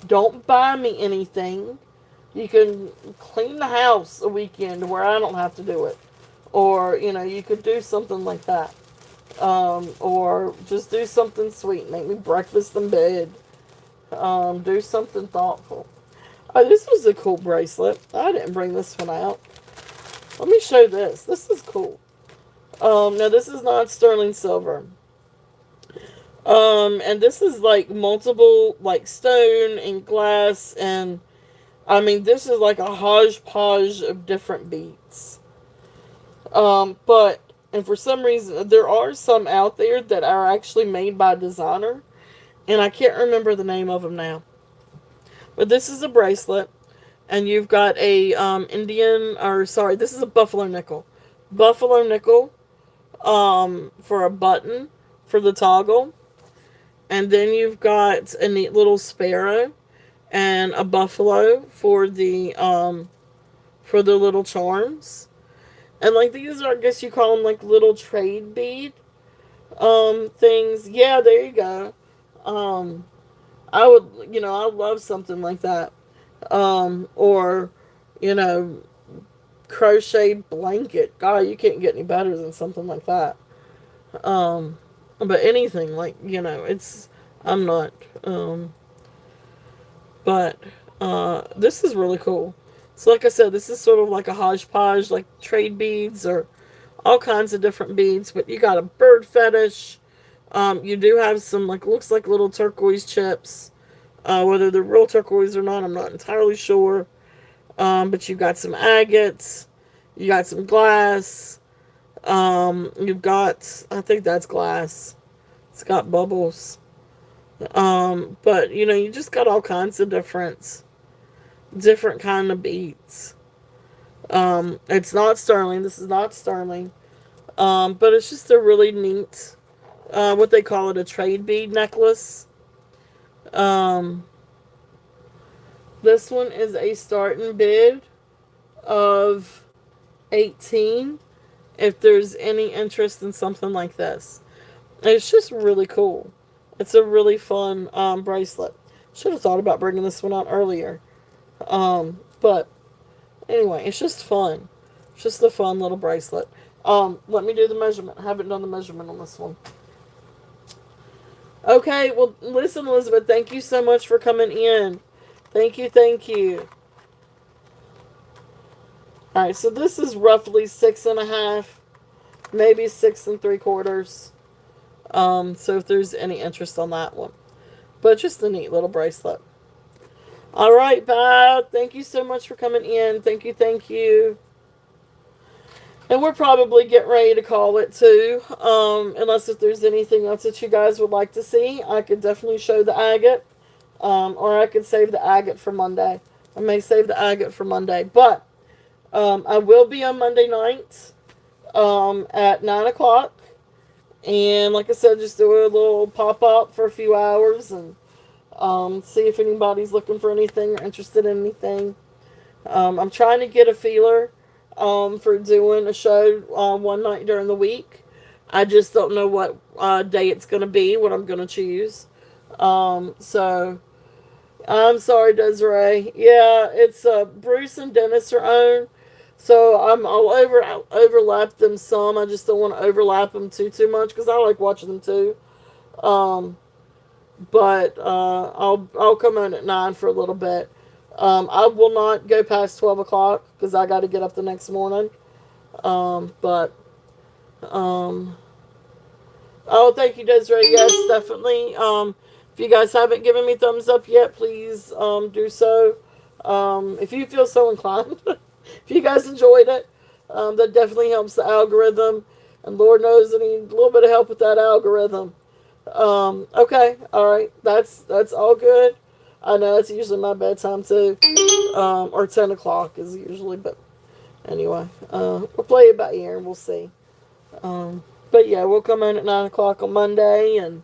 don't buy me anything. You can clean the house a weekend where I don't have to do it. Or, you could do something like that. Or just do something sweet. Make me breakfast in bed. Do something thoughtful. Oh, this was a cool bracelet. I didn't bring this one out. Let me show this. This is cool. Now this is not sterling silver. And this is like multiple, like stone and glass, and I mean, this is like a hodgepodge of different beads. And for some reason, there are some out there that are actually made by a designer, and I can't remember the name of them now. But this is a bracelet. and you've got a Indian, or sorry, this is a buffalo nickel for a button for the toggle, and then you've got a neat little sparrow and a buffalo for the little charms. And like these are, I guess you call them like little trade bead things. Yeah, there you go. Um I would, I love something like that. Or, you know, crocheted blanket. God, you can't get any better than something like that. Um, but anything like, it's, I'm not. But this is really cool. So, like I said, this is sort of like a hodgepodge, like trade beads or all kinds of different beads. But you got a bird fetish. You do have some, like, looks like little turquoise chips. Whether they're real turquoise or not, I'm not entirely sure. But you've got some agates. You got some glass. You've got, I think that's glass. It's got bubbles. But you just got all kinds of different kind of beads. It's not sterling. This is not sterling. But it's just a really neat, what they call it, a trade bead necklace. Um, this one is a starting bid of 18 if there's any interest in something like this. It's just really cool. It's a really fun bracelet. Should have thought about bringing this one out earlier. But anyway, it's just fun. It's just a fun little bracelet. Let me do the measurement. I haven't done the measurement on this one. Okay, well, listen, Elizabeth, thank you so much for coming in. Thank you, thank you. Alright, so this is roughly 6.5, maybe 6 3/4. So if there's any interest on that one. But just a neat little bracelet. Alright, Bob, thank you so much for coming in. Thank you, thank you. And we're probably getting ready to call it too. Unless if there's anything else that you guys would like to see, I could definitely show the agate. Or I could save the agate for Monday. I may save the agate for Monday. But I will be on Monday night at 9 o'clock. And like I said, just do a little pop up for a few hours and see if anybody's looking for anything or interested in anything. I'm trying to get a feeler for doing a show one night during the week. I just don't know what day it's going to be, what I'm going to choose. So I'm sorry, Desiree. Yeah, it's Bruce and Dennis are on. So I'll overlap them some. I just don't want to overlap them too much because I like watching them too. Um, but I'll come on at 9 for a little bit. I will not go past 12 o'clock because I got to get up the next morning. But oh, thank you, Desiree. Yes, definitely. If you guys haven't given me thumbs up yet, please do so. If you feel so inclined, if you guys enjoyed it, that definitely helps the algorithm. And Lord knows I need a little bit of help with that algorithm. Okay, all right, that's all good. I know it's usually my bedtime too, or 10 o'clock is usually, but anyway, we'll play it by ear and we'll see. But yeah, we'll come in at 9 o'clock on Monday, and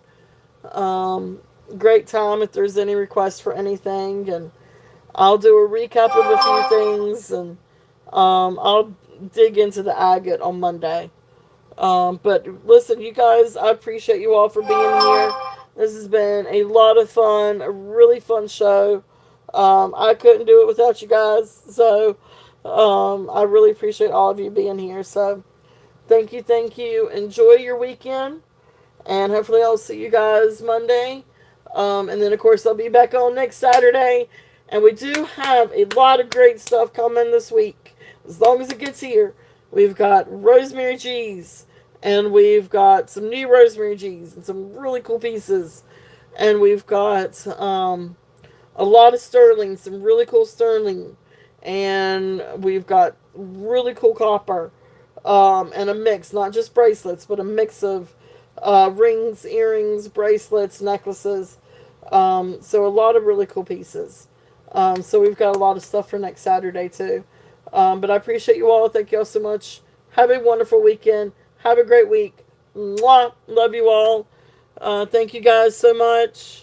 great time if there's any requests for anything, and I'll do a recap of a few things, and I'll dig into the agate on Monday. But listen, you guys, I appreciate you all for being here. This has been a lot of fun, a really fun show. I couldn't do it without you guys, so I really appreciate all of you being here. So thank you, thank you. Enjoy your weekend, and hopefully I'll see you guys Monday. And then, of course, I'll be back on next Saturday. And we do have a lot of great stuff coming this week. As long as it gets here, we've got Rosemary G's, and we've got some new Rosemary G's, and some really cool pieces. And we've got a lot of sterling, some really cool sterling. And we've got really cool copper. And a mix, not just bracelets, but a mix of rings, earrings, bracelets, necklaces. So a lot of really cool pieces. So we've got a lot of stuff for next Saturday too. But I appreciate you all. Thank you all so much. Have a wonderful weekend. Have a great week. Mwah. Love you all. Thank you guys so much.